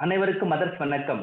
அனைவருக்கும் மதர்ஸ் வணக்கம்.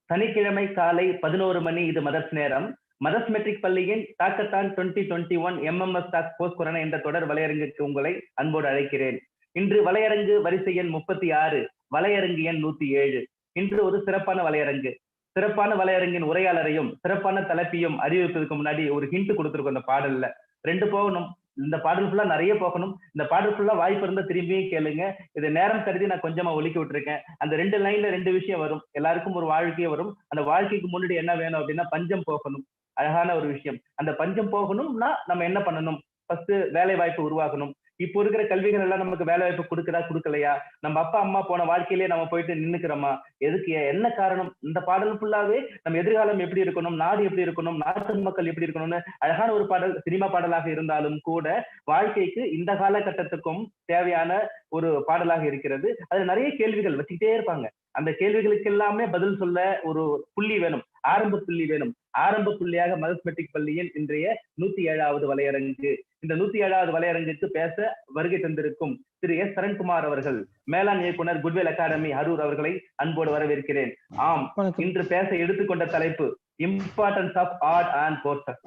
சனிக்கிழமை காலை 11 மணி. இது மதர்ஸ் நேரம். மதர்ஸ் மெட்ரிக் பள்ளியின் தாக்கத்தான் 2021 MMS டாக் போஸ்ட் கொரோனா என்ற தொடர் வலையரங்குக்கு உங்களை அன்போடு அழைக்கிறேன். இன்று வலையரங்கு வரிசை எண் 36, வலையரங்கு எண் 107. இன்று ஒரு சிறப்பான வலையரங்கு. சிறப்பான வலையரங்கின் உரையாளரையும் சிறப்பான தலைப்பையும் அறிவிப்பதற்கு முன்னாடி ஒரு ஹிண்ட் கொடுத்துருக்கோம். இந்த பாடல்ல 2 போகணும். இந்த பாடல் ஃபுல்லா நிறைய போகணும். இந்த பாடல் ஃபுல்லா வாய்ப்பு இருந்தா திரும்பியும் கேளுங்க. இது நேரம் கருதி நான் கொஞ்சமா ஒலிக்கி விட்டுருக்கேன். அந்த 2 லைன்ல 2 விஷயம் வரும். எல்லாருக்கும் ஒரு வாழ்க்கையே வரும். அந்த வாழ்க்கைக்கு முன்னாடி என்ன வேணும் அப்படின்னா பஞ்சம் போகணும். அழகான ஒரு விஷயம். அந்த பஞ்சம் போகணும்னா நம்ம என்ன பண்ணணும்? ஃபர்ஸ்ட் வேலை வாய்ப்பு உருவாக்கணும். இப்போ இருக்கிற கல்விகள் எல்லாம் நமக்கு வேலை வாய்ப்பு கொடுக்குதா கொடுக்கலையா? நம்ம அப்பா அம்மா போன வாழ்க்கையிலேயே நம்ம போயிட்டு நின்னுக்கிறோமா? எதுக்கு? என்ன காரணம்? இந்த பாடல் ஃபுல்லாவே நம்ம எதிர்காலம் எப்படி இருக்கணும், நாடு எப்படி இருக்கணும், நாட்டு மக்கள் எப்படி இருக்கணும்னு அழகான ஒரு பாடல். சினிமா பாடலாக இருந்தாலும் கூட வாழ்க்கைக்கு இந்த காலகட்டத்துக்கும் தேவையான ஒரு பாடலாக இருக்கிறது. அது நிறைய கேள்விகள் வச்சுக்கிட்டே இருப்பாங்க. அந்த கேள்விகளுக்கு எல்லாமே பதில் சொல்ல ஒரு புள்ளி வேணும், ஆரம்ப புள்ளி வேணும். ஆரம்ப புள்ளியாக மதர்ஸ் மெட்ரிக் பள்ளியின் இன்றைய 107வது வலையரங்கு. இந்த 107வது வலையரங்குக்கு பேச வருகை தந்திருக்கும் திரு எஸ் சரண்குமார் அவர்கள், மேலாண் இயக்குனர் குட்வில் அகாடமி அரூர் அவர்களை அன்போடு வரவேற்கிறேன். ஆம், இன்று பேச எடுத்துக்கொண்ட தலைப்பு importance of art and courses.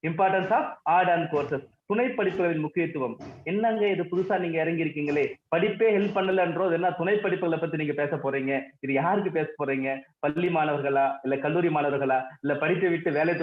Importance of art and courses, துணை படிப்புகளின் முக்கியத்துவம். என்னங்க இது புதுசா நீங்க இறங்கி இருக்கீங்களே, படிப்பே ஹெல்ப் பண்ணலன்றோ என்ன துணை படிப்புகளை பத்தி நீங்க பேச போறீங்க? இது யாருக்கு பேச போறீங்க? பள்ளி மாணவர்களா, இல்ல கல்லூரி மாணவர்களா, இல்ல படிப்பை விட்டு வேலை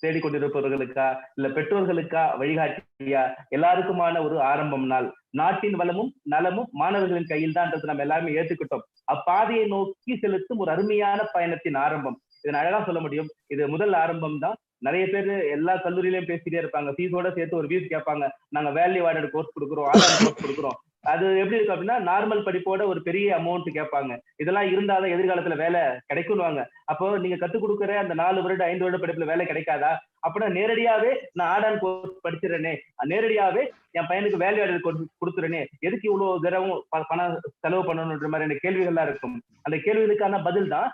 தேடிக்கொண்டிருப்பவர்களுக்கா, இல்ல பெற்றோர்களுக்கா, வழிகாட்டியா? எல்லாருக்குமான ஒரு ஆரம்பம் நாள். நாட்டின் வளமும் நலமும் மாணவர்களின் கையில் தான் நம்ம எல்லாருமே ஏத்துக்கிட்டோம். அப்பாதையை நோக்கி செலுத்தும் ஒரு அருமையான பயணத்தின் ஆரம்பம். இதை அழகா சொல்ல முடியும். இது முதல் ஆரம்பம் தான். நிறைய பேர் எல்லா கல்லூரியிலயும் பேசிட்டே இருப்பாங்க. ஃபீஸோட சேர்த்து ஒரு ஃபீஸ் கேட்பாங்க. நாங்க வேல்யூ ஆடட் கோர்ஸ் கொடுக்குறோம், ஆர்ட் கோர்ஸ் கொடுக்குறோம். அது எப்படி இருக்கு அப்படின்னா நார்மல் படிப்போட ஒரு பெரிய அமௌண்ட் கேட்பாங்க. இதெல்லாம் இருந்தாதான் எதிர்காலத்துல வேலை கிடைக்கும்வாங்க. அப்போ நீங்க கத்துக் கொடுக்குற அந்த 4 வருடம் 5 வருட படிப்புல வேலை கிடைக்காதா? அப்படின்னா நேரடியாவே நான் ஆர்ட் அண்ட் கோர்ஸ் படிச்சிடறேனே, நேரடியாவே என் பையனுக்கு வேல்யூ ஆடட் கோர்ஸ் கொடுத்துறேனே, எதுக்கு இவ்வளவு தினமும் பணம் செலவு பண்ணணுன்ற மாதிரியான கேள்விகள்லாம் இருக்கும். அந்த கேள்விகளுக்கான பதில் தான்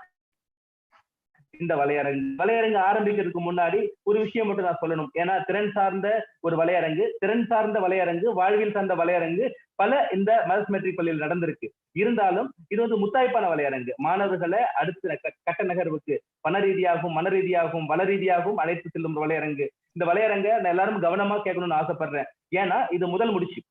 இந்த வலையரங்கு ஆரம்பிக்கிறதுக்கு முன்னாடி ஒரு விஷயம் மட்டும் நான் சொல்லணும். ஏன்னா திறன் சார்ந்த ஒரு வலையரங்கு, திறன் சார்ந்த வலையரங்கு, வாழ்வில் சார்ந்த வலையரங்கு பல இந்த மதர்ஸ் மெட்ரிக் பள்ளியில் நடந்திருக்கு. இருந்தாலும் இது வந்து முத்தாய்ப்பான வலையரங்கு. மாணவர்களை அடுத்த கட்ட நகர்வுக்கு பண ரீதியாகவும் மன ரீதியாகவும் வள ரீதியாகவும் அழைத்து செல்லும் வலையரங்கு. இந்த வலையரங்க நான் எல்லாரும் கவனமா கேட்கணும்னு ஆசைப்படுறேன். ஏன்னா இது முதல் முடிச்சு,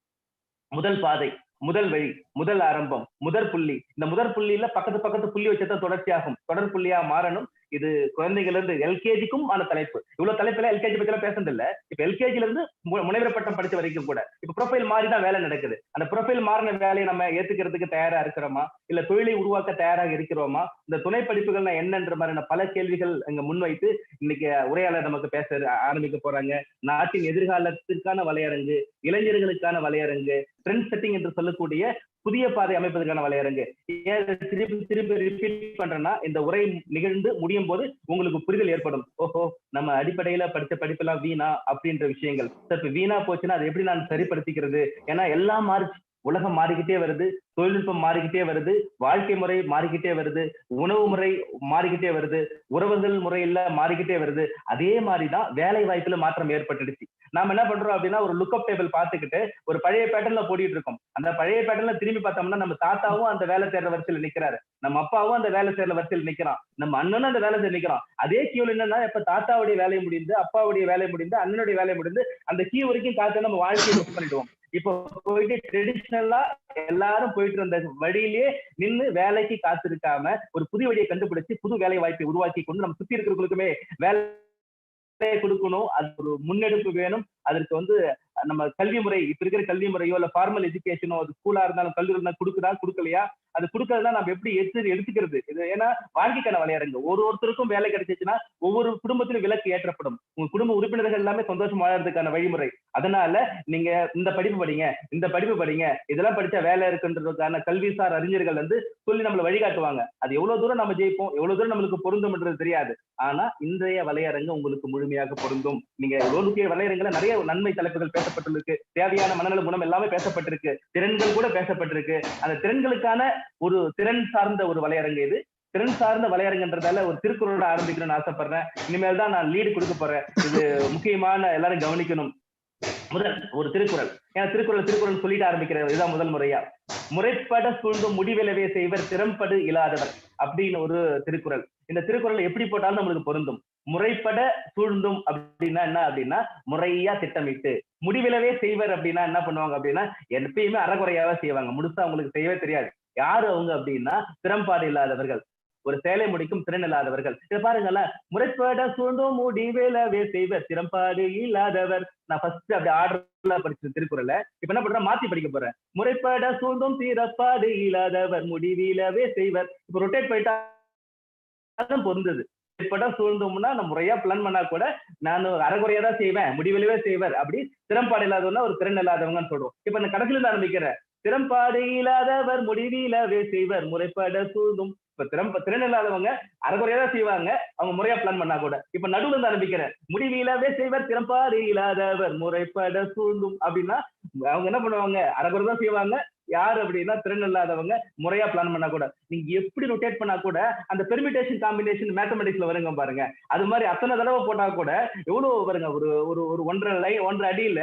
முதல் பாதை, முதல் வழி, முதல் ஆரம்பம், முதற் புள்ளி. இந்த முதற் புள்ளியில பக்கத்து புள்ளி வச்சதான் தொடர்ச்சியாகும், தொடர் புள்ளியா மாறணும். இது குழந்தைகள் இருந்து எல்கேஜிக்கும் ஆன தலைப்பு. இவ்வளவு தலைப்புல எல்கேஜி பத்தி எல்லாம் பேசுறது இல்ல. இப்ப எல்கேஜில இருந்து முனைவர் பட்டம் படிச்ச வரைக்கும் கூட இப்ப ப்ரொஃபைல் மாறிதான் வேலை நடக்குது. அந்த ப்ரொஃபைல் மாறின வேலையை நம்ம ஏத்துக்கிறதுக்கு தயாரா இருக்கிறோமா, இல்ல தொழிலை உருவாக்க தயாராக இருக்கிறோமா? இந்த துணை படிப்புகள் என்னன்ற மாதிரியான பல கேள்விகள் இங்க முன்வைத்து இன்னைக்கு உரையாளர் நமக்கு பேச ஆரம்பிக்க போறாங்க. நாட்டின் எதிர்காலத்திற்கான வலையரங்கு, இளைஞர்களுக்கான வலையரங்கு, ட்ரெண்ட் செட்டிங் என்று சொல்லக்கூடிய புதிய பாதை அமைப்பதற்கான வலையரங்கு. திருப்பி ரிப்பீட் பண்றேன்னா இந்த உரை நிகழ்ந்து முடியும் போது உங்களுக்கு புரிதல் ஏற்படும். ஓஹோ, நம்ம அடிப்படையில படிச்ச படிப்பெல்லாம் வீணா அப்படின்ற விஷயங்கள். இப்ப வீணா போச்சுன்னா அதை எப்படி நான் சரிப்படுத்திக்கிறது? ஏன்னா எல்லாம் மாறிச்சு. உலகம் மாறிக்கிட்டே வருது, தொழில்நுட்பம் மாறிக்கிட்டே வருது, வாழ்க்கை முறை மாறிக்கிட்டே வருது, உணவு முறை மாறிக்கிட்டே வருது, உறவுகள் முறையில மாறிக்கிட்டே வருது. அதே மாதிரிதான் வேலை வாய்ப்புல மாற்றம் ஏற்பட்டுடுச்சு. நாம என்ன பண்றோம் அப்படின்னா ஒரு லுக்அப் டேபிள் பார்த்துக்கிட்டு ஒரு பழைய பேட்டர்ன்ல போடிட்டு இருக்கோம். அந்த பழைய பேட்டர்ன்ல திரும்பி பார்த்தோம்னா நம்ம தாத்தாவும் அந்த வேலை தேடுற வரிசையில் நிக்கிறாரு, நம்ம அப்பாவும் அந்த வேலை செய்யற வரிசையில் நிக்கிறான், நம்ம அண்ணனும் அந்த வேலை செய்ய நிக்கிறான். அதே கியூல என்னன்னா இப்ப தாத்தாவுடைய வேலை முடிந்து, அப்பாவுடைய வேலை முடிந்து, அண்ணனுடைய வேலை முடிந்து அந்த கியூ வரைக்கும் காத்து நம்ம வாழ்க்கையை மிஸ் பண்ணிடுவோம். இப்போ போயிட்டு ட்ரெடிஷ்னலா எல்லாரும் போயிட்டு இருந்த வழியிலேயே நின்று வேலைக்கு காத்திருக்காம ஒரு புதிய வழியை கண்டுபிடிச்சு புது வேலை வாய்ப்பை உருவாக்கி கொண்டு நம்ம சுத்தி இருக்கிறவங்களுக்குமே வேலை கொடுக்கணும். அது ஒரு முன்னெடுப்பு வேணும். அதற்கு வந்து நம்ம கல்வி முறை, இப்ப இருக்கிற கல்வி முறையோ இல்ல ஃபார்மல் எஜுகேஷனோ, அது ஸ்கூலா இருந்தாலும் கல்லூரி இருந்தாலும் கொடுக்குதா கொடுக்கலையா, அது கொடுக்கறதுனா நம்ம எப்படி எடுத்துக்கிறது? இது ஏன்னா வாழ்க்கைக்கான வலையரங்கு. ஒருத்தருக்கும் வேலை கிடைச்சிச்சுன்னா ஒவ்வொரு குடும்பத்திலும் விலக்கு ஏற்றப்படும். உங்க குடும்ப உறுப்பினர்கள் எல்லாமே சந்தோஷம் வாழறதுக்கான வழிமுறை. அதனால நீங்க இந்த படிப்பு படிங்க, இந்த படிப்பு படிங்க, இதெல்லாம் படிச்சா வேலை இருக்குன்றதுக்கான கல்விசார் அறிஞர்கள் வந்து சொல்லி நம்மளை வழிகாட்டுவாங்க. அது எவ்வளவு தூரம் நம்ம ஜெயிப்போம், எவ்வளவு தூரம் நம்மளுக்கு பொருந்தும்ன்றது தெரியாது. ஆனா இன்றைய வலையரங்கு உங்களுக்கு முழுமையாக பொருந்தும். நீங்க வலையரங்குல நிறைய நன்மை தலைப்புகள் பேசப்பட்டிருக்கு, தேவையான மனநல குணம் எல்லாமே பேசப்பட்டிருக்கு, திறன்கள் கூட பேசப்பட்டிருக்கு. அந்த திறன்களுக்கான ஒரு திறன் சார்ந்த ஒரு வலையரங்கு இது. திறன் சார்ந்த வலையரங்குன்றதால ஒரு திருக்குறளோட ஆரம்பிக்கணும்னு ஆசைப்படுறேன். இனிமேல் தான் நான் லீடு கொடுக்க போறேன். இது முக்கியமான எல்லாரும் கவனிக்கணும். முதல் ஒரு திருக்குறள். ஏன்னா திருக்குறள் சொல்லிட்டு ஆரம்பிக்கிறது இதுதான் முதல் முறையா. முறைப்பட சூழ்ந்து முடிவிலவே செய்வர் திறம்படு இல்லாதவர். அப்படின்னு ஒரு திருக்குறள். இந்த திருக்குறள் எப்படி போட்டாலும் நம்மளுக்கு பொருந்தும். முறைப்பட சூழ்ந்தும் அப்படின்னா என்ன அப்படின்னா முறையா திட்டமிட்டு, முடிவிலவே செய்வர் அப்படின்னா என்ன பண்ணுவாங்க அப்படின்னா எப்பயுமே அறகுறையாவே செய்வாங்க. முழுசா அவங்களுக்கு செய்யவே தெரியாது. யாரு அவங்க அப்படின்னா திறம்பாடு இல்லாதவர்கள், ஒரு சேலை முடிக்கும் திறன் இல்லாதவர்கள். இதை பாருங்களேன், முறைப்பட சூழ்ந்தும் முடிவிலவே செய்வர் திறம்பாடு இல்லாதவர். நான் ஃபர்ஸ்ட் அப்படி ஆர்டர்ல படிச்ச திருக்குறளை இப்ப என்ன பண்றேன், மாத்தி படிக்க போறேன். முறைப்பட சூழ்ந்தும் திறப்பாடு இல்லாதவர் முடிவிலவே செய்வர். இப்ப ரொட்டேட் போயிட்டா பொருந்தது. இப்பதான் சூழ்ந்தோம்னா நம்ம முறையா பிளான் பண்ணா கூட நான் அரைகுறையா தான் செய்வேன், முடிவிலவே செய்வர். அப்படி திறம்பாடு இல்லாதவன்னா ஒரு திறன் இல்லாதவங்கன்னு சொல்றோம். இப்ப இந்த கடைசியில இருந்து ஆரம்பிக்கிறேன். திறம்பாடு இல்லாதவர் முடிவிலவே செய்வர் முறைப்பட சூழ்ந்தும். இப்ப திறன் இல்லாதவங்க அரைகுறையா தான் செய்வாங்க, அவங்க முறையா பிளான் பண்ணா கூட. இப்ப நடுவுல இருந்து ஆரம்பிக்கிறேன். முடிவிலவே செய்வர் திறம்பாடு இல்லாதவர் முறைப்பட சூழ்ந்தும் அப்படின்னா அவங்க என்ன பண்ணுவாங்க, அரைகுறை தான் செய்வாங்க. யாரு அப்படின்னா திறன் இல்லாதவங்க, முறையா பிளான் பண்ணா கூட. நீங்க எப்படி ரொட்டேட் பண்ணா கூட அந்த பெர்மிட்டேஷன் காம்பினேஷன் மேத்தமெட்டிக்ஸ்ல வருங்க பாருங்க. அது மாதிரி அத்தனை தடவை போட்டா கூட எவ்வளவு வருங்க, ஒரு ஒரு ஒரு 1.5 அடியில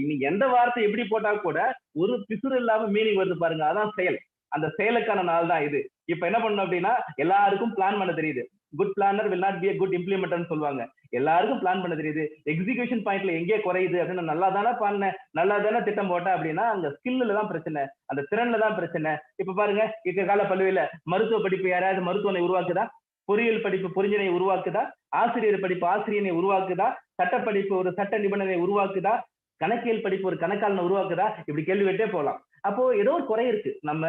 நீங்க எந்த வார்த்தை எப்படி போட்டா கூட ஒரு பிசுறு இல்லாம மீனிங் வருது பாருங்க. அதான் செயல். அந்த செயலுக்கான நாள் தான் இது. இப்ப என்ன பண்ணணும் அப்படின்னா எல்லாருக்கும் பிளான் பண்ண தெரியுது. Good planner will not be a good இம்ப்ளிமெண்டர்னு சொல்லுவாங்க. எல்லாருக்கும் பிளான் பண்ண தெரியுது. எக்ஸிகியூஷன் பாயிண்ட்ல எங்கே குறையுது அப்படின்னு நல்லா தானே பண்ணேன், நல்லா தானே திட்டம் போட்டேன் அப்படின்னா அங்க ஸ்கில்ல தான் பிரச்சனை, அந்த திறன்ல தான் பிரச்சனை. இப்ப பாருங்க, இந்த கால பள்ளியில மருத்துவ படிப்பு யாராவது மருத்துவனை உருவாக்குதா, பொறியியல் படிப்பு பொறிஞனை உருவாக்குதா, ஆசிரியர் படிப்பு ஆசிரியனை உருவாக்குதா, சட்ட படிப்பு ஒரு சட்ட நிபுணரை உருவாக்குதா, கணக்கியல் படிப்பு ஒரு கணக்காளனை உருவாக்குதா, இப்படி கேள்வி கேட்டே போகலாம். அப்போ ஏதோ ஒரு குறை இருக்கு. நம்ம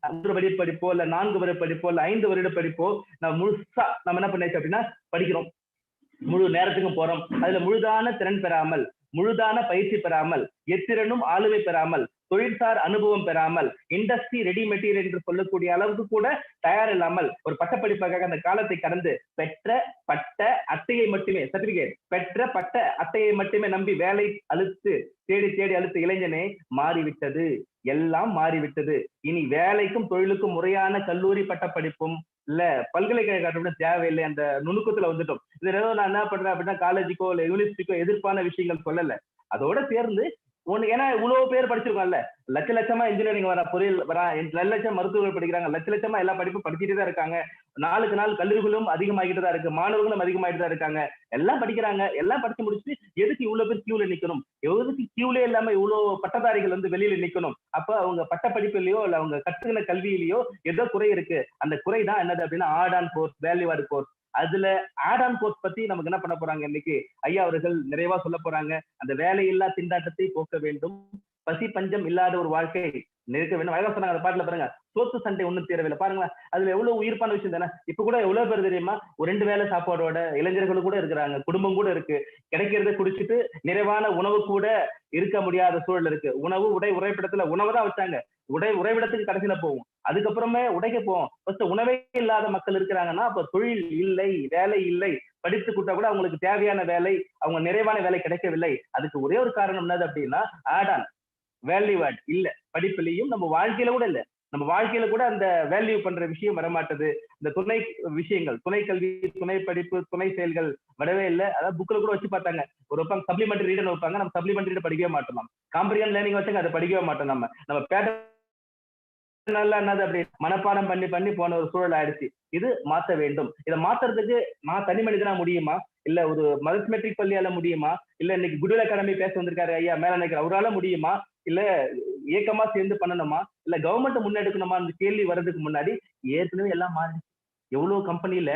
3 வருட படிப்போ இல்ல 4 வருட படிப்போ இல்ல 5 வருட படிப்போ நம்ம முழுசா நம்ம என்ன பண்ணிச்சு அப்படின்னா படிக்கிறோம், முழு நேரத்துக்கும் போறோம். அதுல முழுதான திறன் பெறாமல், முழுதான பயிற்சி பெறாமல், எத்திறனும் ஆளுமை பெறாமல், தொழிற்சார் அனுபவம் பெறாமல், இண்டஸ்ட்ரி ரெடி மெட்டீரியல் என்று சொல்லக்கூடிய அளவுக்கு கூட தயார் இல்லாமல் ஒரு பட்டப்படிப்பாக அந்த காலத்தை கடந்து பெற்ற பட்ட அட்டையை மட்டுமே சர்டிபிகேட் பெற்ற பட்ட அட்டையை மட்டுமே நம்பி வேலை அழுத்து தேடி தேடி அழுத்த இளைஞனே மாறிவிட்டது. எல்லாம் மாறிவிட்டது. இனி வேலைக்கும் தொழிலுக்கும் முறையான கல்லூரி பட்டப்படிப்பும் இல்ல பல்கலைக்கழக தேவையில்லை. அந்த நுணுக்கத்துல வந்துட்டோம். இது ஏதோ நான் என்ன பண்றேன் அப்படின்னா காலேஜுக்கோ இல்ல யூனிவர்சிட்டிக்கோ எதிர்ப்பான விஷயங்கள் சொல்லல. அதோட சேர்ந்து ஒண்ணு, ஏன்னா இவ்வளவு பேர் படிச்சிருக்கோம்ல, லட்ச லட்சமா இன்ஜினியரிங் வரா, பொறியியல் வரா, லட்சம் மருத்துவர்கள் படிக்கிறாங்க, லட்ச லட்சமா எல்லா படிப்பும் படிச்சுட்டே தான் இருக்காங்க. நாளுக்கு நாள் கல்லூரிகளும் அதிகமாகிட்டு தான் இருக்கு, மாணவர்களும் அதிகமாகிட்டு தான் இருக்காங்க. எல்லாம் படிக்கிறாங்க, எல்லாம் படிச்சு முடிச்சுட்டு எதுக்கு இவ்வளவு பேர் கியூல நிக்கணும், எதுக்கு கியூலே இல்லாம இவ்வளவு பட்டதாரிகள் வந்து வெளியில நிக்கணும்? அப்ப அவங்க பட்ட படிப்புலயோ இல்ல அவங்க கற்றுக்கின கல்வியிலயோ ஏதோ குறை இருக்கு. அந்த குறை தான் என்னது அப்படின்னா add on course, value add course. அதுல ஆட் ஆன் கோர்ஸ் பத்தி நமக்கு என்ன பண்ண போறாங்க இன்னைக்கு ஐயா அவர்கள் நிறைவா சொல்ல போறாங்க. அந்த வேலையில்லா திண்டாட்டத்தை போக்க வேண்டும், பசி பஞ்சம் இல்லாத ஒரு வாழ்க்கை நிறுத்த வேண்டும். அழகா சொன்னாங்க அந்த பாட்டுல பாருங்க, சோத்து சண்டை ஒண்ணும் தீரவில்லை. பாருங்க அதுல எவ்வளவு உயிர்ப்பான விஷயம் தானே. இப்ப கூட எவ்வளவு பேர் தெரியுமா, ஒரு 2 வேளை சாப்பாடோட இளைஞர்கள் கூட இருக்கிறாங்க, குடும்பம் கூட இருக்கு, கிடைக்கிறத குடிச்சிட்டு நிறைவான உணவு கூட இருக்க முடியாத சூழல் இருக்கு. உணவு உடை உறைவிடத்துல உணவு தான் வச்சாங்க, உறைவிடத்துக்கு கடைசியில போகும், அதுக்கப்புறமே உடைக்க போவோம். ஃபர்ஸ்ட் உணவே இல்லாத மக்கள் இருக்கிறாங்கன்னா அப்ப தொழில் இல்லை, வேலை இல்லை. படித்து கூட்டா கூட அவங்களுக்கு தேவையான வேலை, அவங்க நிறைவான வேலை கிடைக்கவில்லை. அதுக்கு ஒரே ஒரு காரணம் என்னது அப்படின்னா ஆட் ஆன் வேல்யூ ஆட் இல்ல. படிப்புலையும் நம்ம வாழ்க்கையில கூட இல்ல, நம்ம வாழ்க்கையில கூட அந்த வேல்யூ பண்ற விஷயம் வரமாட்டது. இந்த துணை விஷயங்கள், துணை கல்வி, துணை படிப்பு, துணை செயல்கள் வரவே இல்லை. அதாவது புக்ல கூட வச்சு பார்த்தாங்க, ஒரு வைப்பாங்க சப்ளிமெண்டரி ரீடர் வைப்பாங்க, நம்ம சப்ளிமெண்டரி ரீடர் படிக்கவே மாட்டோம். நம்ம காம்ப்ரிஹென்ட் லேர்னிங் வச்சாங்க, அதை படிக்கவே மாட்டோம். நம்ம பேட்டர்ன் நல்லா என்னது அப்படி மனப்பாடம் பண்ணி பண்ணி போன ஒரு சூழல் ஆயிடுச்சு. இது மாத்த வேண்டும். இதை மாத்துறதுக்கு நான் தனி மனிதனா முடியுமா, இல்ல ஒரு மதமெட்ரிக் பள்ளியால முடியுமா, இல்ல இன்னைக்கு குட்வில் அகாடமி பேச வந்திருக்காரு ஐயா மேல நினைக்கிற அவரால முடியுமா, இல்ல இயக்கமா சேர்ந்து பண்ணணுமா, இல்ல கவர்மெண்ட் முன்னெடுக்கணுமா? அந்த கேள்வி வர்றதுக்கு முன்னாடி ஏற்கனவே எல்லாம் மாறி எவ்வளவு கம்பெனில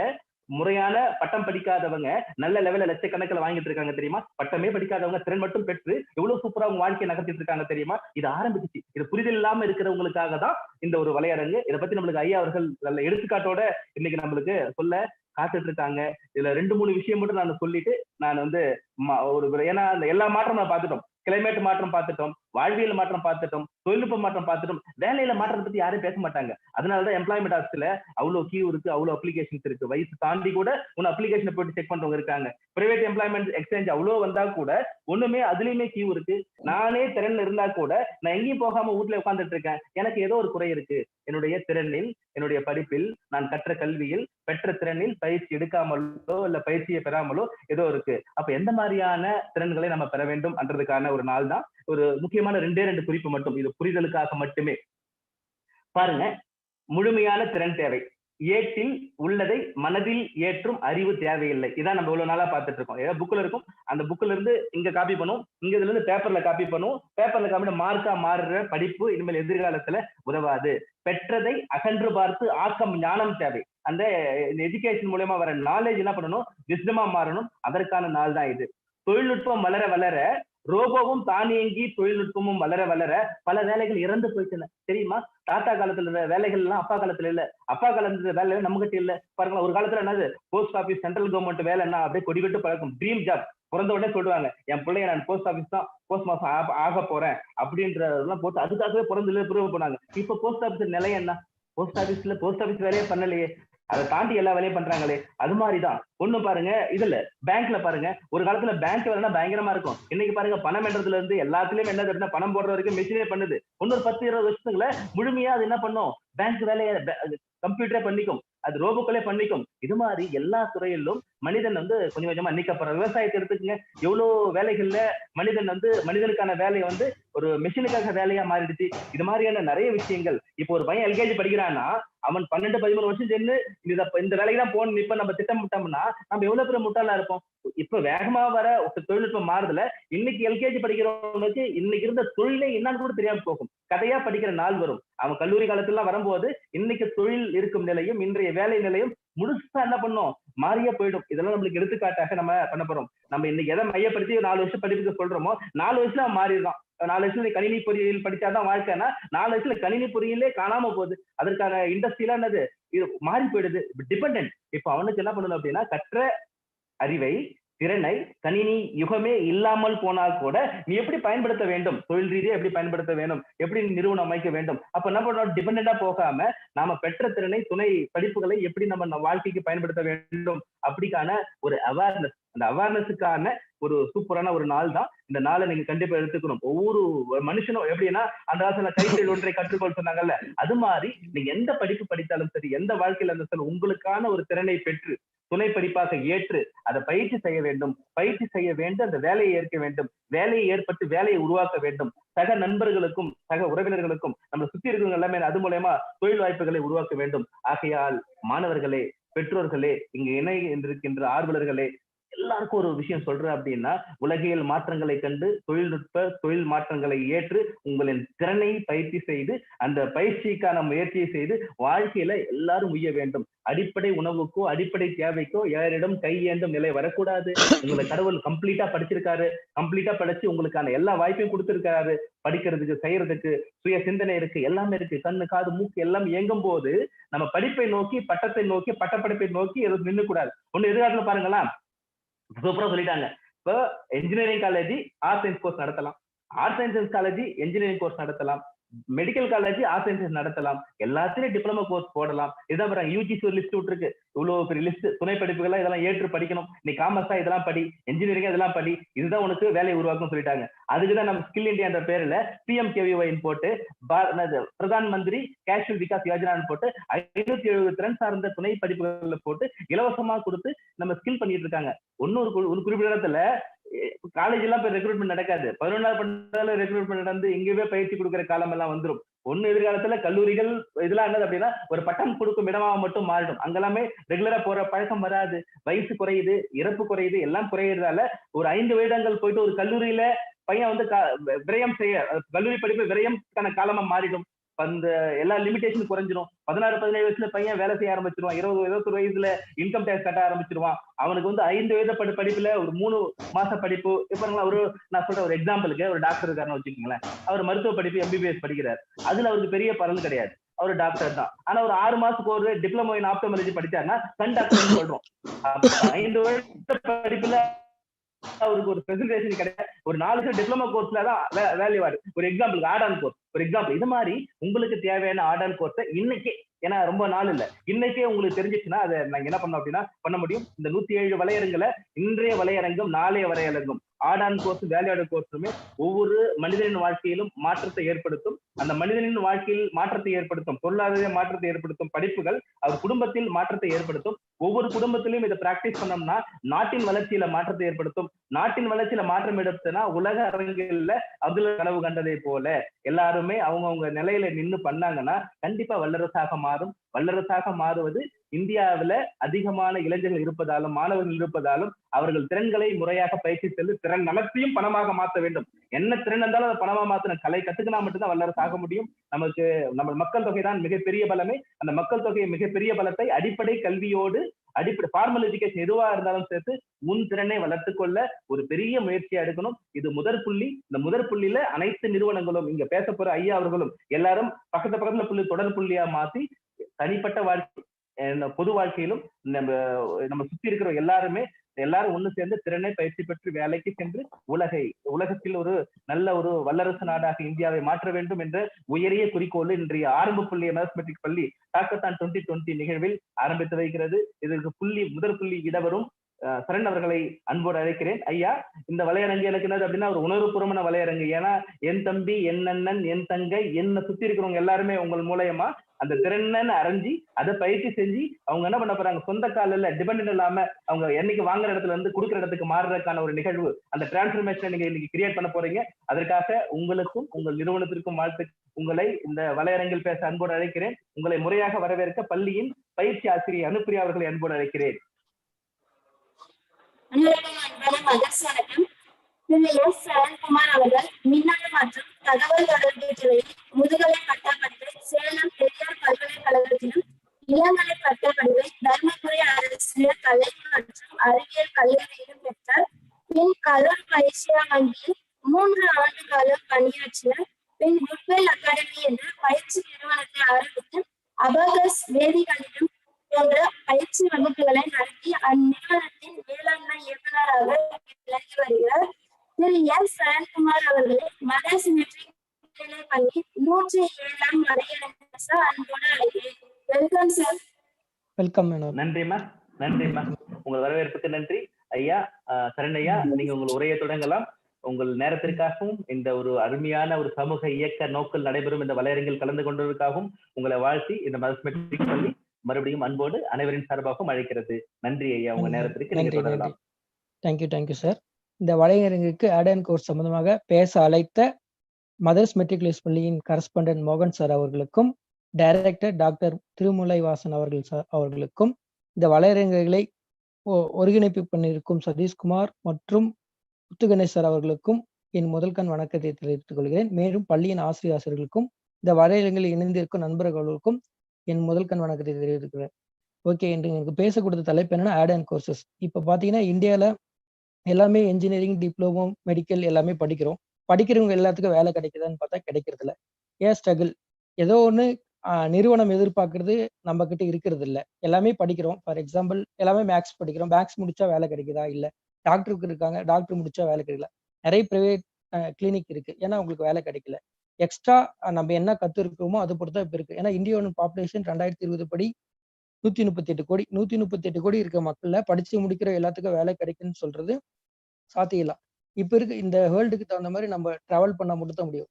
முறையான பட்டம் படிக்காதவங்க நல்ல லெவல்ல லட்சக்கணக்கில் வாங்கிட்டு இருக்காங்க தெரியுமா? பட்டமே படிக்காதவங்க திறன் மட்டும் பெற்று எவ்வளவு சூப்பரா அவங்க வாழ்க்கையை நகர்த்திட்டு இருக்காங்க தெரியுமா? இது ஆரம்பிச்சு இது புரிதல் இல்லாம இருக்கிறவங்களுக்காக தான் இந்த ஒரு வலையரங்கு. இதை பத்தி நம்மளுக்கு ஐயா அவர்கள் நல்ல எடுத்துக்காட்டோட இன்னைக்கு நம்மளுக்கு சொல்ல காத்துட்டு இருக்காங்க. இதுல 2-3 விஷயம் மட்டும் நான் சொல்லிட்டு நான் வந்து ஒரு, ஏன்னா அந்த எல்லா மாற்றம் நான் பார்த்துட்டோம், கிளைமேட் மாற்றம் பார்த்துட்டோம், வாழ்வியல் மாற்றம் பார்த்துட்டோம், தொழில்நுட்ப மாற்றம் பார்த்துட்டோம், வேலையில மாற்றத்தை பத்தி யாரும் பேச மாட்டாங்க. அதனாலதான் எம்ப்ளாய்மெண்ட் ஆஃபீஸ்ல அவ்வளவு கியூ இருக்கு, அவ்வளவு அப்ளிகேஷன்ஸ் இருக்கு. வயசு தாண்டி கூட உன்ன அப்ளிகேஷனை போட்டு செக் பண்றவங்க இருக்காங்க. பிரைவேட் எம்ப்ளாய்மெண்ட் எக்ஸ்சேஞ்ச் அவ்வளவு வந்தா கூட ஒண்ணுமே அதுலயுமே கியூ இருக்கு. நானே திறன் இருந்தா கூட நான் எங்கேயும் போகாம வீட்டுல உட்கார்ந்துட்டு இருக்கேன். எனக்கு ஏதோ ஒரு குறை இருக்கு. என்னுடைய திறனில், என்னுடைய படிப்பில், நான் கற்ற கல்வியில், பெற்ற திறனில் பயிற்சி எடுக்காமலோ இல்ல பயிற்சியை பெறாமலோ ஏதோ இருக்கு. அப்ப எந்த மாதிரியான திறன்களை நம்ம பெற வேண்டும் என்றதுக்கான ஒரு நாள் தான். ஒரு முக்கியமான 2 குறிப்பு மட்டும், இது புரிதலுக்காக மட்டுமே. பாருங்க, முழுமையான திறன் தேவை. ஏட்டில் உள்ளதை மனதில் ஏற்றும் அறிவு தேவையில்லை. இதான் நம்ம இவ்வளவு நாளா பார்த்துட்டு இருக்கோம். ஏதாவது புக்ல இருக்கும், அந்த புக்ல இருந்து இங்க காப்பி பண்ணுவோம், இங்க இதுல இருந்து பேப்பர்ல காப்பி பண்ணுவோம், பேப்பர்ல காப்பி மார்க்கா மாறுற படிப்பு இனிமேல் எதிர்காலத்துல உதவாது. பெற்றதை அகன்று பார்த்து ஆக்கம் ஞானம் தேவை. அந்த எஜுகேஷன் மூலமா வர நாலேஜ் என்ன பண்ணணும், விஸ்டமா மாறணும். அதற்கான நாள் தான் இது. தொழில்நுட்பம் வளர வளர ரோபோவும் தானியங்கி தொழில்நுட்பமும் வளர வளர பல வேலைகள் இறந்து போயிட்டன தெரியுமா? தாத்தா காலத்துல வேலைகள் எல்லாம் அப்பா காலத்துல இல்ல, அப்பா காலத்துல வேலை நம்ம கிட்ட இல்ல. பாருங்களா, ஒரு காலத்துல என்னது போஸ்ட் ஆபீஸ் சென்ட்ரல் கவர்மெண்ட் வேலைன்னா அப்படியே கொடி விட்டு பழக்கம், ட்ரீம் ஜாப். பிறந்த உடனே சொல்லுவாங்க, என் பிள்ளைய நான் போஸ்ட் ஆபீஸ் தான் போஸ்ட் மாசம் ஆக போறேன் அப்படின்றதெல்லாம் போட்டு அதுக்காகவே பிறந்ததுல ப்ரூவ் பண்ணாங்க. இப்ப போஸ்ட் ஆபீஸ் நிலை என்ன? போஸ்ட் ஆபீஸ் வேலையே பண்ணலையே, அதை தாண்டி எல்லா வேலையும் பண்றாங்களே. அது மாதிரிதான் ஒண்ணு பாருங்க, இதுல பேங்க்ல பாருங்க, ஒரு காலத்துல பேங்க் வேலைன்னா பயங்கரமா இருக்கும். இன்னைக்கு பாருங்க, பணம் என்றதுல இருந்து எல்லாத்துலயும் என்ன பணம் போடுற வரைக்கும் மிஷினே பண்ணுது. இன்னொரு 10-20 வருஷத்துக்குள்ள முழுமையா அது என்ன பண்ணும், பேங்க் வேலையை கம்ப்யூட்டரே பண்ணிக்கும், அது ரோபோக்களே பண்ணிக்கும். இது மாதிரி எல்லா துறையிலும் மனிதன் கொஞ்சம் கொஞ்சமா நீக்கப்படுற. விவசாயத்தை எடுத்துக்கங்க, எவ்வளவு வேலைகள்ல மனிதன் மனிதனுக்கான வேலையை ஒரு மிஷினுக்காக வேலையா மாறிடுச்சு. இது மாதிரியான நிறைய விஷயங்கள். இப்போ ஒரு பையன் எல்கேஜி படிக்கிறான்னா அவன் 12-13 வருஷம் சென்று இந்த வேலைக்கு தான் போகணும் இப்ப நம்ம திட்டமிட்டோம்னா நம்ம எவ்வளவு பேர் முட்டாளா இருப்போம். இப்ப வேகமா வர தொழில்நுட்பம் மாறுதுல, இன்னைக்கு எல்கேஜி படிக்கிறவனுக்கு இன்னைக்கு இருந்த தொழிலே என்னன்னு கூட தெரியாம போகும். கதையா படிக்கிற நாள் வரும். அவன் கல்லூரி காலத்துல வரும்போது இன்னைக்கு தொழில் இருக்கும் நிலையும் இன்றைய வேலை நிலையும் முழுசா என்ன பண்ணும், மாறியே போயிடும். இதெல்லாம் நம்மளுக்கு எடுத்துக்காட்டாக நம்ம பண்ண போறோம். நம்ம இன்னைக்கு எதை மையப்படுத்தி 4 வருஷம் படிப்புக்கு சொல்றோமோ 4 வயசுல அவன் மாறிடுறான். 4 வயசுல கணினி பொறியியல் படிச்சாதான் வாழ்க்கைன்னா 4 வயசுல கணினி பொறியிலே காணாம போகுது. அதற்கான இண்டஸ்ட்ரியெல்லாம் என்னது, இது மாறி போயிடுது. டிபெண்டன்ட். இப்ப அவனுக்கு என்ன பண்ணணும் அப்படின்னா, கற்ற அறிவை திறனை கணினி யுகமே இல்லாமல் போனால் கூட நீ எப்படி பயன்படுத்த வேண்டும், தொழில் ரீதியா எப்படி பயன்படுத்த வேண்டும், எப்படி நிறுவனம் அமைக்க வேண்டும். அப்ப என்ன பண்ணணும், டிபெண்டா போகாம நாம பெற்ற திறனை துணை படிப்புகளை எப்படி நம்ம வாழ்க்கைக்கு பயன்படுத்த வேண்டும் அப்படிக்கான ஒரு அவேர்னஸ். அந்த அவேர்னஸுக்கான ஒரு சூப்பரான ஒரு நாள் தான் இந்த நாளை நீங்க கண்டிப்பா எடுத்துக்கணும். ஒவ்வொரு மனுஷனும் எப்படின்னா, அந்த காலத்துல கைத்தொழில் ஒன்றை கற்றுக்கொள் சொன்னாங்கல்ல, அது மாதிரி நீங்க எந்த படிப்பு படித்தாலும் சரி, எந்த வாழ்க்கையில இருந்தாலும் உங்களுக்கான ஒரு திறனை பெற்று துணை படிப்பாக ஏற்று அதை பயிற்சி செய்ய வேண்டும். பயிற்சி செய்ய வேண்டும், அந்த வேலையை ஏற்க வேண்டும், வேலையை ஏற்பட்டு வேலையை உருவாக்க வேண்டும். சக நண்பர்களுக்கும் சக உறவினர்களுக்கும் நம்ம சுத்தி இருக்கிறவங்க எல்லாமே அது மூலமா தொழில் வாய்ப்புகளை உருவாக்க வேண்டும். ஆகையால் மாணவர்களே, பெற்றோர்களே, இங்க இணை இருக்கின்ற ஆர்வலர்களே, எல்லாருக்கும் ஒரு விஷயம் சொல்றேன் அப்படின்னா, உலகியல் மாற்றங்களை கண்டு தொழில் மாற்றங்களை ஏற்று உங்களின் திறனை பயிற்சி செய்து அந்த பயிற்சிக்கான முயற்சியை செய்து வாழ்க்கையில எல்லாரும் உய்ய வேண்டும். அடிப்படை உணவுக்கோ அடிப்படை தேவைக்கோ யாரிடம் கையேந்தும் நிலை வரக்கூடாது. உங்களை கடவுள் கம்ப்ளீட்டா படிச்சிருக்காரு, கம்ப்ளீட்டா படிச்சு உங்களுக்கான எல்லா வாய்ப்பையும் கொடுத்திருக்காரு. படிக்கிறதுக்கு, செய்யறதுக்கு, சுய சிந்தனை இருக்கு, எல்லாமே இருக்கு. கண்ணு காது மூக்கு எல்லாம் இயங்கும் போது நம்ம படிப்பை நோக்கி, பட்டத்தை நோக்கி, பட்டப்படிப்பை நோக்கி எதுவும் நின்று கூடாது. ஒண்ணு எதிர்காலத்துல பாருங்களா, சூப்பரா சொல்லிட்டாங்க. இப்போ engineering college arts science course நடத்தலாம், arts science college engineering course நடத்தலாம், மெடிக்கல் காலேஜ் ஆர்ட்ஸ் சயின்ஸ் நடத்தலாம், எல்லாத்துலயும் டிப்ளமோ கோர்ஸ் போடலாம். இதுதான் பாருங்க, யூஜிசி ஒரு லிஸ்ட் விட்டுருக்கு, இவ்வளவு பெரிய லிஸ்ட். துணை படிப்புகள் இதெல்லாம் ஏற்று படிக்கணும். நீ காமர்ஸா இதெல்லாம் படி, இன்ஜினியரிங் இதெல்லாம் படி, இதுதான் உனக்கு வேலையை உருவாக்கும் சொல்லிட்டாங்க. அதுக்குதான் நம்ம ஸ்கில் இந்தியா என்ற பேர்ல PMKVY போட்டு பிரதான் மந்திரி கேஷுவல் விகாஸ் யோஜனான்னு போட்டு 570 திறன் சார்ந்த துணை படிப்புகளை போட்டு இலவசமா கொடுத்து நம்ம ஸ்கில் பண்ணிட்டு இருக்காங்க. ஒரு குறிப்பிட்ட இடத்துல காலேஜ் எல்லாம் போய் ரெக்ரூட்மெண்ட் நடக்காது. 11வது ரெக்ரூட்மெண்ட் நடந்து இங்கவே பயிற்சி கொடுக்குற காலம் எல்லாம் வந்துடும். ஒண்ணு எதிர்காலத்துல கல்லூரிகள் இதெல்லாம் என்னது அப்படின்னா ஒரு பட்டம் கொடுக்கும் இடமாக மட்டும் மாறிடும். அங்கெல்லாமே ரெகுலரா போற பழக்கம் வராது. வயசு குறையுது, இறப்பு குறையுது, எல்லாம் குறையிறதால ஒரு 5 வருடங்கள் போயிட்டு ஒரு கல்லூரியில பையன் விரயம் செய்ய, கல்லூரி படிப்பு விரயம்கான காலமா மாறிடும். அந்த எல்லா லிமிடேஷன் குறைஞ்சிடும். 16-17 வயசுல பையன் வேலை செய்ய ஆரம்பிச்சிருவான். 20-21 வயசுல இன்கம் டேக்ஸ் கட்ட ஆரம்பிச்சிருவான். அவனுக்கு 5 வயது படிப்புல ஒரு 3 மாச படிப்பு. இப்ப நான் சொல்ற ஒரு எக்ஸாம்பிளுக்கு, ஒரு டாக்டர் இருக்காருன்னு வச்சுக்கோங்களேன். அவர் மருத்துவ படிப்பு MBBS படிக்கிறார். அதுல அவருக்கு பெரிய பலன் கிடையாது, அவர் டாக்டர் தான். ஆனா ஒரு 6 மாசத்துக்கு ஒரு டிப்ளமோ இன் ஆப்டமாலஜி படிச்சாருன்னா கண் டாக்டர் சொல்றோம். 5 வருஷ படிப்புல அவருக்கு ஒரு பிரசன்டேஷன் கிடையாது. ஒரு 4 வருஷம் டிப்ளமோ கோர்ஸ்ல தான் வேல்யூ ஆடு. ஒரு எக்ஸாம்பிள் ஆட் ஆன் கோர்ஸ், ஒரு எக்ஸாம்பிள். இது மாதிரி உங்களுக்கு தேவையான ஆட் ஆன் கோர்ஸை இன்னைக்கே, ஏன்னா ரொம்ப நாள் இல்ல, இன்னைக்கே உங்களுக்கு தெரிஞ்சிச்சுன்னா அதை நாங்க என்ன பண்ணோம் அப்படின்னா பண்ண முடியும். இந்த 107 வலையரங்குல இன்றைய வலையரங்கம் நாளைய வலையரங்கம் add on course value add கோர்ஸுமே ஒவ்வொரு மனிதனின் வாழ்க்கையிலும் மாற்றத்தை ஏற்படுத்தும். அந்த மனிதனின் வாழ்க்கையில் மாற்றத்தை ஏற்படுத்தும், பொருளாதார மாற்றத்தை ஏற்படுத்தும் படிப்புகள் அவர் குடும்பத்தில் மாற்றத்தை ஏற்படுத்தும். ஒவ்வொரு குடும்பத்திலையும் இதை பிராக்டிஸ் பண்ணோம்னா நாட்டின் வளர்ச்சியில மாற்றத்தை ஏற்படுத்தும். நாட்டின் வளர்ச்சியில மாற்றம் எடுத்துனா உலக அரங்கில் அப்துல் கனவு கண்டதை போல எல்லாருமே அவங்கவுங்க நிலையில நின்று பண்ணாங்கன்னா கண்டிப்பா வல்லரசாக மாறும். வல்லரசாக மாறுவது இந்தியாவில அதிகமான இளைஞர்கள் இருப்பதாலும் மாணவர்கள் இருப்பதாலும் அவர்கள் திறன்களை முறையாக பயிற்சி சென்று திறன் நலத்தையும் பணமாக மாற்ற வேண்டும். என்ன திறன் இருந்தாலும் அதை பணமா மாத்தின கலை கத்துக்கினா மட்டும்தான் வல்லரசு ஆக முடியும். நமக்கு நம்ம மக்கள் தொகை தான் மிகப்பெரிய பலமே. அந்த மக்கள் தொகை மிகப்பெரிய பலத்தை அடிப்படை கல்வியோடு அடிப்படை ஃபார்மல் எஜுகேஷன் எதுவா இருந்தாலும் சேர்த்து முன் திறனை வளர்த்து கொள்ள ஒரு பெரிய முயற்சியா எடுக்கணும். இது முதற் புள்ளி. இந்த முதற் புள்ளியில அனைத்து நிறுவனங்களும் இங்க பேச போற ஐயா அவர்களும் எல்லாரும் பக்கத்துல புள்ளி தொடர் புள்ளியா மாத்தி தனிப்பட்ட வாழ்க்கை பொது வாழ்க்கையிலும் நம்ம சுத்தி இருக்கிற எல்லாரும் ஒண்ணு சேர்ந்து திறனை பயிற்சி பெற்று வேலைக்கு சென்று உலகத்தில் ஒரு நல்ல ஒரு வல்லரசு நாடாக இந்தியாவை மாற்ற வேண்டும் என்ற உயரிய குறிக்கோள் இன்றைய ஆரம்ப புள்ளி மதர்ஸ் மெட்ரிக் பள்ளி டாக்கத்தான் 2020 நிகழ்வில் ஆரம்பித்து வைக்கிறது. இதற்கு முதற் புள்ளி இடவரும் சரண் அவர்களை அன்போடு அழைக்கிறேன். ஐயா, இந்த வலையரங்கு எனக்கு என்னது அப்படின்னா ஒரு உணர்வுபூர்வமான வலையரங்கு. ஏன்னா என் தம்பி, என் அண்ணன், என் தங்கை, என்ன சுத்தி இருக்கிறவங்க எல்லாருமே உங்கள் மூலயமா அந்த திறன்னு அறிஞ்சு அதை பயிற்சி செஞ்சு அவங்க என்ன பண்ண போறாங்க, சொந்த காலில் டிபெண்ட் இல்லாம அவங்க என்னைக்கு வாங்குற இடத்துல இருந்து கொடுக்குற இடத்துக்கு மாறுறதுக்கான ஒரு நிகழ்வு, அந்த டிரான்ஸ்பர்மேஷன் நீங்க இன்னைக்கு கிரியேட் பண்ண போறீங்க. அதற்காக உங்களுக்கும் உங்கள் நிறுவனத்திற்கும் வாழ்த்து. உங்களை இந்த வலையரங்கில் பேச அன்போடு அழைக்கிறேன். உங்களை முறையாக வரவேற்க பள்ளியின் பயிற்சி ஆசிரியர் அனுப்பிரியா அவர்களை அன்போடு அழைக்கிறேன். சரண்குமார் அவர்கள் மின்னணு மற்றும் தகவல் தொடர்பு துறையில் முதுகலை பட்டப்படிப்பை சேலம் பெரியார் பல்கலைக்கழகத்திலும் இளங்கலை பட்டப்படிப்பை தர்மபுரி அரசு கலை மற்றும் அறிவியல் கல்லூரியிலும் பெற்றார். பின் கரூர் பயிற்சியா வங்கியில் 3 ஆண்டு காலம் பணியாற்றினார். பின் குட்வெல் அகாடமி என்ற பயிற்சி நிறுவனத்தை ஆரம்பித்து அபாகஸ் வேதிகணிதம் போன்ற பயிற்சி வகுப்புகளை நடத்தி அந்நிறுவனத்தின் மேலாண்மை இயக்குநராக விளங்கி வருகிறார். திரு எஸ் சரண்குமார் அவர்களை மதர்ஸ் மெட்ரிக் பள்ளி 107ஆம் வரையரங்க அன்போடு அழைக்கிறேன். Welcome sir. வெல்கம். நன்றிம்மா. உங்கள் வரவேற்புக்கு நன்றி. ஐயா சரண் ஐயா, நீங்க உங்கள் உரையை தொடங்கலாம். உங்கள் நேரத்திற்காகவும் இந்த ஒரு அருமையான ஒரு சமூக இயக்க நோக்கில் நடைபெறும் இந்த வலையரங்கில் கலந்து கொண்டதற்காகவும் உங்களை வாழ்த்தி இந்த மதர்ஸ் மெட்ரிக் பள்ளி மறுபடியும் அன்போடு அனைவரின் சார்பாகவும் அழைக்கிறது. நன்றி ஐயா, உங்க நேரத்திற்கு நீங்க தொடரலாம். Thank you sir. இந்த வலையரங்குக்கு ஆட் ஆன் கோர்ஸ் சம்பந்தமாக பேச அழைத்த மதர்ஸ் மெட்ரிகுலேஷன் பள்ளியின் கரஸ்பாண்டன்ட் மோகன் சார் அவர்களுக்கும் டைரக்டர் டாக்டர் திருமுலைவாசன் அவர்களுக்கும் இந்த வலையரங்குகளை ஒருங்கிணைப்பு பண்ணியிருக்கும் சதீஷ்குமார் மற்றும் முத்துகணேஷ் சார் அவர்களுக்கும் என் முதல் கண் வணக்கத்தை தெரிவித்துக் கொள்கிறேன். மேலும் பள்ளியின் ஆசிரியர்களுக்கும் இந்த வலையரங்கில் இணைந்திருக்கும் நண்பர்களுக்கும் என் முதல் கண் வணக்கத்தை தெரிவித்துக்கிறேன். ஓகே, என்று எனக்கு பேச கொடுத்த தலைப்பு என்னன்னா ஆட் ஆன் கோர்சஸ். இப்போ பார்த்தீங்கன்னா இந்தியாவில் எல்லாமே இன்ஜினியரிங், டிப்ளமோ, மெடிக்கல் எல்லாமே படிக்கிறவங்க எல்லாத்துக்கும் வேலை கிடைக்குதான்னு பார்த்தா கிடைக்கிறது இல்லை. ஏன் ஸ்ட்ரகிள்? ஏதோ ஒன்று நிறுவனம் எதிர்பார்க்கறது நம்ம கிட்ட இருக்கிறது இல்லை. எல்லாமே படிக்கிறோம். ஃபார் எக்ஸாம்பிள் எல்லாமே மேக்ஸ் படிக்கிறோம். மேக்ஸ் முடிச்சா வேலை கிடைக்குதா? இல்லை. டாக்டருக்கு இருக்காங்க, டாக்டர் முடிச்சா வேலை கிடைக்கல. நிறைய பிரைவேட் கிளினிக் இருக்கு, ஏன்னா உங்களுக்கு வேலை கிடைக்கல. எக்ஸ்ட்ரா நம்ம என்ன கத்துருக்கோமோ அதை பொறுத்தா இப்ப இருக்கு. ஏன்னா இந்தியாவோட பாப்புலேஷன் 2020 படி 138 கோடி. 138 கோடி இருக்க மக்கள்ல படிச்சு முடிக்கிற எல்லாத்துக்கும் வேலை கிடைக்குன்னு சொல்றது சாத்தியலாம். இப்ப இருக்கு இந்த வேர்ல்டுக்கு தகுந்த மாதிரி நம்ம டிராவல் பண்ண மட்டும் தான் முடியும்.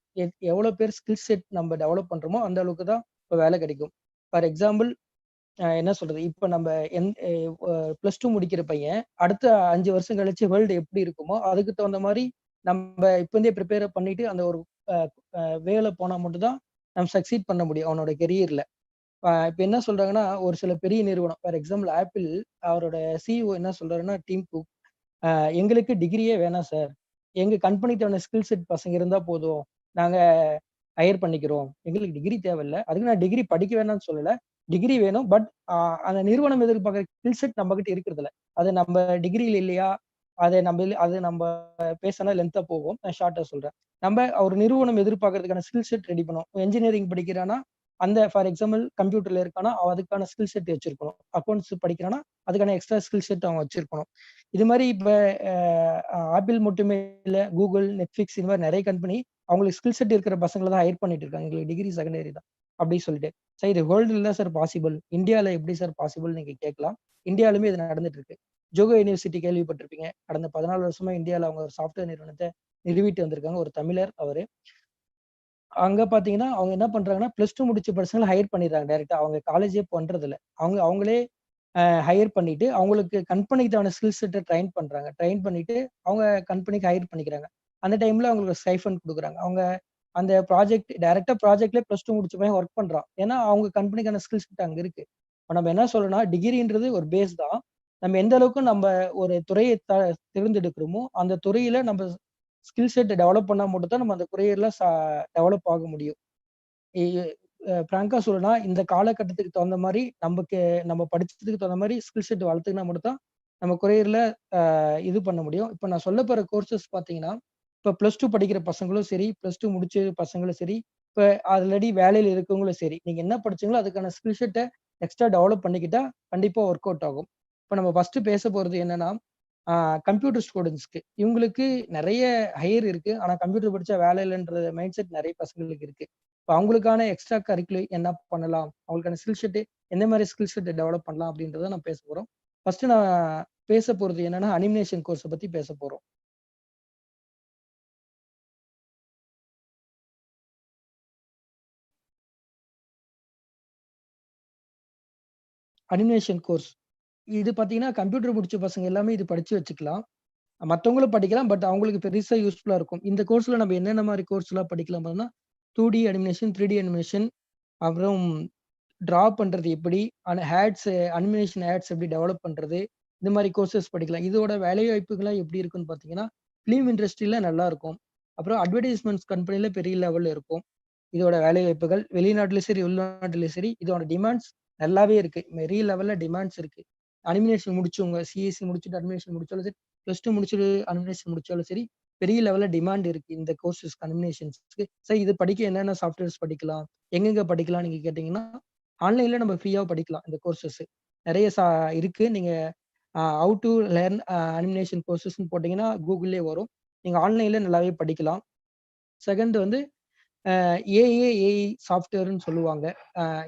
எவ்வளவு பேர் ஸ்கில் செட் நம்ம டெவலப் பண்றோமோ அந்த அளவுக்கு தான் இப்போ வேலை கிடைக்கும். ஃபார் எக்ஸாம்பிள் என்ன சொல்றது, இப்ப நம்ம +2 முடிக்கிற பையன் அடுத்த 5 வருஷம் கழிச்சு வேர்ல்டு எப்படி இருக்குமோ அதுக்கு தகுந்த மாதிரி நம்ம இப்பந்தே ப்ரிப்பேர் பண்ணிட்டு அந்த ஒரு வேலை போனா மட்டும்தான் நம்ம சக்சீட் பண்ண முடியும் அவனோட கெரியர்ல. இப்ப என்ன சொல்றாங்கன்னா, ஒரு சில பெரிய நிறுவனம், ஃபார் எக்ஸாம்பிள் ஆப்பிள், அவரோட சிஇஓ என்ன சொல்றாருன்னா, டீம் குக், எங்களுக்கு டிகிரியே வேணாம் சார், எங்க கம்பெனிக்கு தேவையான ஸ்கில் செட் பசங்க இருந்தா போதும், நாங்க ஹையர் பண்ணிக்கிறோம், எங்களுக்கு டிகிரி தேவையில்லை. அதுக்கு நான் டிகிரி படிக்க வேணாம்னு சொல்லல, டிகிரி வேணும். பட் அந்த நிறுவனம் எதிர்பார்க்குற ஸ்கில் செட் நம்ம கிட்ட இருக்கிறது இல்லை. அது நம்ம டிகிரியில் இல்லையா, அது நம்ம பேசினா லென்த்தா போகும், நான் ஷார்ட்டா சொல்றேன். நம்ம ஒரு நிறுவனம் எதிர்பார்க்கறதுக்கான ஸ்கில் செட் ரெடி பண்ணும். இன்ஜினியரிங் படிக்கிறான்னா அந்த ஃபார் எக்ஸாம்பிள் கம்ப்யூட்டர்ல இருக்கானா அதுக்கான ஸ்கில் செட் வச்சிருக்கணும். அக்கௌண்ட்ஸ் படிக்கிறானா அதுக்கான எக்ஸ்ட்ரா ஸ்கில் செட் அவங்க வச்சிருக்கணும். இது மாதிரி இப்ப ஆப்பிள் மட்டுமே இல்லை, கூகுள், நெட்ஃபிளிக்ஸ், இந்த மாதிரி நிறைய கம்பெனி அவங்களுக்கு ஸ்கில் செட் இருக்கிற பசங்களை தான் ஹையர் பண்ணிட்டு இருக்காங்க. எங்களுக்கு டிகிரி செகண்டரி தான் அப்படின்னு சொல்லிட்டு. சார் இது வேர்ல்டுல தான் சார் பாசிபிள், இந்தியாவில எப்படி சார் பாசிபிள் நீங்க கேட்கலாம். இந்தியாவிலுமே இது நடந்துட்டு இருக்கு. ஜோகோ யூனிவர்சிட்டி கேள்விப்பட்டிருப்பீங்க. கடந்த 14 வருஷமா இந்தியாவில் அவங்க ஒரு சாஃப்ட்வேர் நிறுவனத்தை நிறுவிட்டு வந்திருக்காங்க. ஒரு தமிழர் அவரு. அங்க பாத்தீங்கன்னா அவங்க என்ன பண்றாங்கன்னா +2 முடிச்ச பசங்களை ஹையர் பண்ணிடுறாங்க டைரக்டா. அவங்க காலேஜே பண்றது இல்ல. அவங்களே ஹையர் பண்ணிட்டு அவங்களுக்கு கம்பெனிக்கு தேவையான ஸ்கில் செட்டை ட்ரெயின் பண்றாங்க. ட்ரெயின் பண்ணிட்டு அவங்க கம்பெனிக்கு ஹையர் பண்ணிக்கிறாங்க. அந்த டைம்ல அவங்களுக்கு ஸ்டைஃபண்ட் குடுக்குறாங்க. அவங்க அந்த டைரக்டா ப்ராஜெக்ட்லயே +2 முடிச்ச பையன் ஒர்க் பண்றான். ஏன்னா அவங்க கம்பெனிக்கான ஸ்கில் செட் அங்க இருக்கு. இப்ப நம்ம என்ன சொல்லணும்னா டிகிரின்றது ஒரு பேஸ் தான். நம்ம எந்த அளவுக்கு நம்ம ஒரு துறையை தேர்ந்தெடுக்கிறோமோ அந்த துறையில நம்ம ஸ்கில் செட் டெவலப் பண்ணா மட்டும் தான் நம்ம அந்த துறையில டெவலப் ஆக முடியும். பிராங்கா சொல்லணும்னா இந்த காலகட்டத்துக்கு தகுந்த மாதிரி நம்ம படிச்சதுக்கு தகுந்த மாதிரி ஸ்கில் செட் வளர்த்துக்கினா மட்டும் தான் நம்ம கொரியர்ல இது பண்ண முடியும். இப்ப நான் சொல்ல போற கோர்சஸ் பாத்தீங்கன்னா இப்ப +2 படிக்கிற பசங்களும் சரி, +2 முடிச்ச பசங்களும் சரி, இப்ப ஆல்ரெடி வேலையில இருக்கவங்களும் சரி, நீங்க என்ன படிச்சீங்களோ அதுக்கான ஸ்கில் செட்டை எக்ஸ்ட்ரா டெவலப் பண்ணிக்கிட்டா கண்டிப்பா ஒர்க் அவுட் ஆகும். இப்ப நம்ம ஃபர்ஸ்ட் பேச போறது என்னன்னா கம்ப்யூட்டர் ஸ்டூடெண்ட்ஸ்க்கு இவங்களுக்கு நிறைய ஹையர் இருக்கு. ஆனா கம்ப்யூட்டர் படிச்சா வேலை இல்லைன்ற மைண்ட் செட் நிறைய பசங்களுக்கு இருக்கு. இப்போ அவங்களுக்கான எக்ஸ்ட்ரா கரிக்குலர் என்ன பண்ணலாம், அவங்களுக்கான ஸ்கில் செட் எந்த மாதிரி ஸ்கில் செட் டெவலப் பண்ணலாம் அப்படின்றத நான் பேச போறோம். ஃபர்ஸ்ட் நான் பேச போறது என்னன்னா அனிமேஷன் கோர்ஸை பத்தி பேச போறோம். அனிமேஷன் கோர்ஸ் இது பாத்தீங்கன்னா கம்ப்யூட்டர் முடிச்ச பசங்க எல்லாமே இது படிச்சு வச்சுக்கலாம். மத்தவங்களும் படிக்கலாம். பட் அவங்களுக்கு பெருசா யூஸ்ஃபுல்லா இருக்கும். இந்த கோர்ஸ்ல நம்ம என்னென்ன மாதிரி கோர்ஸ் எல்லாம் படிக்கலாம் பார்த்தோம்னா 2D அனிமேஷன், 3D அனிமேஷன், அப்புறம் டிரா பண்றது எப்படி, அனிமேஷன் ஆட்ஸ் எப்படி டெவலப் பண்றது, இந்த மாதிரி கோர்சஸ் படிக்கலாம். இதோட வேலை வாய்ப்புகள்லாம் எப்படி இருக்குன்னு பார்த்தீங்கன்னா ஃபிலிம் இண்டஸ்ட்ரியில நல்லா இருக்கும். அப்புறம் அட்வர்டைஸ்மெண்ட்ஸ் கம்பெனில பெரிய லெவல்ல இருக்கும். இதோட வேலை வாய்ப்புகள் வெளிநாட்டிலும் சரி, உள்நாட்டிலும் சரி இதோட டிமாண்ட்ஸ் நல்லாவே இருக்கு. பெரிய லெவல்ல டிமாண்ட்ஸ் இருக்கு. அனிமேஷன் முடிச்சவங்க சிஎஸ்சி முடிச்சுட்டு அனிமேஷன் முடிச்சாலும் சரி, +2 முடிச்சுட்டு அனிமேஷன் முடிச்சாலும் சரி, பெரிய லெவல்ல டிமாண்ட் இருக்கு இந்த கோர்சஸ்க்கு அனிமேஷன்ஸ்க்கு. சார் இது படிக்க என்னென்ன சாஃப்ட்வேர்ஸ் படிக்கலாம், எங்கெங்க படிக்கலாம் நீங்க கேட்டீங்கன்னா ஆன்லைன்ல நம்ம ஃப்ரீயா படிக்கலாம் இந்த கோர்சஸ். நிறைய இருக்கு. நீங்க ஹவ் டு லேர்ன் அனிமேஷன் கோர்சஸ்ன்னு போட்டீங்கன்னா கூகுள்லயே வரும். நீங்க ஆன்லைன்ல நல்லாவே படிக்கலாம். செகண்ட் வந்து ஏஐ சாஃப்ட்வேர்ன்னு சொல்லுவாங்க.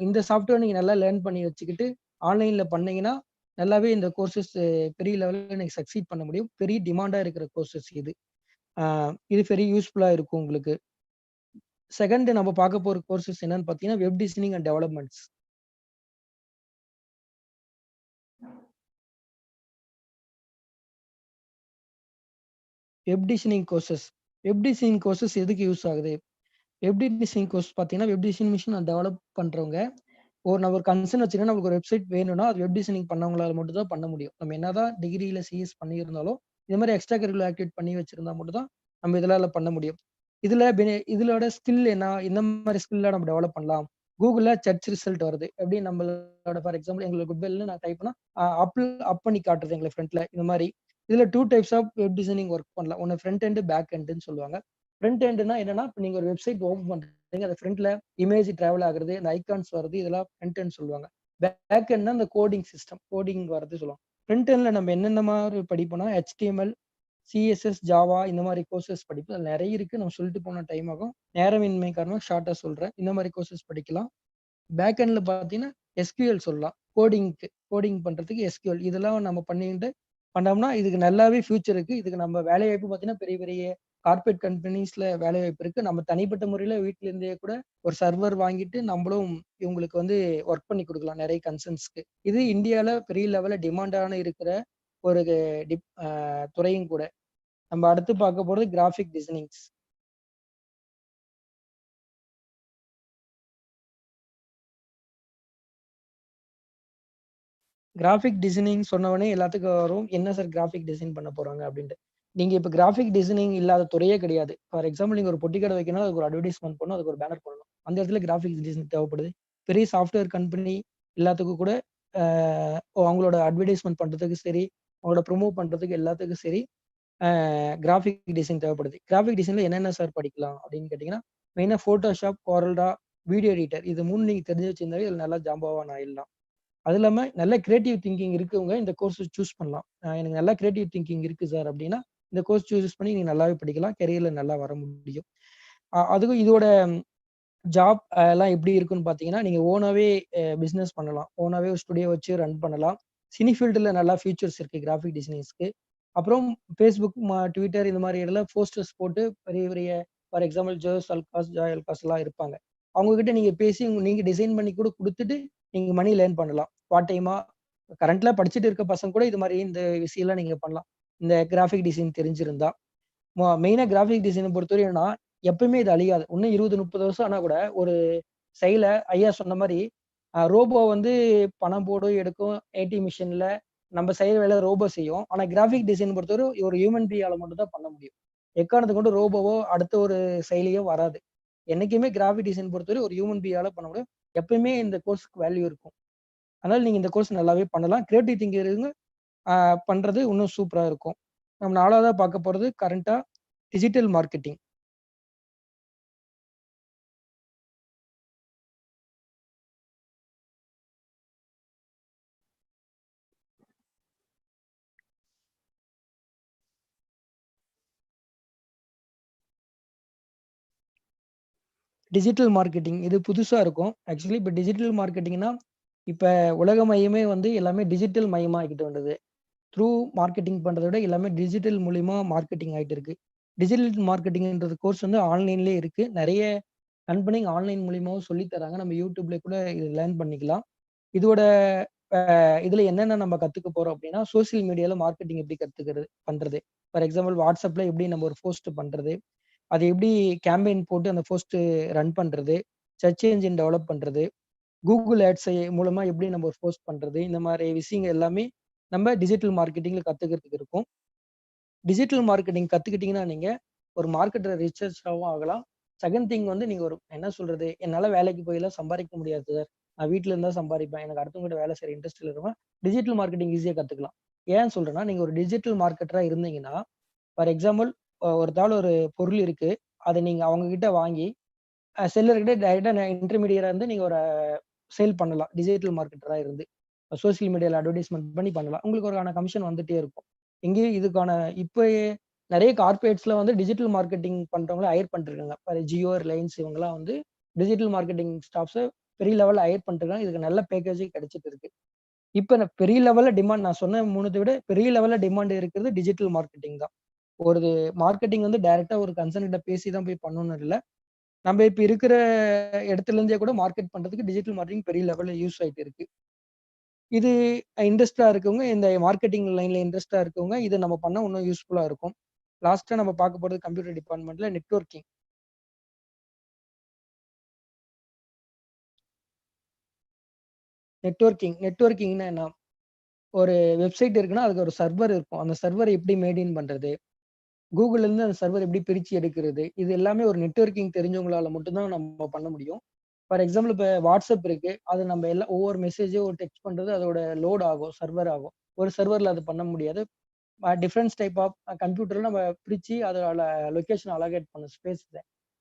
இந்த சாஃப்ட்வேர் நீங்க நல்லா லேர்ன் பண்ணி வச்சுக்கிட்டு ஆன்லைன்ல பண்ணீங்கன்னா நல்லாவே இந்த கோர்சஸ் பெரிய லெவல்ல நீங்க சக்சீட் பண்ண முடியும். பெரிய டிமாண்டா இருக்கிற கோர்சஸ் இது. இது பெரிய யூஸ்ஃபுல்லா இருக்கும் உங்களுக்கு. செகண்ட் நம்ம பார்க்க போற கோர்சஸ் என்னன்னு பார்த்தீங்கன்னா web designing and developments. Web designing courses எதுக்கு யூஸ் ஆகுது? வெப் டிசைனிங் கோர்ஸ் பார்த்தீங்கன்னா வெப் டிசைன் மிஷின் டெவலப் பண்றவங்க நம்ம ஒரு கன்சர்ன் வச்சுக்கோங்க. நமக்கு ஒரு வெப்சைட் வேணும்னா அது வெப் டிசைனிங் பண்ணவங்களால மட்டும் தான் பண்ண முடியும். நம்ம என்னதான் டிகிரியில சிஎஸ் பண்ணியிருந்தாலும் இந்த மாதிரி எக்ஸ்ட்ரா கரிக்குலர் ஆக்டிவிட்டி பண்ணி வச்சிருந்தா மட்டும் தான் நம்ம இதனால பண்ண முடியும். இதோட ஸ்கில் என்ன, இந்த மாதிரி ஸ்கில்ல நம்ம டெவலப் பண்ணலாம். கூகுள்ல சர்ச் ரிசல்ட் வருது. எப்படி நம்மளோட ஃபார் எக்ஸாம்பிள் எங்களுக்கு குட்பெல்னு நான் டைப் பண்ணா அப் பண்ணி காட்டுறது எங்களை ஃப்ரண்ட்ல. இந்த மாதிரி இதுல 2 types of web designing work பண்ணலாம். ஒன்னு ஃப்ரண்ட் எண்ட், பேக் எண்ட்னு சொல்லுவாங்க. ஃப்ரண்ட் எண்ட்னா என்னன்னா நீங்க ஒரு வெப்சைட் ஓபன் பண்றீங்க, அந்த ஃப்ரண்ட்ல இமேஜ் டிராவல் ஆகுறது, இந்த ஐகான்ஸ் வருது, இதெல்லாம் ஃப்ரண்ட் எண்ட் சொல்லுவாங்க. பேக் எண்ட்னா இந்த கோடிங் வரது சொல்லுவாங்க. ஃப்ரண்ட் எண்ட்ல நம்ம என்னென்ன மாதிரி படிப்போம்னா HTML, CSS, ஜாவா இந்த மாதிரி கோர்சஸ் படிப்போம். அது நிறைய இருக்கு. நம்ம சொல்லிட்டு போன டைம் ஆகும். நேரமின்மை காரணமா ஷார்ட்டா சொல்றேன். இந்த மாதிரி கோர்சஸ் படிக்கலாம். பேக் எண்ட்ல பாத்தீங்கன்னா SQL சொல்லலாம். கோடிங் பண்றதுக்கு SQL இதெல்லாம் நம்ம பண்ணோம்னா இதுக்கு நல்லாவே ஃபியூச்சர் இருக்கு. இதுக்கு நம்ம வேலை வாய்ப்பு பாத்தீங்கன்னா பெரிய பெரிய கார்பரேட் கம்பெனிஸ்ல வேலை வாய்ப்பு இருக்கு. நம்ம தனிப்பட்ட முறையில வீட்ல இருந்தே கூட ஒரு சர்வர் வாங்கிட்டு நம்மளும் இவங்களுக்கு வந்து ஒர்க் பண்ணி கொடுக்கலாம் நிறைய கன்சர்ன்ஸ்க்கு. இது இந்தியால பெரிய லெவல்ல டிமாண்டான இருக்கிற ஒரு துறையும் கூட. நம்ம அடுத்து பார்க்க போறது கிராஃபிக் டிசைனிங்ஸ். கிராஃபிக் டிசைனிங் சொன்னவொடனே எல்லாத்துக்கும் வரும் என்ன சார் கிராஃபிக் டிசைன் பண்ண போறாங்க அப்படின்ட்டு. நீங்க இப்ப கிராஃபிக் டிசைனிங் இல்லாத துறையே கிடையாது. ஃபார் எக்ஸாம்பிள் நீங்க ஒரு பொட்டி கடை வைக்கணும், அதுக்கு ஒரு அட்வர்டைஸ்மெண்ட் பண்ணணும், அதுக்கு ஒரு பேனர் பண்ணணும். அந்த இடத்துல கிராஃபிக் டிசைன் தேவைப்படுது. பெரிய சாஃப்ட்வேர் கம்பெனி எல்லாத்துக்கும் கூட அவங்களோட அட்வர்டைஸ்மெண்ட் பண்றதுக்கு சரி, அவங்களோட ப்ரொமோட் பண்றதுக்கு எல்லாத்துக்கும் சரி கிராஃபிக் டிசைன் தேவைப்படுது. கிராஃபிக் டிசைன்ல என்னென்ன சார் படிக்கலாம் அப்படின்னு கேட்டீங்கன்னா மெயினா போட்டோஷாப், கோரல்டா, வீடியோ எடிட்டர் இது 3 நீங்க தெரிஞ்சு வச்சிருந்தாவே இதுல நல்லா ஜாம்பாவான் ஆயிடலாம். அது இல்லாம நல்ல கிரியேட்டிவ் திங்கிங் இருக்கவங்க இந்த கோர்ஸ் சூஸ் பண்ணலாம். எனக்கு நல்லா கிரியேட்டிவ் திங்கிங் இருக்கு சார் அப்படின்னா இந்த கோர்ஸ் சூஸ் பண்ணி நீங்க நல்லாவே படிக்கலாம். கெரியர்ல நல்லா வர முடியும். அதுவும் இதோட ஜாப் எல்லாம் எப்படி இருக்குன்னு பாத்தீங்கன்னா நீங்க ஓனாவே பிசினஸ் பண்ணலாம். ஓனாவே ஒரு ஸ்டுடியோ வச்சு ரன் பண்ணலாம். சினி ஃபீல்டில் நல்லா ஃபியூச்சர்ஸ் இருக்கு கிராஃபிக் டிசைனர்ஸ்க்கு. அப்புறம் ஃபேஸ்புக், ட்விட்டர் இந்த மாதிரி இடத்துல போஸ்டர்ஸ் போட்டு பெரிய பெரிய ஃபார் எக்ஸாம்பிள் ஜாய் அல்காஸ்லாம் இருப்பாங்க. அவங்க கிட்ட நீங்க பேசி நீங்க டிசைன் பண்ணி கூட கொடுத்துட்டு நீங்க மணி லேர்ன் பண்ணலாம். பார்ட் டைமா கரண்ட்ல படிச்சுட்டு இருக்க பசங்க கூட இது மாதிரி இந்த விஷயம்லாம் நீங்க பண்ணலாம். இந்த கிராஃபிக் டிசைன் தெரிஞ்சிருந்தா. மெயினா கிராஃபிக் டிசைனை பொறுத்தவரைனா எப்பவுமே இது அழியாது. இன்னும் 20, 30 வருஷம் ஆனா கூட ஒரு செயல ஐயா சொன்ன மாதிரி ரோபோ வந்து பணம் போடும், எடுக்கும், ஏடி மிஷின்ல நம்ம செய்யற வேலை ரோபோ செய்யும். ஆனா கிராஃபிக் டிசைன் பொறுத்தவரை ஒரு ஹியூமன் பீயால மட்டும் தான் பண்ண முடியும். எக்காரணத்தை கொண்டு ரோபோவோ அடுத்த ஒரு செயலியோ வராது. என்னைக்குமே கிராஃபிக் டிசைன் பொறுத்தவரை ஒரு ஹியூமன் பீயால பண்ண முடியும். எப்பயுமே இந்த கோர்ஸ்க்கு வேல்யூ இருக்கும். அதனால நீங்க இந்த கோர்ஸ் நல்லாவே பண்ணலாம். கிரியேட்டிவ் திங்கிங் பண்றது இன்னும் சூப்பரா இருக்கும். நம்ம 4வதா பார்க்க போறது கரண்டா டிஜிட்டல் மார்க்கெட்டிங். டிஜிட்டல் மார்க்கெட்டிங் இது புதுசா இருக்கும். ஆக்சுவலி இப்ப டிஜிட்டல் மார்க்கெட்டிங்னா, இப்ப உலக மையமே வந்து எல்லாமே டிஜிட்டல் மயமா ஆகிட்டு வந்தது. த்ரூ மார்க்கெட்டிங் பண்றத விட எல்லாமே டிஜிட்டல் மூலியமா மார்க்கெட்டிங் ஆயிட்டு இருக்கு. டிஜிட்டல் மார்க்கெட்டிங்ன்றது கோர்ஸ் வந்து ஆன்லைன்லயே இருக்கு. நிறைய கம்பெனி ஆன்லைன் மூலியமாவும் சொல்லி தராங்க. நம்ம யூடியூப்ல கூட இது லேர்ன் பண்ணிக்கலாம். இதோட இதுல என்னென்ன நம்ம கத்துக்க போறோம் அப்படின்னா, சோசியல் மீடியால மார்க்கெட்டிங் எப்படி பண்றது. ஃபார் எக்ஸாம்பிள் வாட்ஸ்அப்ல எப்படி நம்ம ஒரு போஸ்ட் பண்றது, அது எப்படி கேம்பெயின் போட்டு அந்த போஸ்ட் ரன் பண்றது, சர்ச் என்ஜின் டெவலப் பண்றது, கூகுள் ஆட்ஸ் மூலமா எப்படி நம்ம ஒரு போஸ்ட் பண்றது, இந்த மாதிரி விஷயங்கள் எல்லாமே நம்ம டிஜிட்டல் மார்க்கெட்டிங்ல கத்துக்கிறதுக்கு இருக்கும். டிஜிட்டல் மார்க்கெட்டிங் கத்துக்கிட்டீங்கன்னா நீங்க ஒரு மார்க்கெட்டர் ரிசர்ச்சாகவும் ஆகலாம். செகண்ட் திங் வந்து நீங்க ஒரு என்ன சொல்றது, என்னால வேலைக்கு போயெல்லாம் சம்பாதிக்க முடியாது சார், நான் வீட்டுல இருந்தா சம்பாதிப்பேன், எனக்கு அடுத்தவங்க வேலை செய்யற இன்ட்ரெஸ்ட் இருக்கவங்க டிஜிட்டல் மார்க்கெட்டிங் ஈஸியா கத்துக்கலாம். ஏன் சொல்றேன்னா, நீங்க ஒரு டிஜிட்டல் மார்க்கெட்டரா இருந்தீங்கன்னா, ஃபார் எக்ஸாம்பிள் ஒரு பொருள் இருக்கு, அதை நீங்க அவங்க கிட்ட வாங்கி செல்லர்கிட்ட டைரக்டா இன்டர்மீடியரா இருந்து நீங்க ஒரு சேல் பண்ணலாம். டிஜிட்டல் மார்க்கெட்டரா இருந்து சோசியல் மீடியால அட்வர்டைஸ்மெண்ட் பண்ணி பண்ணலாம். உங்களுக்கு ஒரு கமிஷன் வந்துட்டே இருக்கும். இங்கேயும் இதுக்கான இப்ப நிறைய கார்பரேட்ஸ்ல வந்து டிஜிட்டல் மார்க்கெட்டிங் பண்றவங்கள ஹையர் பண்ணிருக்காங்க. ஜியோ, ரிலையன்ஸ் இவங்கலாம் வந்து டிஜிட்டல் மார்க்கெட்டிங் ஸ்டாஃப்ஸை பெரிய லெவல்ல ஹையர் பண்ணிருக்காங்க. இதுக்கு நல்ல பேக்கேஜ் கிடைச்சிட்டு இருக்கு. இப்ப பெரிய லெவல்ல டிமாண்ட், நான் சொன்ன 3 விட பெரிய லெவல்ல டிமாண்ட் இருக்கிறது டிஜிட்டல் மார்க்கெட்டிங் தான். ஒரு மார்க்கெட்டிங் வந்து டைரக்டா ஒரு கன்சர்ன் கிட்ட பேசி தான் போய் பண்ணணும் இல்ல. நம்ம இப்ப இருக்கிற இடத்துல இருந்தே கூட மார்க்கெட் பண்றதுக்கு டிஜிட்டல் மார்க்கெட்டிங் பெரிய லெவல்ல யூஸ் ஆயிட்டு இருக்கு. இது இன்ட்ரெஸ்டா இருக்கவங்க, இந்த மார்க்கெட்டிங் லைன்ல இன்ட்ரெஸ்டா இருக்கவங்க இதை நம்ம பண்ண இன்னும் யூஸ்ஃபுல்லா இருக்கும். லாஸ்டா நம்ம பார்க்க போறது கம்ப்யூட்டர் டிபார்ட்மெண்ட்ல நெட்வொர்க்கிங். நெட்வொர்க்கிங்னா என்ன? ஒரு வெப்சைட் இருக்குன்னா அதுக்கு ஒரு சர்வர் இருக்கும். அந்த சர்வர் எப்படி மெயின்டைன் பண்றது, கூகுள்ல இருந்து அந்த சர்வர் எப்படி பிரிச்சு எடுக்கிறது, இது எல்லாமே ஒரு நெட்வொர்க்கிங் தெரிஞ்சவங்களால மட்டும் தான் நம்ம பண்ண முடியும். ஃபார் எக்ஸாம்பிள் இப்ப வாட்ஸ்அப் இருக்கு, அது நம்ம எல்லாம் ஒவ்வொரு மெசேஜோ ஒரு டெக்ஸ்ட் பண்றது அதோட லோட் ஆகும், சர்வர் ஆகும். ஒரு சர்வர்ல அது பண்ண முடியாது. டிஃபரன்ஸ் டைப் ஆஃப் கம்ப்யூட்டர்ல நம்ம பிரிச்சு அதோட லொகேஷன் அலோகேட் பண்ண ஸ்பேஸ்.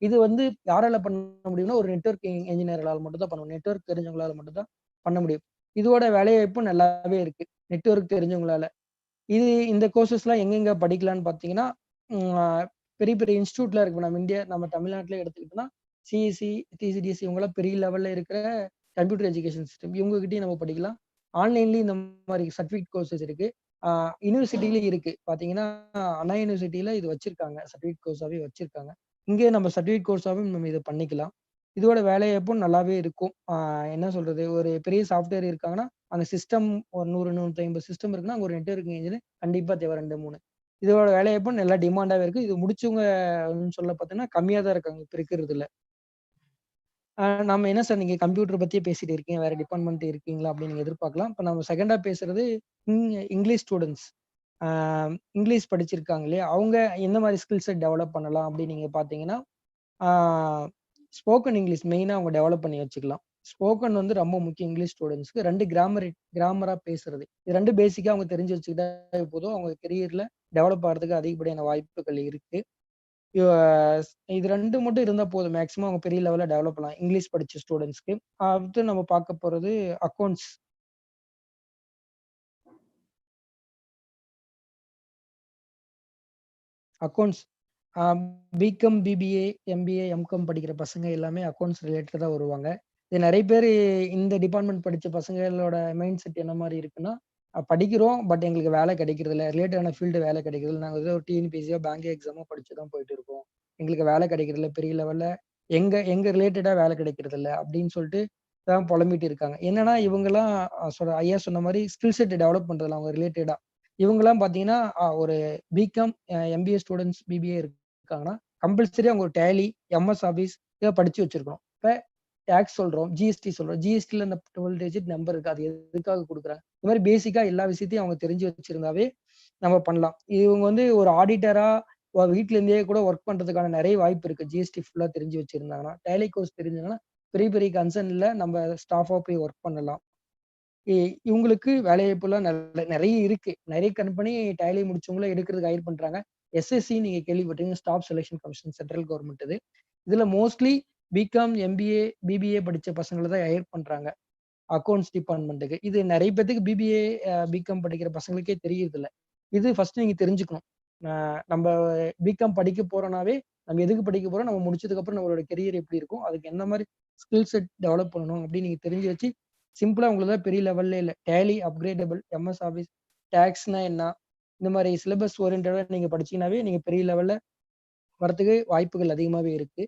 இது வந்து யாரால பண்ண முடியும்னா ஒரு நெட்வொர்க்கிங் இன்ஜினியர்களால் மட்டும் தான் பண்ண முடியும். நெட்வொர்க் தெரிஞ்சவங்களால மட்டும் தான் பண்ண முடியும். இதோட வேலைவாய்ப்பு நல்லாவே இருக்கு நெட்வொர்க் தெரிஞ்சவங்களால. இந்த கோர்சஸ்லாம் எங்கெங்க படிக்கலாம்னு பார்த்தீங்கன்னா, பெரிய பெரிய இன்ஸ்டிடியூட்ல இருக்கு. நம்ம தமிழ்நாட்டிலே எடுத்துக்கிட்டோம்னா சிஎஸ்சி, டிசிடிஎஸ்சி இவங்கலாம் பெரிய லெவல்ல இருக்கிற கம்ப்யூட்டர் எஜுகேஷன் சிஸ்டம், இவங்க கிட்டயும் நம்ம படிக்கலாம். ஆன்லைன்லயும் இந்த மாதிரி சர்டிஃபிகேட் கோர்சஸ் இருக்கு. யூனிவர்சிட்டிலயும் இருக்கு. பாத்தீங்கன்னா அண்ணா யூனிவர்சிட்டியில இது வச்சிருக்காங்க, சர்டிஃபிகேட் கோர்ஸாவே வச்சிருக்காங்க. இங்கே நம்ம சர்டிஃபிகேட் கோர்ஸாவே நம்ம இதை பண்ணிக்கலாம். இதோட வேலைவாய்ப்பும் நல்லாவே இருக்கும். என்ன சொல்றது, ஒரு பெரிய சாஃப்ட்வேர் இருக்காங்கன்னா அங்க சிஸ்டம் ஒரு 100, 150 சிஸ்டம் இருக்குன்னா அங்க ஒரு நெட்வொர்க்கிங் இன்ஜினியர் கண்டிப்பா தேவை 2, 3. இதோட வேலைவாய்ப்பும் நல்லா டிமாண்டாவே இருக்கு. இது முடிச்சவங்க சொல்ல பார்த்தீங்கன்னா கம்மியா தான் இருக்காங்க இப்ப இருக்கிறதுல. நம்ம என்ன சார் நீங்க கம்ப்யூட்டர் பத்தியே பேசிட்டு இருக்கீங்க, வேற டிபார்ட்மெண்ட் இருக்கீங்களா அப்படின்னு நீங்க எதிர்பார்க்கலாம். இப்ப நம்ம செகண்டா பேசுறது இங்கிலீஷ் ஸ்டூடெண்ட்ஸ். இங்கிலீஷ் படிச்சிருக்காங்க இல்லையா, அவங்க எந்த மாதிரி ஸ்கில் செட் டெவலப் பண்ணலாம் அப்படின்னு நீங்க பாத்தீங்கன்னா, ஸ்போக்கன் இங்கிலீஷ் மெயினா அவங்க டெவலப் பண்ணி வச்சுக்கலாம். ஸ்போக்கன் வந்து ரொம்ப முக்கியம் இங்கிலீஷ் ஸ்டூடெண்ட்ஸ்க்கு. 2 கிராமரா பேசுறது, இது 2 பேசிக்கா அவங்க தெரிஞ்சு வச்சுக்கிட்டா போதும், அவங்க கெரியர்ல டெவலப் ஆகிறதுக்கு அதிகப்படியான வாய்ப்புகள் இருக்கு. இது 2 மட்டும் இருந்தா போதும், மேக்ஸிமம் அவங்க பெரிய லெவல்ல டெவலப் பண்ணலாம் இங்கிலீஷ் படிச்ச ஸ்டூடெண்ட்ஸ்க்கு. அடுத்து நம்ம பார்க்க போறது accounts. Accounts BCom, BBA, MBA, MCom படிக்கிற பசங்க எல்லாமே அக்கௌண்ட்ஸ் ரிலேட்டடா வருவாங்க. இது நிறைய பேர் இந்த டிபார்ட்மெண்ட் படிச்ச பசங்களோட மைண்ட் செட் என்ன மாதிரி இருக்குன்னா, படிக்கிறோம், பட் எங்களுக்கு வேலை கிடைக்கிறது இல்ல. ரிலேட்டடான ஃபீல்டு வேலை கிடைக்கிறது இல்ல. நாங்க ஏதோ ஒரு டிஎன்பிஎஸ்சியோ, பேங்க் எக்ஸாமோ படிச்சு தான் போயிட்டு இருக்கோம். எங்களுக்கு வேலை கிடைக்கிறது இல்ல. பெரிய லெவல்ல எங்க எங்க ரிலேட்டடா வேலை கிடைக்கிறது இல்ல அப்படின்னு சொல்லிட்டு தான் புலம்பிட்டு இருக்காங்க. என்னன்னா இவங்கலாம் ஐயா சொன்ன மாரி ஸ்கில் செட் டெவலப் பண்றதுல அவங்க ரிலேட்டடா. இவங்கலாம் பார்த்தீங்கன்னா, ஒரு பிகாம், எம்பிஏ ஸ்டூடண்ட்ஸ், பிபிஏ இருக்காங்கன்னா, கம்பல்சரியா அவங்க ஒரு டேலி, எம்எஸ் ஆஃபீஸ் இத படிச்சு வச்சிருக்கணும். இப்ப டாக்ஸ் சொல்றோம், ஜிஎஸ்டி சொல்றோம். ஜிஎஸ்டில அந்த 12 டிஜிட் நம்பர் இருக்கு. அது எதுக்காக குடுக்குறாங்க? இந்த மாரி பேசிக்கா எல்லா விஷயத்தையும் அவங்க தெரிஞ்சு வச்சிருந்தாவே நம்ம பண்ணலாம். இவங்க வந்து ஒரு ஆடிட்டரா வீட்ல இருந்தே கூட ஒர்க் பண்றதுக்கான நெறைய வாய்ப்பு இருக்கு. ஜிஎஸ்டி ஃபுல்லா தெரிஞ்சு வச்சிருந்தாங்கன்னா. டேலி கோர்ஸ் தெரிஞ்சதுன்னா, பெரிய பெரிய கன்சர்ன்ல நம்ம ஸ்டாஃபா போய் ஒர்க் பண்ணலாம். இ இவங்களுக்கு வேலைவாய்ப்புலாம் நெறைய இருக்கு. நெறைய கம்பெனி டேலி முடிச்சவங்கள எடுக்கிறதுக்கு ஹையர் பண்றாங்க. எஸ்எஸ்சி நீங்க கேள்விப்பட்டீங்க. Staff selection commission central government இது. இதுல மோஸ்ட்லி பிகாம், எம்பிஏ, பிபிஏ படிச்ச பசங்கள தான் ஹையர் பண்றாங்க. அக்கவுண்ட்ஸ் டிபார்ட்மென்ட்க்கு. இது நெறைய பேத்துக்கு பிபிஏ, பிகாம் படிக்கிற பசங்களுக்கே தெரியறதில்ல. இது ஃபர்ஸ்ட் நீங்க தெரிஞ்சுக்கணும். அ நம்ப பிகாம் படிக்க போறோம்னாவே, நம்ம எதுக்கு படிக்க போறோம்? நம்ம முடிச்சதுக்கு அப்புறம் நம்மளோட கெரியர் எப்படி இருக்கும்? அதுக்கு எந்த மாரி ஸ்கில் செட் டெவலப் பண்ணணும் அப்படின்னு நீங்க தெரிஞ்சு வச்சு, சிம்பிளா உங்களுக்கு பெரிய லெவல்ல இல்ல. டேலி, அப்கிரேடபிள், எம்எஸ் ஆஃபீஸ், டாக்ஸ்னா என்ன? இந்த மாரி சிலபஸ் ஓரியன்டடா நீங்க படிச்சீங்கன்னாவே, நீங்க பெரிய லெவல்ல வரதுக்கு வாய்ப்புகள் அதிகமாவே இருக்கு.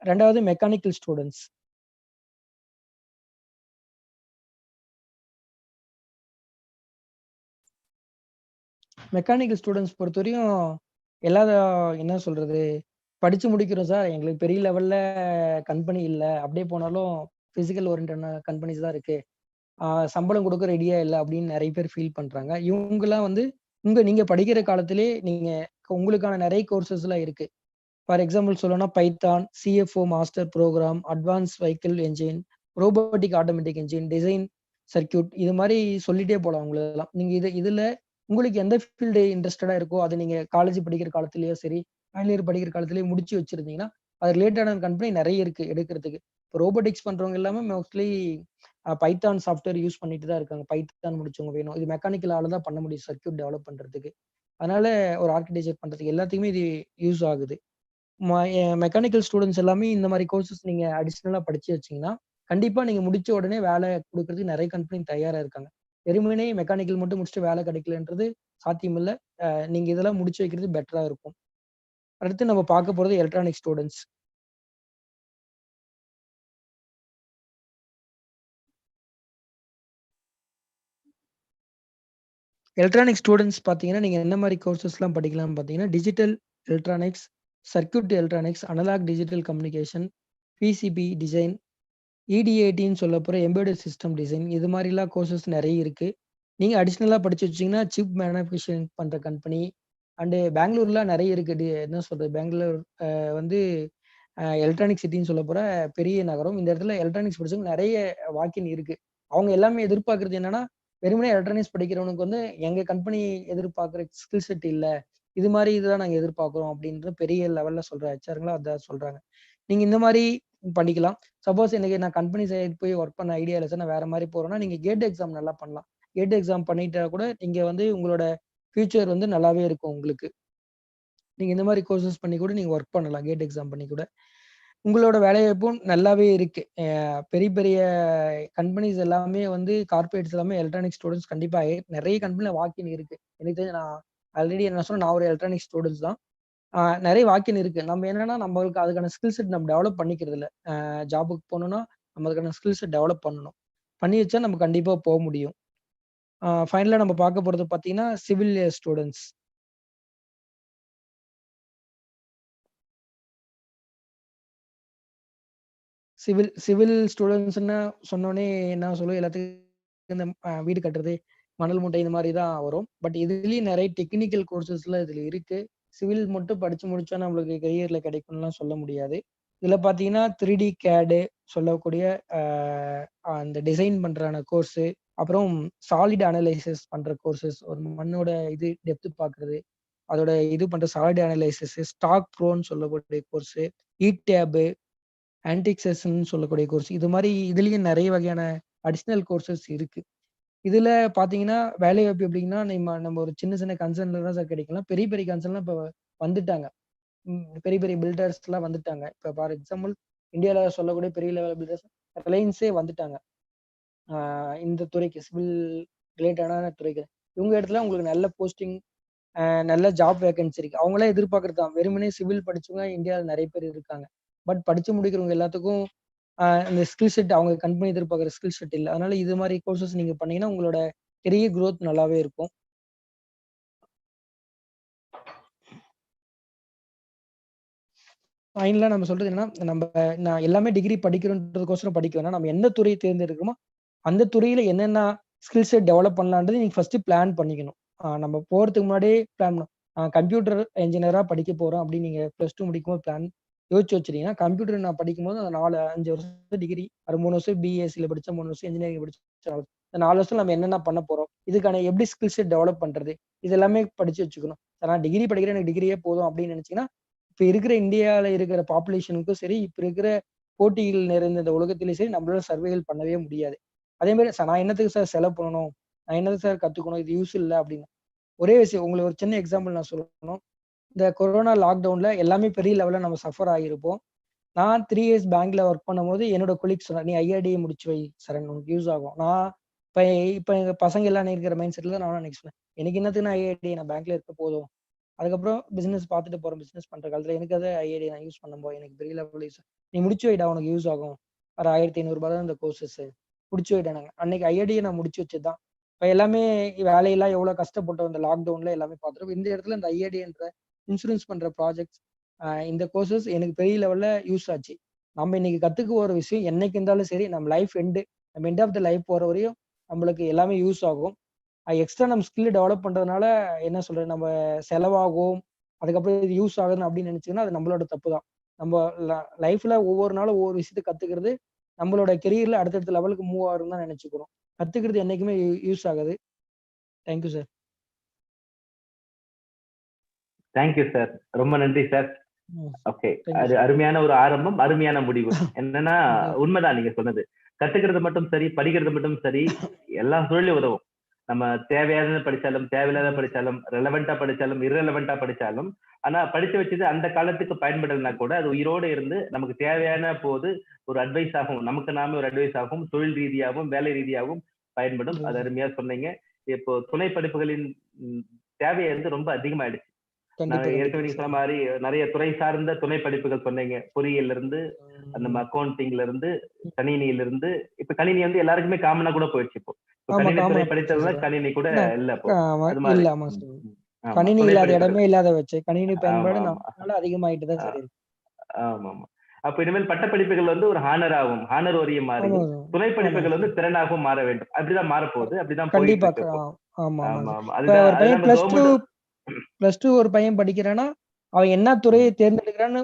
2வது மெக்கானிக்கல் ஸ்டூடண்ட்ஸ். மெக்கானிக்கல் ஸ்டூடண்ட்ஸ் பொறுத்தவரையும் எல்லா என்ன சொல்றது? படிச்சு முடிக்கிறோம் சார். எங்களுக்கு பெரிய லெவல்ல கம்பெனி இல்ல. அப்படியே போனாலும் பிசிக்கல் ஓரியன்டடான கம்பெனிஸ் தான் இருக்கு. சம்பளம் குடுக்க ரெடியா இல்ல அப்படின்னு நெறைய பேர் ஃபீல் பண்றாங்க. இவங்கலாம் வந்து நீங்க படிக்கிற காலத்திலேயே உங்களுக்கான நெறைய கோர்சஸ்லாம் இருக்கு. ஃபார் எக்ஸாம்பிள் சொல்லணும்னா Python, CFO master program, advance vehicle engine, robotic automatic engine, design circuit இது மாரி சொல்லிட்டே போலாம் உங்களலாம். நீங்க இதுல உங்களுக்கு எந்த ஃபீல்டு இன்ட்ரஸ்டடா இருக்கோ, அத நீங்க காலேஜ் படிக்கிற காலத்திலேயோ சரி, ஃபைனல் இயர் படிக்கிற காலத்திலேயே முடிச்சு வச்சிருந்தீங்கன்னா, அது ரிலேட்டடான கம்பெனி நெறைய இருக்கு எடுக்கிறதுக்கு. இப்போ ரோபோட்டிக்ஸ் பண்றவங்க எல்லாமே மோஸ்ட்லி பைத்தான் சாஃப்ட்வேர் யூஸ் பண்ணிட்டு தான் இருக்காங்க. பைத்தான் முடிச்சவங்க வேணும். இது மெக்கானிக்கல் ஆல தான் பண்ண முடியும் சர்க்யூட் டெவலப் பண்றதுக்கு. அதனால ஒரு ஆர்க்கிடெக்சர் பண்றதுக்கு எல்லாத்துக்குமே இது யூஸ் ஆகுது. மெக்கானிக்கல் ஸ்டூடண்ட்ஸ் எல்லாமே இந்த மாரி கோர்சஸ் நீங்க அடிஷனலா படிச்சு வச்சீங்கன்னா, கண்டிப்பா நீங்க முடிச்ச உடனே வேலை குடுக்குறதுக்கு நெறைய கம்பெனி தயாரா இருக்காங்க. வெறுமனே மெக்கானிக்கல் மட்டும் முடிச்சுட்டு வேலை கிடைக்கலன்றது சாத்தியமில்ல. நீங்க இதெல்லாம் முடிச்சு வைக்கிறது பெட்டரா இருக்கும். அடுத்து நம்ம பார்க்க போறது எலக்ட்ரானிக் ஸ்டூடண்ட்ஸ். எலக்ட்ரானிக் ஸ்டூடண்ட்ஸ் பார்த்தீங்கன்னா, நீங்க என்ன மாரி கோர்சஸ்லாம் படிக்கலாம்னு பார்த்தீங்கன்னா, digital electronics, circuit electronics, analog digital communication, PCB design, இடிஏடின்னு சொல்லப்போற எம்பெடட் சிஸ்டம் டிசைன் இது மாரிலாம் கோர்சஸ் நெறைய இருக்கு. நீங்க அடிஷனலா படிச்சு வச்சீங்கன்னா, சிப் மேனுஃபேக்சரிங் பண்ற கம்பெனி அண்ட் பெங்களூர்ல நெறைய இருக்கு. என்ன சொல்றது? பெங்களூர் வந்து எலக்ட்ரானிக் சிட்டின்னு சொல்லப்போற பெரிய நகரம். இந்த இடத்துல எலக்ட்ரானிக்ஸ் படிச்சவங்க நெறைய வாக்கின் இருக்கு. அவங்க எல்லாமே எதிர்பார்க்கிறது என்னன்னா, வெறுமனே எலக்ட்ரானிக்ஸ் படிக்கிறவனுக்கு வந்து எங்க கம்பெனி எதிர்பார்க்குற ஸ்கில் செட் இல்ல. இது மாரி இதுதான் நாங்க எதிர்பார்க்குறோம் அப்படின்ற பெரிய லெவல்ல சொல்ற ஹெச்ஆர்லாம் அதான் சொல்றாங்க. நீங்க இந்த மாரி பண்ணிக்கலாம். சப்போஸ் எனக்கு நான் கம்பெனி சைடு போய் ஒர்க் பண்ண ஐடியா இல்ல சார். நான் வேற மாரி போறேன்னா, நீங்க கேட் எக்ஸாம் நல்லா பண்ணலாம். கேட் எக்ஸாம் பண்ணிட்டா கூட நீங்க வந்து உங்களோட ஃபியூச்சர் வந்து நல்லாவே இருக்கும் உங்களுக்கு. நீங்க இந்த மாரி கோர்சஸ் பண்ணி கூட நீங்க ஒர்க் பண்ணலாம். கேட் எக்ஸாம் பண்ணி கூட. உங்களோட வேலைவாய்ப்பும் நல்லாவே இருக்கு. பெரிய பெரிய கம்பெனிஸ் எல்லாமே வந்து கார்ப்பரேட்ஸ் எல்லாமே எலக்ட்ரானிக் ஸ்டூடண்ட்ஸ் கண்டிப்பா நெறைய கம்பெனில வாக்கின் இருக்கு. எனக்கு தெரிஞ்சு நான் ஆல்ரெடி என்ன சொன்னேன் நான் ஒரு எலக்ட்ரானிக் ஸ்டூடண்ட்ஸ் தான். நெறைய வாக்கின் இருக்கு. நம்ம என்னன்னா நம்மளுக்கு அதுக்கான ஸ்கில் செட் நம்ம டெவலப் பண்ணிக்கிறது இல்ல. ஜாப்க்கு போணும்னா நம்ம அதுக்கான ஸ்கில் செட் டெவலப் பண்ணணும். பண்ணி வச்சா நம்ம கண்டிப்பா முடியும். ஃபைனலா நம்ம பார்க்க போறது பார்த்தீங்கன்னா, சிவில் ஸ்டூடண்ட்ஸ். சிவில் சிவில் ஸ்டூடண்ட்ஸ்ன்னா சொன்னோனே என்ன சொல்லுவோம் எல்லாத்துக்கும் இந்த வீடு கட்டுறது, மணல் மூட்டை இந்த மாரி தான் வரும். பட் இதுலயும் நெறைய டெக்னிக்கல் கோர்சஸ்லாம் இதுல இருக்கு. சிவில் மட்டும் படிச்சு முடிச்சா நம்மளுக்கு கரியர்ல கிடைக்கும்லாம் சொல்ல முடியாது. இதுல பார்த்தீங்கன்னா 3டி கேடு சொல்லக்கூடிய அ அந்த டிசைன் பண்றான கோர்ஸு, அப்புறம் சாலிட் அனலைசிஸ் பண்ற கோர்சஸ், ஒரு மண்ணோட இது டெப்த் பார்க்குறது, அதோட இது பண்ற சாலிட் அனலைசிஸ், ஸ்டாக் ப்ரோன்னு சொல்லக்கூடிய கோர்ஸு, இ-டேப் ஆன்டிக் செஷன்னு சொல்லக்கூடிய கோர்ஸ். இது மாரி இதுலயும் நெறைய வகையான அடிஷனல் கோர்சஸ் இருக்கு. இதுல பார்த்தீங்கன்னா, வேலைவாய்ப்பு எப்படின்னா, நம்ம ஒரு சின்ன சின்ன கன்சர்ன்ல தான் சார் கிடைக்கலாம். பெரிய பெரிய கன்சர்ன்லாம் இப்ப வந்துட்டாங்க. பெரிய பெரிய பில்டர்ஸ்லாம் வந்துட்டாங்க. இப்ப ஃபார் எக்ஸாம்பிள் இந்தியால சொல்லக்கூடிய பெரிய லெவல் பில்டர்ஸ் ரிலையன்ஸே வந்துட்டாங்க. இந்த துறைக்கு சிவில் ரிலேட்டடான துறைக்கு. இவங்க இடத்துல உங்களுக்கு நல்ல போஸ்டிங், நல்ல ஜாப் வேகன்சி இருக்கு. அவங்களே எதிர்பார்க்கறது தான். வெறுமனே சிவில் படிச்சவங்க இந்தியாவில் நிறைய பேர் இருக்காங்க. பட் படிச்சு முடிக்கிறவங்க எல்லாத்துக்கும் அந்த ஸ்கில் செட் அவங்க கம்பெனி எதிர்பார்க்குற ஸ்கில் செட் இல்ல. அதனால இது மாதிரி கோர்சஸ் நீங்க பண்ணீங்கன்னா உங்களோட கெரியர் growth நல்லாவே இருக்கும். ஃபைனலா நம்ம சொல்றது என்னன்னா, நான் எல்லாமே டிகிரி படிக்கிறோன்றதுக்கோசரம் படிக்க வேணாம். நம்ம எந்த துறையை தேர்ந்தெடுக்கிறோமோ, அந்த துறையில என்னென்ன ஸ்கில் செட் டெவலப் பண்ணலான்றது நீங்க ஃபர்ஸ்ட் பிளான் பண்ணிக்கணும். நம்ம போறதுக்கு முன்னாடியே பிளான் பண்ணணும். கம்ப்யூட்டர் என்ஜினியரா படிக்க போறோம் அப்படின்னு நீங்க +2 முடிக்கும்போது பிளான் யோசிச்சு வச்சுட்டீங்கன்னா, கம்ப்யூட்டர் நான் படிக்கும்போது அந்த 4, 5 வருஷம் டிகிரி, அது 3 வருஷம் பிஎஸ்சில படிச்சேன், 3 வருஷம் இன்ஜினியரிங் படிச்சேன். இந்த 4 வருஷம் நம்ம என்னென்ன பண்ண போறோம்? இதுக்கான எப்படி ஸ்கில் செட் டெவலப் பண்றது? இது எல்லாமே படிச்சு வச்சுக்கணும். நான் டிகிரி படிக்கிறேன், எனக்கு டிகிரியே போதும் அப்படின்னு நினைச்சீங்கன்னா, இப்ப இருக்கிற இந்தியால இருக்கிற பாப்புலேஷனுக்கும் சரி, இப்ப இருக்கிற போட்டிகள் நிறைந்த இந்த உலகத்திலயும் சரி, நம்மளால சர்வைவல் பண்ணவே முடியாது. அதே மாதிரி நான் என்னத்துக்கு சார் செலவு பண்ணணும்? நான் என்னத்துக்கு சார் கத்துக்கணும்? இது யூஸ் இல்ல அப்படின்னு. ஒரே விஷயம் உங்களுக்கு ஒரு சின்ன எக்ஸாம்பிள் நான் சொல்லணும். இந்த கொரோனா லாக்டவுன்ல எல்லாமே பெரிய லெவல்ல நம்ம சஃபர் ஆகியிருப்போம். நான் 3 இயர்ஸ் பேங்க்ல ஒர்க் பண்ணும்போது என்னோட கொலீக் சொன்னார், "நீ ஐஆர்டிஏ முடிச்சு வை சரண், உனக்கு யூஸ் ஆகும்." நான் இப்ப இப்ப எங்க பசங்க எல்லாம் இருக்கிற மைண்ட் செட்ல நானும் நெக்ஸ்ட் சொன்னேன். எனக்கு என்னத்துக்கு நான் ஐஐடி, நான் பேங்க்ல இருக்க போதும். அதுக்கப்புறம் பிசினஸ் பார்த்துட்டு போறேன். பிசினஸ் பண்ற காலத்துல எனக்கு அது ஐஐடி நான் யூஸ் பண்ணும்போது எனக்கு பெரிய லெவல் யூஸ். நீ முடிச்சு வைடா, உனக்கு யூஸ் ஆகும். ஒரு 1500 தான் இந்த கோர்சஸ். முடிச்சு வைடானாங்க. அன்னைக்கு ஐஐடியை நான் முடிச்சு வச்சதுதான். இப்ப எல்லாமே வேலையெல்லாம் எவ்வளவு கஷ்டப்பட்டோம் இந்த லாக்டவுன்ல எல்லாமே பார்த்துருக்கோம். இந்த இடத்துல இந்த ஐஐடின்ற இன்சூரன்ஸ் பண்ற ப்ராஜெக்ட்ஸ், இந்த கோர்சஸ் எனக்கு பெரிய லெவல்ல யூஸ் ஆச்சு. நம்ம இன்னைக்கு கத்துக்க ஒரு விஷயம் என்னைக்கு இருந்தாலும் சரி, நம்ம லைஃப் நம்ம எண்ட் ஆஃப் த லைஃப் போற வரையும் நம்மளுக்கு எல்லாமே யூஸ் ஆகும். எக்ஸ்ட்ரா நம்ம ஸ்கில் டெவலப் பண்றதுனால என்ன சொல்றது, நம்ம செலவாகும், அதுக்கப்புறம் இது யூஸ் ஆகுதுன்னு அப்படின்னு நினைச்சீங்கன்னா அது நம்மளோட தப்பு தான். நம்ம லைஃப்ல ஒவ்வொரு நாளும் ஒவ்வொரு விஷயத்தை கத்துக்கிறது நம்மளோட கெரியர்ல அடுத்தடுத்த லெவலுக்கு மூவ் ஆகுதுன்னு தான் நினைச்சுக்கிறோம். கத்துக்கிறது என்னைக்குமே யூஸ் ஆகுது. Thank you sir. Thank you sir. ரொம்ப நன்றி சார். ஓகே, அது அருமையான ஒரு ஆரம்பம், அருமையான முடிவு. என்னன்னா உண்மைதான் நீங்க சொன்னது. கத்துக்கிறது மட்டும் சரி, படிக்கிறது மட்டும் சரி, எல்லா சூழலையும் உதவும். நம்ம தேவையானது படிச்சாலும், தேவையில்லாத படிச்சாலும், ரெலவெண்டா படிச்சாலும், இரலவெண்டா படிச்சாலும், ஆனா படிச்சு வச்சது அந்த காலத்துக்கு பயன்படலைன்னா கூட அது உயிரோடு இருந்து நமக்கு தேவையான போது ஒரு அட்வைஸ் ஆகும், நமக்கு நாமே ஒரு அட்வைஸ் ஆகும், தொழில் ரீதியாகவும் வேலை ரீதியாகவும் பயன்படும். அது அருமையா சொன்னீங்க. இப்போ துணை படிப்புகளின் தேவை ரொம்ப அதிகமாயிடுச்சு. நான் ஏற்கனவே நீங்க சொன்ன மாதிரி நிறைய துறை சார்ந்த துணை படிப்புகள் சொன்னீங்க. பொறியியல்ல இருந்து, அந்த அக்கௌண்டிங்ல இருந்து, கணினியில இருந்து, இப்ப கணினி எல்லாருக்குமே காமனா கூட போயிடுச்சு. இப்போ கணினி துறை படித்தவங்க கணினி கூட இல்ல இப்போ. அது மாதிரி கணினி இல்லாத இடமே இல்லாத வச்சு கணினி பயன்பாடு நாளால அதிகமாயிட்டு தான் சரி. ஆமா ஆமா. அப்ப இனிமேல் பட்டப்படிப்புகள் ஒரு ஹானர் ஆகும், ஹானர் ஓரிய மாறி துணை படிப்புகள் திறனாகவும் மாற வேண்டும். அப்படிதான் மாறப்போகுது, அப்படிதான் போயிட்டு இருக்கு. ஆமா ஆமா. அதுதான் +2 ஒரு பையன் படிக்கிறான்னா அவன் என்ன துறையை தேர்ந்தெடுக்கிறான்னு,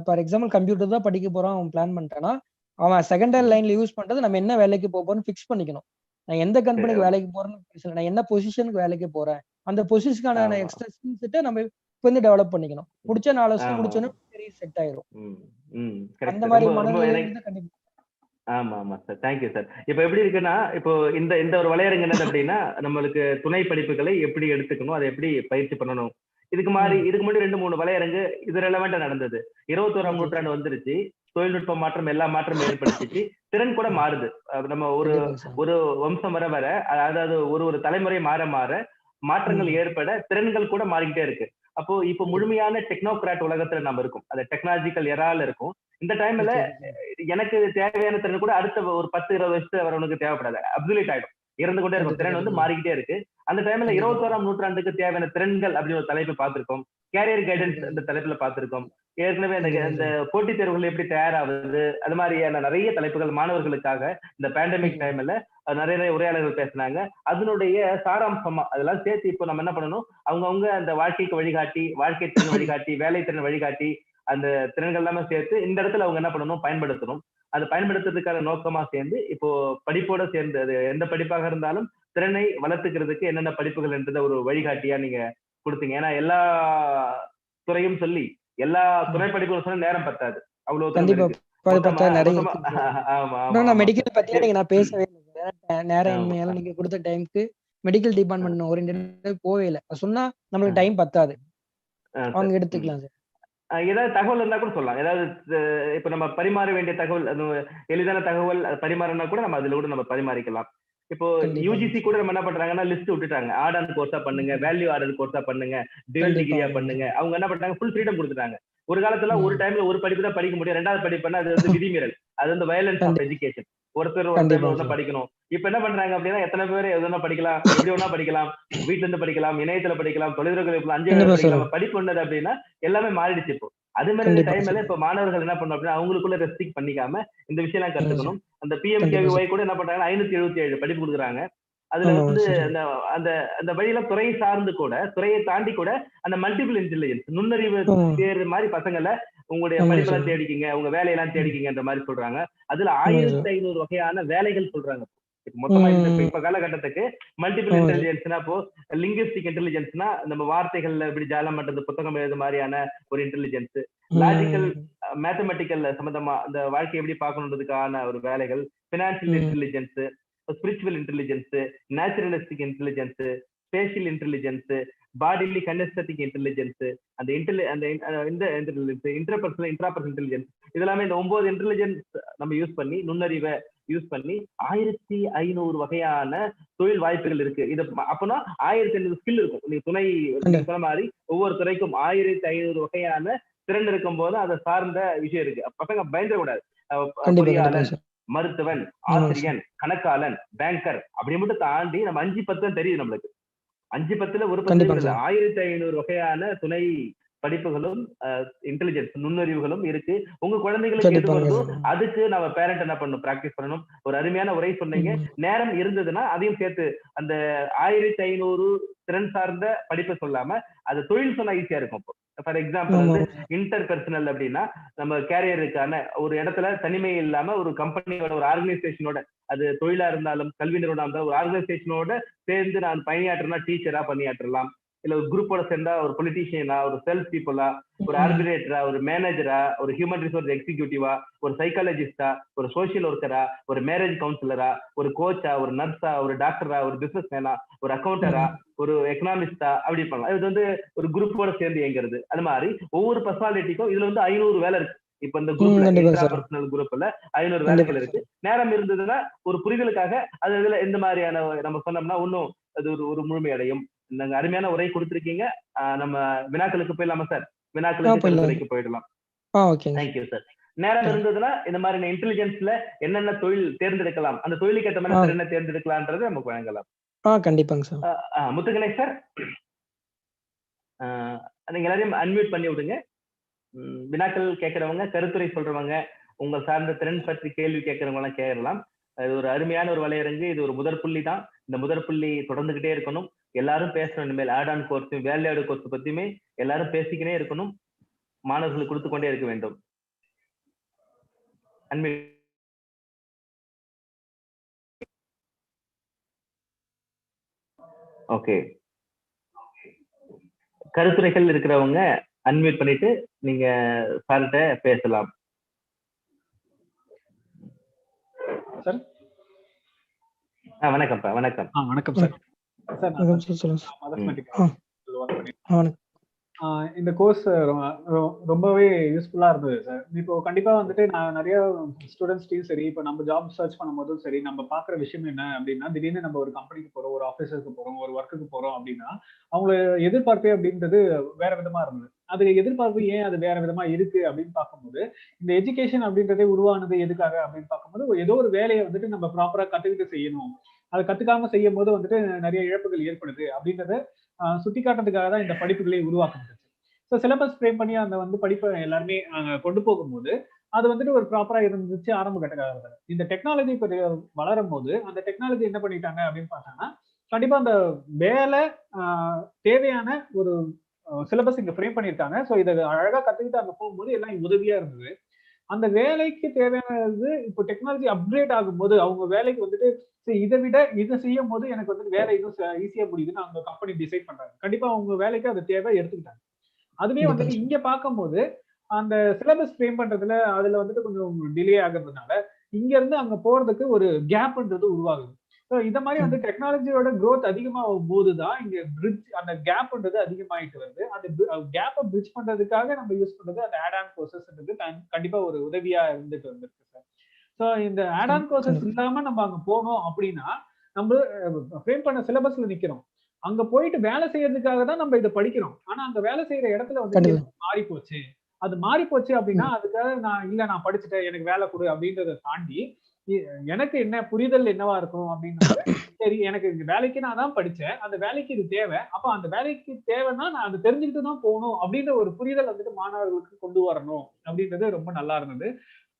ஃபார் எக்ஸாம்பிள் கம்ப்யூட்டர் தான் படிக்க போறான் அவன் பிளான் பண்ணிட்டானா, அவன் செகண்ட் ஹேண்ட் லைன்ல யூஸ் பண்றது நம்ம என்ன வேலைக்கு போறோம்னு ஃபிக்ஸ் பண்ணிக்கணும். நான் எந்த கம்பெனிக்கு வேலைக்கு போறேன்னு, நான் என்ன பொசிஷனுக்கு வேலைக்கு போறேன், அந்த பொசிஷனுக்கான எக்ஸ்ட்ரா ஸ்கில் செட்டை நம்ம இப்ப டெவலப் பண்ணிக்கணும். முடிச்ச 4 வருஷம் முடிச்சோன்னே கரியர் செட் ஆயிரும். அந்த மாதிரி மனநிலை கண்டிப்பா. ஆமா ஆமா சார், தேங்க்யூ சார். இப்ப எப்படி இருக்குன்னா, இப்போ இந்த ஒரு வலையரங்கு என்னது அப்படின்னா, நம்மளுக்கு துணை படிப்புகளை எப்படி எடுத்துக்கணும், அதை எப்படி பயிற்சி பண்ணணும், இதுக்கு முன்னாடி 2-3 வலையரங்கு இது ரெலவெண்டா நடந்தது. 21ஆம் நூற்றாண்டு வந்துருச்சு, தொழில்நுட்ப மாற்றம் எல்லா மாற்றமும் ஏற்படுத்திச்சு, திறன் கூட மாறுது. நம்ம ஒரு வம்சம் வர அதாவது ஒரு தலைமுறை மாற மாற்றங்கள் ஏற்பட திறன்கள் கூட மாறிக்கிட்டே இருக்கு. அப்போ இப்போ முழுமையான டெக்னோகிராட் உலகத்துல நம்ம இருக்கும், அது டெக்னாலஜிக்கல் எரால இருக்கும். இந்த டைம்ல எனக்கு தேவையான திறன் கூட அடுத்த ஒரு 10-20 வருஷத்துல வரவனுக்கு தேவைப்படாது, அப்சுலேட் ஆயிடும், இறந்து கொண்டே இருக்கும். திறன் மாறிக்கிட்டே இருக்கு. அந்த டைம்ல 21ஆம் நூற்றாண்டுக்கு தேவையான திறன்கள் அப்படின்னு ஒரு தலைப்பு பார்த்திருக்கோம். கேரியர் கைடன்ஸ் இந்த தலைப்புல பார்த்திருக்கோம். ஏற்கனவே இந்த போட்டித் தேர்வுகள் எப்படி தயாராகுது, அது மாதிரியான நிறைய தலைப்புகள் மாணவர்களுக்காக இந்த பேண்டமிக் டைம்ல நிறைய உரையாடல்கள் பேசினாங்க. அதனுடைய சாராம்சமா அதெல்லாம் சேர்த்து இப்போ நம்ம என்ன பண்ணணும், அவங்கவுங்க அந்த வாழ்க்கைக்கு வழிகாட்டி, வாழ்க்கை திறன் வழிகாட்டி, வேலை திறன் வழிகாட்டி, அந்த திறன்கள் எல்லாமே சேர்த்து இந்த இடத்துல அவங்க என்ன பண்ணணும், பயன்படுத்தணும். அதை பயன்படுத்துறதுக்கான நோக்கமா சேர்ந்து இப்போ படிப்போட சேர்ந்து அது எந்த படிப்பாக இருந்தாலும் திறனை வளர்த்துக்கிறதுக்கு என்னென்ன படிப்புகள் என்றத ஒரு வழிகாட்டியா நீங்க கொடுத்தீங்க. ஏன்னா எல்லா துறையும் சொல்லி எல்லா துறை படிப்புகள் சொன்ன நேரம் பத்தாது, அவ்வளவு மெடிக்கல் பத்தி நான் பேசவே இல்லை. நேரம் இன்மையால நீங்க கொடுத்த டைமுக்கு மெடிக்கல் டிபார்ட்மெண்ட் ஒரு போவே இல்லை. சொன்னா நம்மளுக்கு டைம் பத்தாது, அவங்க எடுத்துக்கலாம் சார். ஏதாவது தகவல் இருந்தா கூட சொல்லலாம். ஏதாவது இப்ப நம்ம பரிமாற வேண்டிய தகவல், எளிதான தகவல் பரிமாறினா கூட நம்ம அதுல கூட நம்ம பரிமாறிக்கலாம். இப்போ யூஜிசி கூட நம்ம என்ன பண்றாங்கன்னா லிஸ்ட் விட்டுட்டாங்க, ஆட் ஆன் கோர்ஸா பண்ணுங்க, வேல்யூ ஆடட் கோர்ஸா பண்ணுங்க, டியூல் டிகிரியா பண்ணுங்க. அவங்க என்ன பண்றாங்க, ஃபுல் ஃப்ரீடம் கொடுத்துட்டாங்க. ஒரு காலத்துல ஒரு டைம்ல ஒரு படிப்பு தான் படிக்க முடியும், ரெண்டாவது படிப்பு பண்ணா அது வந்து விதிமீறல், அது வந்து வயலன்ஸ் ஆஃப் எஜுகேஷன். ஒருத்தர் ஒரு டைம்ல ஒண்ணு படிக்கணும். இப்ப என்ன பண்றாங்க அப்படின்னா, எத்தனை பேர் எதுனா படிக்கலாம், எப்படி வேணா படிக்கலாம், வீட்டுல இருந்து படிக்கலாம், இணையத்துல படிக்கலாம், தொலைதூர அஞ்சு படிக்கலாம். படிப்பு பண்ணது அப்படின்னா எல்லாமே மாறிடுச்சு இப்போ. அது மாதிரி டைம்ல இப்ப மாணவர்கள் என்ன பண்ணணும் அப்படின்னா, அவங்களுக்குள்ள ரெஸ்ட்ரிக்ட் பண்ணிக்காம இந்த விஷயம் எல்லாம் கத்துக்கணும். அந்த PMKVY கூட என்ன பண்றாங்கன்னா 577 படிப்பு கொடுக்குறாங்க. அதுல வந்து அந்த அந்த வழியில துறை சார்ந்து கூட, துறையை தாண்டி கூட அந்த மல்டிபிள் இன்டெலிஜென்ஸ், நுண்ணறிவு தேர்வு மாதிரி பசங்களை உங்களுடைய படிப்பெல்லாம் தேடிக்கிங்க, உங்க வேலையெல்லாம் தேடிக்கிங்கன்ற மாதிரி சொல்றாங்க. அதுல 1500 வகையான வேலைகள் சொல்றாங்க. மொத்தமா இப்ப காலகட்டத்துக்கு மல்டிபிள் இன்டெலிஜென்ஸ்னா, இப்போ லிங்குவிஸ்டிக் இன்டெலிஜென்ஸ்னா நம்ம வார்த்தைகள்ல இப்படி ஜாலம் பண்றது, புத்தகம் எழுது மாதிரியான ஒரு இன்டெலிஜென்ஸ், லாஜிக்கல் மேத்தமெட்டிக்கல் சம்பந்தமா அந்த வாழ்க்கை எப்படி பார்க்கணுன்றதுக்கான ஒரு வேலைகள், financial intelligence, spiritual intelligence, naturalistic intelligence, spatial intelligence, bodily kinesthetic intelligence, அந்த இன்டர்பர்சனல் இன்ட்ராபர்சனல் இன்டெலிஜென்ஸ், இதெல்லாமே இந்த 9 இன்டெலிஜென்ஸ் நம்ம யூஸ் பண்ணி, நுண்ணறிவை யூஸ் பண்ணி 1500 வகையான தொழில் வாய்ப்புகள் இருக்கு. இது அப்பனா 1500 ஸ்கில் இருக்கும். நீங்க துணை சொன்ன மாதிரி ஒவ்வொரு துறைக்கும் 1500 வகையான திறன் இருக்கும் போது அதை சார்ந்த விஷயம் இருக்கு. பசங்க பயந்துடக்கூடாது. பொறியாளன், மருத்துவன், ஆசிரியன், கணக்காளன், பேங்கர் அப்படி மட்டும் தாண்டி நம்ம 5-10 தெரியுது நம்மளுக்கு. 5-10 ஒரு 1500 வகையான துணை படிப்புகளும் இன்டெலிஜென்ஸ் நுண்ணறிவுகளும் இருக்கு. உங்க குழந்தைகளுக்கு எது வருதோ அதுக்கு நம்ம பேரண்ட் என்ன பண்ணணும், பிராக்டிஸ் பண்ணணும். ஒரு அருமையான உரை சொன்னீங்க. நேரம் இருந்ததுன்னா அதையும் சேர்த்து அந்த 1500 திறன் சார்ந்த படிப்பை சொல்லாம அது தொழில் சொன்னா ஈஸியா இருக்கும். ஃபார் எக்ஸாம்பிள் வந்து இன்டர் பர்சனல் அப்படின்னா, நம்ம கேரியருக்கான ஒரு இடத்துல தனிமை இல்லாம ஒரு கம்பெனியோட ஒரு ஆர்கனைசேஷனோட, அது தொழிலா இருந்தாலும் கல்வி நிறுவனம் இருந்தாலும் ஒரு ஆர்கனைசேஷனோட சேர்ந்து நான் பணியாற்றுனா டீச்சரா பணியாற்றலாம், இல்ல ஒரு குரூப்போட சேர்ந்தா ஒரு பொலிட்டீஷியனா, ஒரு சேல்ஸ் பீப்புளா, ஒரு ஆர்பிட்ரேட்டரா, ஒரு மேனேஜரா, ஒரு ஹியூமன் ரிசோர்ஸ் எக்ஸிக்யூட்டிவா, ஒரு சைக்காலஜிஸ்டா, ஒரு சோசியல் ஒர்க்கரா, ஒரு மேரேஜ் கவுன்சிலரா, ஒரு கோச்சா, ஒரு நர்ஸா, ஒரு டாக்டரா, ஒரு பிசினஸ் மேனா, ஒரு அக்கௌண்டரா, ஒரு எக்கனாமிஸ்டா, அப்படி பண்ணலாம். இது வந்து ஒரு குரூப்போட சேர்ந்து இயங்குறது. அது மாதிரி ஒவ்வொரு பர்சனாலிட்டிக்கும் இதுல வந்து 500 வேலை இருக்கு. இப்ப இந்த குரூப்ல இன்ட்ராபர்சனல் குரூப்ல 500 வேலைகள் இருக்கு. நேரம் இருந்ததுன்னா ஒரு புரிதலுக்காக அது இதுல எந்த மாதிரியான நம்ம சொன்னோம்னா இன்னும் அது ஒரு முழுமை அடையும். நீங்க அருமையான உரை கொடுத்திருக்கீங்க. நம்ம வினாக்களுக்கு போயிடலாமா சார்? வினாக்களுக்கு போயிடலாம். Thank you sir. நேரம் இருந்ததுன்னா இந்த மாதிரி இன்டெலிஜென்ஸ்ல என்னென்ன தொழில் தேர்ந்தெடுக்கலாம், அந்த தொழிலுக்கு ஏற்ற மாதிரி என்ன தேர்ந்தெடுக்கலாம்ன்றது நமக்கு வழங்கலாம். கண்டிப்பாங்க சார். முத்துகணேஷ் சார், நீங்க எல்லாரையும் அன்மியூட் பண்ணி விடுங்க. வினாக்கள் கேட்கறவங்க, கருத்துரை சொல்றவங்க, உங்கள் சார்ந்த திறன் பற்றி கேள்வி கேட்கறவங்க எல்லாம் கேட்கலாம். இது ஒரு அருமையான ஒரு வலையரங்கு. இது ஒரு முதற் புள்ளி தான். இந்த முதற் புள்ளி தொடர்ந்துகிட்டே இருக்கணும். எல்லாரும் பேசணும். இனிமேல் add on course, value add course பத்தியுமே எல்லாரும் பேசிக்கிட்டே இருக்கணும். மாணவர்களுக்கு கொடுத்து கொண்டே இருக்க வேண்டும். ஓகே, கருத்துரைகள் இருக்கிறவங்க அன்மியூட் பண்ணிட்டு நீங்க சார்கிட்ட பேசலாம். வணக்கம்ப்பா. வணக்கம். வணக்கம் சார். இந்த கோர்ஸ் ரொம்பவே யூஸ்ஃபுல்லா இருந்தது சார். இப்போ கண்டிப்பா வந்துட்டு நான் நிறைய ஸ்டூடெண்ட்ஸ்டையும் சரி, இப்போ நம்ம ஜாப் சர்ச் பண்ணும் போதும் சரி, நம்ம பாக்குற விஷயம் என்ன அப்படின்னா, திடீர்னு நம்ம ஒரு கம்பெனிக்கு போறோம், ஒரு ஆஃபீஸருக்கு போறோம், ஒரு ஒர்க்குக்கு போறோம் அப்படின்னா அவங்கள எதிர்பார்ப்பே அப்படின்றது வேற விதமா இருந்தது. அது எதிர்பார்ப்பு ஏன் அது வேற விதமா இருக்கு அப்படின்னு பார்க்கும்போது, இந்த எஜுகேஷன் அப்படின்றதே உருவானது எதுக்காக அப்படின்னு பார்க்கும்போது, ஏதோ ஒரு வேலையை வந்துட்டு நம்ம ப்ராப்பரா கத்துக்கிட்டு செய்யணும், அதை கத்துக்காம செய்யும் போது வந்துட்டு நிறைய இழப்புகள் ஏற்படுது அப்படின்றத சுட்டி காட்டுறதுக்காக தான் இந்த படிப்புகளை உருவாக்கப்பட்டுச்சு. ஸோ சிலபஸ் ஃப்ரேம் பண்ணி அந்த வந்து படிப்பை எல்லாருமே கொண்டு போகும்போது அது வந்துட்டு ஒரு ப்ராப்பரா இருந்துச்சு ஆரம்ப கட்ட காலத்துல. இந்த டெக்னாலஜி இப்போ வளரும் போது அந்த டெக்னாலஜி என்ன பண்ணிட்டாங்க அப்படின்னு பார்த்தாங்கன்னா, கண்டிப்பா அந்த வேலை தேவையான ஒரு சிலபஸ் இங்க ஃப்ரேம் பண்ணியிருக்காங்க. ஸோ இதை அழகா கத்துக்கிட்டு அங்க போகும்போது எல்லாம் உதவியா இருந்தது. அந்த வேலைக்கு தேவையானது இப்போ டெக்னாலஜி அப்கிரேட் ஆகும்போது அவங்க வேலைக்கு வந்துட்டு இதை விட இதை செய்யும் போது எனக்கு வந்துட்டு வேலை இன்னும் ஈஸியா முடியுதுன்னு அவங்க கம்பெனி டிசைட் பண்றாங்க. கண்டிப்பா அவங்க வேலைக்கு அது தேவை எடுத்துக்கிட்டாங்க. அதுவே வந்துட்டு இங்க பார்க்கும்போது அந்த சிலபஸ் ஃப்ரேம் பண்றதுல அதுல வந்துட்டு கொஞ்சம் டிலே ஆகுறதுனால இங்க இருந்து அங்க போறதுக்கு ஒரு கேப்ன்றது உருவாகுது. ஸோ இந்த மாதிரி வந்து டெக்னாலஜியோட க்ரோத் அதிகமாகும் போதுதான் இங்க பிரிட்ஜ் அந்த கேப்ன்றது அதிகமாயிட்டு வருது. அந்த கேப்பை பிரிட்ஜ் பண்றதுக்காக நம்ம யூஸ் பண்றது அந்த ஆட் ஆன் கோர்சஸ்ன்றது கண்டிப்பா ஒரு உதவியா இருந்துட்டு வந்திருக்கு சார். ஸோ இந்த ஆட் ஆன் கோர்சஸ் இல்லாம நம்ம அங்க போனோம் அப்படின்னா நம்ம ஃப்ரேம் பண்ண சிலபஸ்ல நிக்கிறோம். அங்க போயிட்டு வேலை செய்யறதுக்காக தான் நம்ம இதை படிக்கிறோம். ஆனா அங்க வேலை செய்யற இடத்துல வந்து மாறி போச்சு. அது மாறி போச்சு அப்படின்னா அதுக்காக நான் படிச்சுட்டேன் எனக்கு வேலை கொடு அப்படின்றத தாண்டி எனக்கு என்ன புரிதல் என்னவா இருக்கும் அப்படின்னா, சரி எனக்கு இந்த வேலைக்கு நான் தான் படிச்சேன், அந்த வேலைக்கு இது தேவை, அப்ப அந்த வேலைக்கு தேவைன்னா நான் அதை தெரிஞ்சுக்கிட்டு தான் போகணும் அப்படின்ற ஒரு புரிதல் வந்துட்டு மாணவர்களுக்கு கொண்டு வரணும் அப்படின்றது ரொம்ப நல்லா இருந்தது.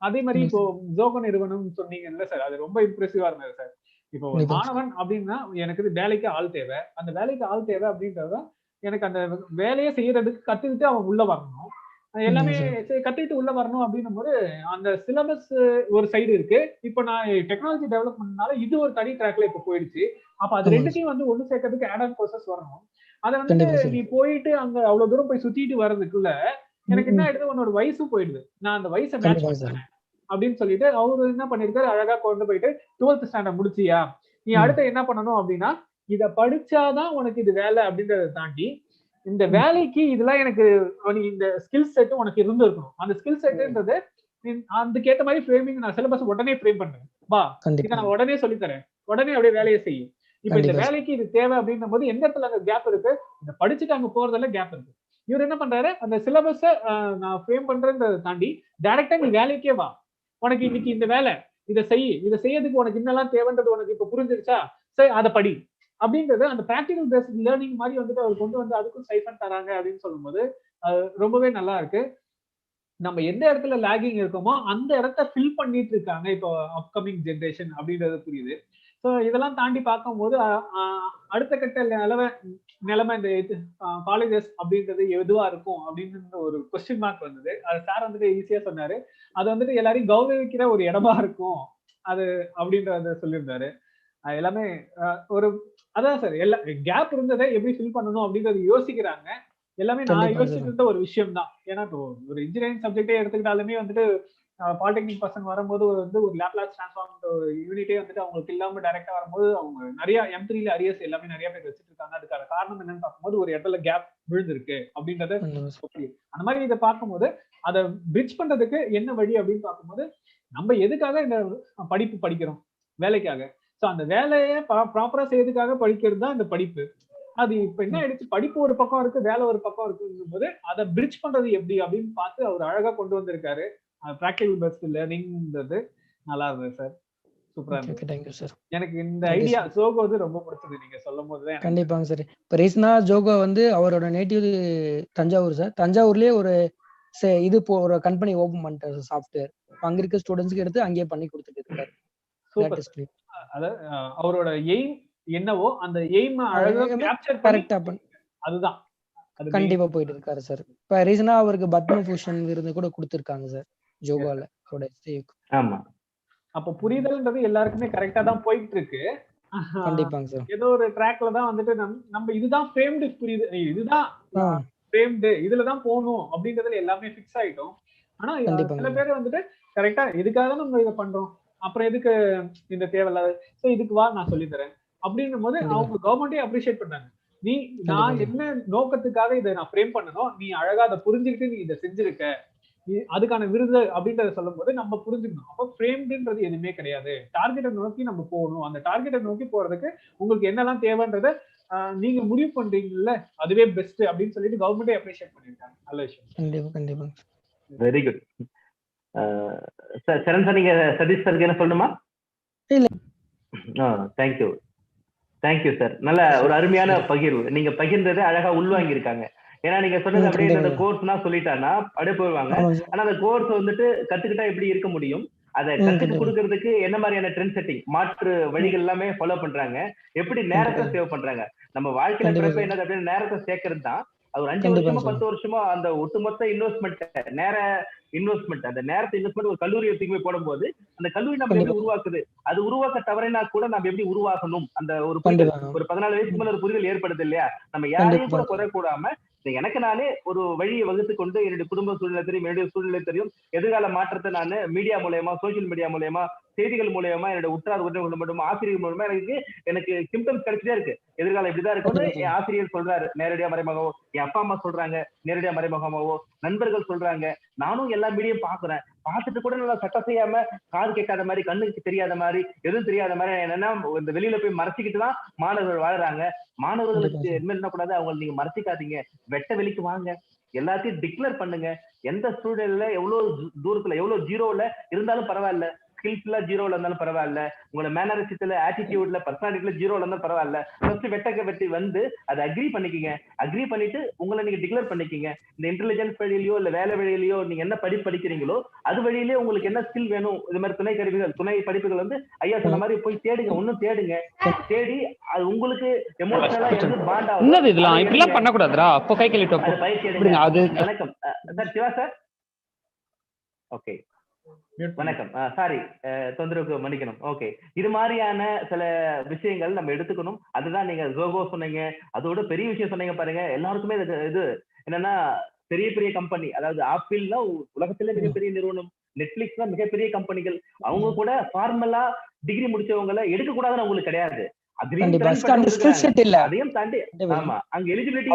அதே மாதிரி இப்போ ஜோகோ நிறுவனம் சொன்னீங்கல்ல சார், அது ரொம்ப இம்ப்ரெசிவா இருந்தது சார். இப்போ ஒரு மாணவன் அப்படின்னா எனக்கு வேலைக்கு ஆள் தேவை, அந்த வேலைக்கு ஆள் தேவை அப்படின்றத எனக்கு அந்த வேலையை செய்யறதுக்கு கத்துக்கிட்டு அவன் உள்ள வரணும், எல்லாமே கத்துக்கிட்டு உள்ள வரணும் அப்படின்னும் போது அந்த சிலபஸ் ஒரு சைடு இருக்கு. இப்ப நான் டெக்னாலஜி டெவலப்மெண்ட்னால இது ஒரு தனி ட்ராக்ல இப்ப போயிடுச்சு. அப்ப அது ரெண்டுத்தையும் வந்து ஒண்ணு சேர்க்கறதுக்கு ஆட் ஆன் கோர்சஸ் வரணும். அதை வந்து நீ போயிட்டு அங்க அவ்வளவு தூரம் போய் சுத்திட்டு வர்றதுக்குள்ள எனக்கு என்ன ஆயிடுது, உன்னோட வயசும் போயிடுது. நான் அந்த வயசை மேட்ச் பண்ணேன் அப்படின்னு சொல்லிட்டு அவரு என்ன பண்ணிருக்காரு, அழகா கொண்டு போயிட்டு 12th ஸ்டாண்டர்ட் முடிச்சியா, நீ அடுத்து என்ன பண்ணணும் அப்படின்னா இத படிச்சாதான் உனக்கு இது வேலை அப்படின்றத தாண்டி இந்த வேலைக்கு இதெல்லாம் எனக்கு இந்த ஸ்கில் செட் உனக்கு இருந்து இருக்கணும். அந்த ஸ்கில் செட்ன்றது அதுக்கேற்ற மாதிரி ஃப்ரேமிங் நான் சிலபஸ் உடனே ஃப்ரேம் பண்றேன். வா இதை நான் உடனே சொல்லித்தரேன், உடனே அப்படியே வேலையை செய்யும். இப்ப இந்த வேலைக்கு இது தேவை அப்படின்னும் போது எந்த இடத்துல அங்க கேப் இருக்கு, இந்த படிச்சுட்டு அங்க போறதுல கேப் இருக்கு. இவர் என்ன பண்றாரு, அந்த சிலபஸ நான் ஃப்ரேம் பண்றேன்றதை தாண்டி டைரக்டா நீ வேலைக்கே வா, உனக்கு இன்னைக்கு இந்த வேலை இதை செய்யறதுக்கு உனக்கு என்னெல்லாம் தேவைன்றது உனக்கு இப்ப புரிஞ்சிருச்சா, சரி அதை படி அப்படின்றது அந்த பிராக்டிகல் பேஸ்ட் லேர்னிங் மாதிரி வந்துட்டு அவர் கொண்டு வந்து அதுக்கும் ஸ்டைஃபண்ட் தராங்க அப்படின்னு சொல்லும்போது ரொம்பவே நல்லா இருக்கு. நம்ம எந்த இடத்துல லேகிங் இருக்கோமோ அந்த இடத்த ஃபில் பண்ணிட்டு இருக்காங்க இப்போ அப்கமிங் ஜென்ரேஷன் அப்படின்றது புரியுது. ஸோ இதெல்லாம் தாண்டி பார்க்கும்போது அடுத்த கட்ட நிலைமை இந்த காலேஜஸ் அப்படின்றது எதுவா இருக்கும் அப்படின்னு ஒரு கொஸ்டின் மார்க் வந்தது. அது சார் வந்துட்டு ஈஸியா சொன்னாரு, அது வந்துட்டு எல்லாரையும் கௌரவிக்கிற ஒரு இடமா இருக்கும் அது அப்படின்றத சொல்லியிருந்தாரு. எல்லாமே ஒரு அதான் சார், எல்லா கேப் இருந்ததை எப்படி ஃபில் பண்ணணும் அப்படின்றது யோசிக்கிறாங்க. எல்லாமே நான் யோசிச்சுட்டு இருந்த ஒரு விஷயம் தான். ஏன்னா இப்போ ஒரு இன்ஜினியரிங் சப்ஜெக்டே எடுத்துக்கிட்டாலுமே வந்துட்டு பாலிடெக்னிக் பசங்க வரும்போது வந்து ஒரு லேப்லாஸ் டிரான்ஸ்ஃபார்ம் ஒரு யூனிட்டே வந்துட்டு அவங்களுக்கு இல்லாம டைரக்டா வரும்போது அவங்க நிறைய M3ல அரியர்ஸ் எல்லாமே நிறைய பேர் வச்சுட்டு இருக்காங்க. அதுக்கான காரணம் என்னன்னு பார்க்கும்போது ஒரு இடத்துல கேப் விழுந்திருக்கு அப்படின்றத அந்த மாதிரி இதை பார்க்கும்போது அதை பிரிட்ஜ் பண்றதுக்கு என்ன வழி அப்படின்னு பார்க்கும்போது நம்ம எதுக்காக இந்த படிப்பு படிக்கிறோம், வேலைக்காக. சோ அந்த வேலையை ப்ராப்பரா செய்யறதுக்காக படிக்கிறது தான் இந்த படிப்பு. அது இப்ப என்ன ஆயிடுச்சு, படிப்பு ஒரு பக்கம் இருக்கு, வேலை ஒரு பக்கம் இருக்குங்கும் போது அதை பிரிட்ஜ் பண்றது எப்படி அப்படின்னு பார்த்து அவர் அழகா கொண்டு வந்திருக்காரு. பிராக்டிகல் பேஸ்ட் லேர்னிங்ன்றது நல்லா இருந்தது சார், சூப்பரா இருந்தது. Thank you sir. எனக்கு இந்த ஐடியா ஜோகோ வந்து ரொம்ப பிடிச்சது நீங்க சொல்லும் போது. கண்டிப்பாங்க சார். இப்ப ரீசனா ஜோகோ வந்து அவரோட நேட்டிவ் தஞ்சாவூர் சார். தஞ்சாவூர்லயே ஒரு இது ஒரு கம்பெனி ஓபன் பண்ணிட்டாரு சாஃப்ட்வேர். அங்க இருக்க ஸ்டூடெண்ட்ஸ்க்கு எடுத்து அங்கேயே பண்ணி கொடுத்துட்டு இருக்காரு. அதாவது அவரோட எய்ம் என்னவோ அந்த எய்ம் அழகா கேப்சர் கரெக்ட்டா அதுதான் கண்டிப்பா போயிட்டு இருக்காரு சார். இப்ப ரீசனா அவருக்கு பத்மபூஷன் விருது கூட கொடுத்திருக்காங்க சார் ஜோகோல. ஆமா, அப்ப புரிதல்ன்றது எல்லாருக்குமே கரெக்டா தான் போயிட்டு இருக்கு. கண்டிப்பாங்க சார். ஏதோ ஒரு ட்ராக்ல தான் வந்துட்டு நம்ம இதுதான் ஃப்ரேம்டு புரியுது, இதுதான் ஃப்ரேம்டு, இதுலதான் போகணும் அப்படின்றதுல எல்லாமே ஃபிக்ஸ் ஆயிட்டோம். ஆனா சில பேர் வந்துட்டு கரெக்டா இதுக்காக நம்ம இதை பண்றோம், அப்புறம் எதுக்கு இந்த தேவையில்லாத, சோ இதுக்கு வா நான் சொல்லி தரேன் அப்படின்னும் போது அவங்க கவர்மெண்டே அப்ரிஷியேட் பண்றாங்க. நான் என்ன நோக்கத்துக்காக இதை நான் ஃப்ரேம் பண்ணணும், நீ அழகா அதை புரிஞ்சுக்கிட்டு நீ இதை செஞ்சிருக்க, அதுக்கான விருது அப்படின்றத சொல்லும் போது நம்ம புரிஞ்சுக்கணும். அப்போ ஃப்ரேம்டுன்றது எதுவுமே கிடையாது, டார்கெட்டை நோக்கி நம்ம போகணும். அந்த டார்கெட்டை நோக்கி போறதுக்கு உங்களுக்கு என்னெல்லாம் தேவைன்றத நீங்க முடிவு பண்றீங்கல்ல, அதுவே பெஸ்ட் அப்படின்னு சொல்லிட்டு கவர்மெண்டே அப்ரிஷியேட் பண்ணிருக்காங்க. நல்ல விஷயம். கண்டிப்பா. Very good sir. Charan sir, நீங்க சதீஷ் சாருக்கு என்ன சொல்லணுமா? Thank you sir. நல்ல ஒரு அருமையான பகிர்வு. நீங்க பகிர்ந்தது அழகா உள்வாங்கி இருக்காங்க. ஏன்னா நீங்க சொன்னது அப்படியே அந்த கோர்ஸ்னா சொல்லிட்டானா அப்படியே போயிடுவாங்க. ஆனா அந்த கோர்ஸ் வந்துட்டு கத்துக்கிட்டா எப்படி இருக்க முடியும், அதை கத்துட்டு கொடுக்கறதுக்கு என்ன மாதிரியான ட்ரெண்ட் செட்டிங் மாற்று வழிகள் எல்லாமே ஃபாலோ பண்றாங்க, எப்படி நேரத்தை சேவ் பண்றாங்க. நம்ம வாழ்க்கையில பிறப்பு என்னது அப்படின்னு நேரத்தை சேர்க்கறது தான். அது ஒரு 5 வருஷமா 10 வருஷமா அந்த ஒட்டுமொத்த இன்வெஸ்ட்மெண்ட் அந்த நேரத்தை இன்வெஸ்ட்மெண்ட் ஒரு கல்லூரி போய் போடும்போது அந்த கல்லூரி நம்ம எப்படி உருவாக்குது, அது உருவாக்க தவறினா கூட நம்ம எப்படி உருவாக்கணும், அந்த ஒரு ஒரு 14 வயசுக்கு மேல ஒரு புரிதல் ஏற்படுது இல்லையா. நம்ம யாரையும் கூட குறைக்கூடாம எனக்கு நானே ஒரு வழியை வகுத்து கொண்டு என்னுடைய குடும்ப சூழ்நிலை தெரியும், என்னுடைய சூழ்நிலை தெரியும், எதிர்கால மாற்றத்தை நான் மீடியா மூலயமா, சோசியல் மீடியா மூலயமா செய்திகள் மூலயமா, என்னோட உற்றார் உறவினர்கள் மூலமா, ஆசிரியர்கள் மூலமா எனக்கு சிம்டம்ஸ் கிடைச்சிட்டே இருக்கு. எதிர்காலம் இப்படிதான் இருக்கும்னு என் ஆசிரியர் சொல்றாரு, நேரடியா மறைமுகமோ. என் அப்பா அம்மா சொல்றாங்க, நேரடியா மறைமுகமாவோ. நண்பர்கள் சொல்றாங்க. நானும் எல்லா மீடியம் பாக்குறேன். பார்த்துட்டு கூட நல்லா சட்டம் செய்யாம, காது கேட்காத மாதிரி, கண்ணுக்கு தெரியாத மாதிரி, எதுவும் தெரியாத மாதிரி என்னன்னா இந்த வெளியில போய் மறைச்சிக்கிட்டு தான் மாணவர்கள் வாழறாங்க. மாணவர்களுக்கு என்ன பண்ணக்கூடாது, அவங்க நீங்க மறைச்சிக்காதீங்க, வெட்ட வெளிக்கு வாங்க, எல்லாத்தையும் டிக்ளேர் பண்ணுங்க. எந்த ஸ்டூடெண்ட்ல எவ்வளவு தூரத்துல, எவ்வளவு ஜீரோல இருந்தாலும் பரவாயில்ல, ஸ்கில்ஸ்ல ஜீரோல இருந்தாலும் பரவாயில்ல, உங்களோட மேனரிசத்துல, ஆட்டிடியூட்ல, பர்சனாலிட்டில ஜீரோல இருந்தாலும் பரவாயில்ல, ஃபர்ஸ்ட் வெட்டி வந்து அதை அக்ரி பண்ணிக்கிங்க. அக்ரி பண்ணிட்டு உங்களை நீங்க டிக்ளேர் பண்ணிக்கிங்க. இந்த இன்டெலிஜென்ஸ் வழியிலயோ இல்ல வேலை வழியிலயோ நீங்க என்ன படிக்கிறீங்களோ அது வழியிலேயே உங்களுக்கு என்ன ஸ்கில் வேணும், இது மாதிரி துணை கருவிகள், துணை படிப்புகள் வந்து ஐயா சொன்ன மாதிரி போய் தேடுங்க. ஒன்னும் தேடுங்க, தேடி அது உங்களுக்கு எமோஷனலா எது பாண்ட் ஆகும். என்னது இதெல்லாம் இப்படிலாம் பண்ணக்கூடாதுடா. அப்போ கை கழிட்டு பயிற்சி எடுங்க. வணக்கம் சார், சிவா சார். ஓகே, வணக்கம். சாரி, தொந்தரவுக்கு மன்னிக்கணும். ஓகே, இது மாதிரியான சில விஷயங்கள் நம்ம எடுத்துக்கணும். அதுதான் நீங்க ஜோகோ சொன்னீங்க, அதோட பெரிய விஷயம் சொன்னீங்க பாருங்க. எல்லாருக்குமே இது என்னன்னா பெரிய பெரிய கம்பெனி, அதாவது ஆப்பிள்னா உலகத்திலே மிகப்பெரிய நிறுவனம், நெட்ஃபிளிக்ஸ்னா மிகப்பெரிய கம்பெனிகள், அவங்க கூட ஃபார்மலா டிகிரி முடிச்சவங்களை எடுக்க கூடாதுன்னு அவங்களுக்கு கிடையாது. அதையும் தாண்டி ஆமா, அங்க எலிஜிபிலிட்டி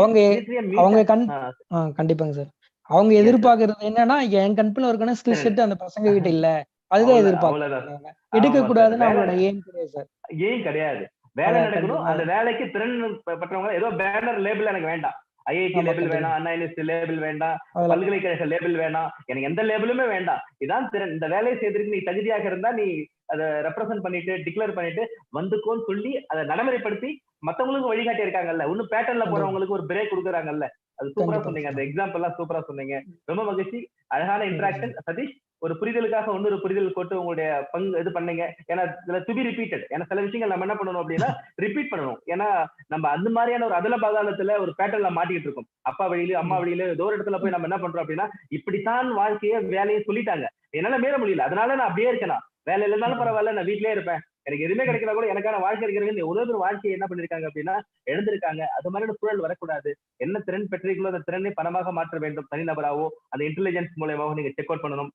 கண்டிப்பாங்க சார். அவங்க எதிர்பார்க்கறது என்னன்னா, என் கம்பெனில இருக்கணும் ஸ்கில் செட் அந்த பசங்க கிட்ட இல்ல, அதுதான் எதிர்பார்க்கறாங்க. எடுக்க கூடாதுன்னு அவங்களோட ஏம் கிடையாது சார். ஏன் கிடையாது, வேலை நடக்கணும். அந்த வேலைக்கு திறன் பெற்றவங்க ஏதோ பேனர் லேபிள் எனக்கு வேண்டாம், ஐஐடி லேபிள் வேணாம், அண்ணா யூனிவர்சிட்டி லேபிள் வேண்டாம், பல்கலைக்கழக லேபிள் வேணாம், எனக்கு எந்த லேபிளுமே வேண்டாம். இதான் திறன். இந்த வேலையை செய்யறதுக்கு நீ தகுதியாக இருந்தா நீ அதை ரெப்ரசென்ட் பண்ணிட்டு டிக்ளேர் பண்ணிட்டு வந்துக்கோன்னு சொல்லி அதை நடைமுறைப்படுத்தி மத்தவங்களுக்கு வழிகாட்டி இருக்காங்கல்ல. இன்னும் பேட்டர்ன்ல போறவங்களுக்கு ஒரு பிரேக் கொடுக்குறாங்கல்ல. அது சூப்பரா சொன்னீங்க, அந்த எக்ஸாம்பிள் எல்லாம் சூப்பரா சொன்னீங்க. ரொம்ப மகிழ்ச்சி, அழகான இன்டராக்ஷன். சதீஷ், ஒரு புரிதலுக்காக இன்னொரு புரிதல் கொண்டு உங்களுடைய பங்கு இது பண்ணீங்க. ஏன்னா இதுல டு பி ரிப்பீட்டட். ஏன்னா சில விஷயங்கள் நம்ம என்ன பண்ணணும் அப்படின்னா ரிப்பீட் பண்ணணும். ஏன்னா நம்ம அந்த மாதிரியான ஒரு அதல பாதாளத்துல ஒரு பேட்டர்ல மாட்டிக்கிட்டு இருக்கோம். அப்பா வழியில அம்மா வழியில ஏதோ ஒரு இடத்துல போய் நம்ம என்ன பண்றோம் அப்படின்னா இப்படித்தான் வாழ்க்கைய வேலையை சொல்லிட்டாங்க, என்னால மீற முடியல, அதனால நான் அப்படியே இருக்கேன், வேலை இல்லைனாலும் பரவாயில்ல, நான் வீட்லயே இருப்பேன், எனக்கு எதுவுமே கிடைக்கல கூட எனக்கான வாழ்க்கை இருக்கிறது. எவ்வளவு பேர் வாழ்க்கையை என்ன பண்ணிருக்காங்க அப்படின்னா எழுந்திருக்காங்க. அது மாதிரி சூழல் வரக்கூடாது. என்ன திறன் பெற்றீர்களோ அந்த திறனை பணமாக மாற்ற வேண்டும். தனிநபராவோ அந்த இன்டெலிஜென்ஸ் மூலமாவோ நீங்க செக் அவுட் பண்ணணும்.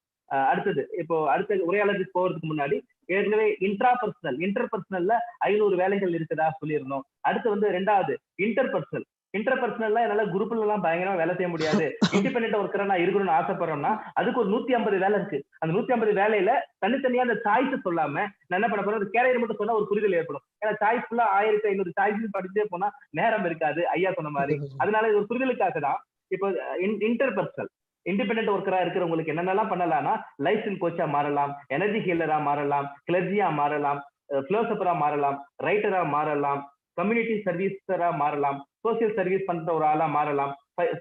அடுத்தது, இப்போ அடுத்த உரையாளருக்கு போறதுக்கு முன்னாடி ஏற்கனவே இன்டர்பர்சனல்ல 500 வேலைகள் இருக்குதா சொல்லியிருந்தோம். அடுத்து வந்து ரெண்டாவது இன்டர்பர்சனல்ல என்னால குரூப்ல எல்லாம் பயங்கரமா வேலை செய்ய முடியாது, இண்டிபெண்டன்ட் ஒர்க்கரா நான் இருக்கணும்னு ஆசைப்படுறோம்னா அதுக்கு ஒரு 150 வேலை இருக்கு. அந்த 150 வேலையில தனித்தனியா அந்த சாய்ஸ் சொல்லாம நான் என்ன பண்ண போறேன், கேரியர் மட்டும் சொன்னா ஒரு புரிதல் ஏற்படும். ஏன்னா சாய்ஸ் ஃபுல்லா 1500 சாய்ஸ் படிச்சுட்டே போனா நேரம் இருக்காது, ஐயா சொன்ன மாதிரி. அதனால இது ஒரு புரிதலுக்காக தான். இப்போ இன்டர்பர்சனல் இண்டிபெண்டன்ட் ஒர்க்கரா இருக்கிறவங்களுக்கு என்னென்னலாம் பண்ணலாம்னா லைஃப் கோச்சா மாறலாம், எனர்ஜி ஹீலரா மாறலாம், கிளர்ஜியா மாறலாம், பிலோசபரா மாறலாம், ரைட்டரா மாறலாம், கம்யூனிட்டி சர்வீஸரா மாறலாம், சோசியல் சர்வீஸ் பண்ற ஒரு ஆளா மாறலாம்,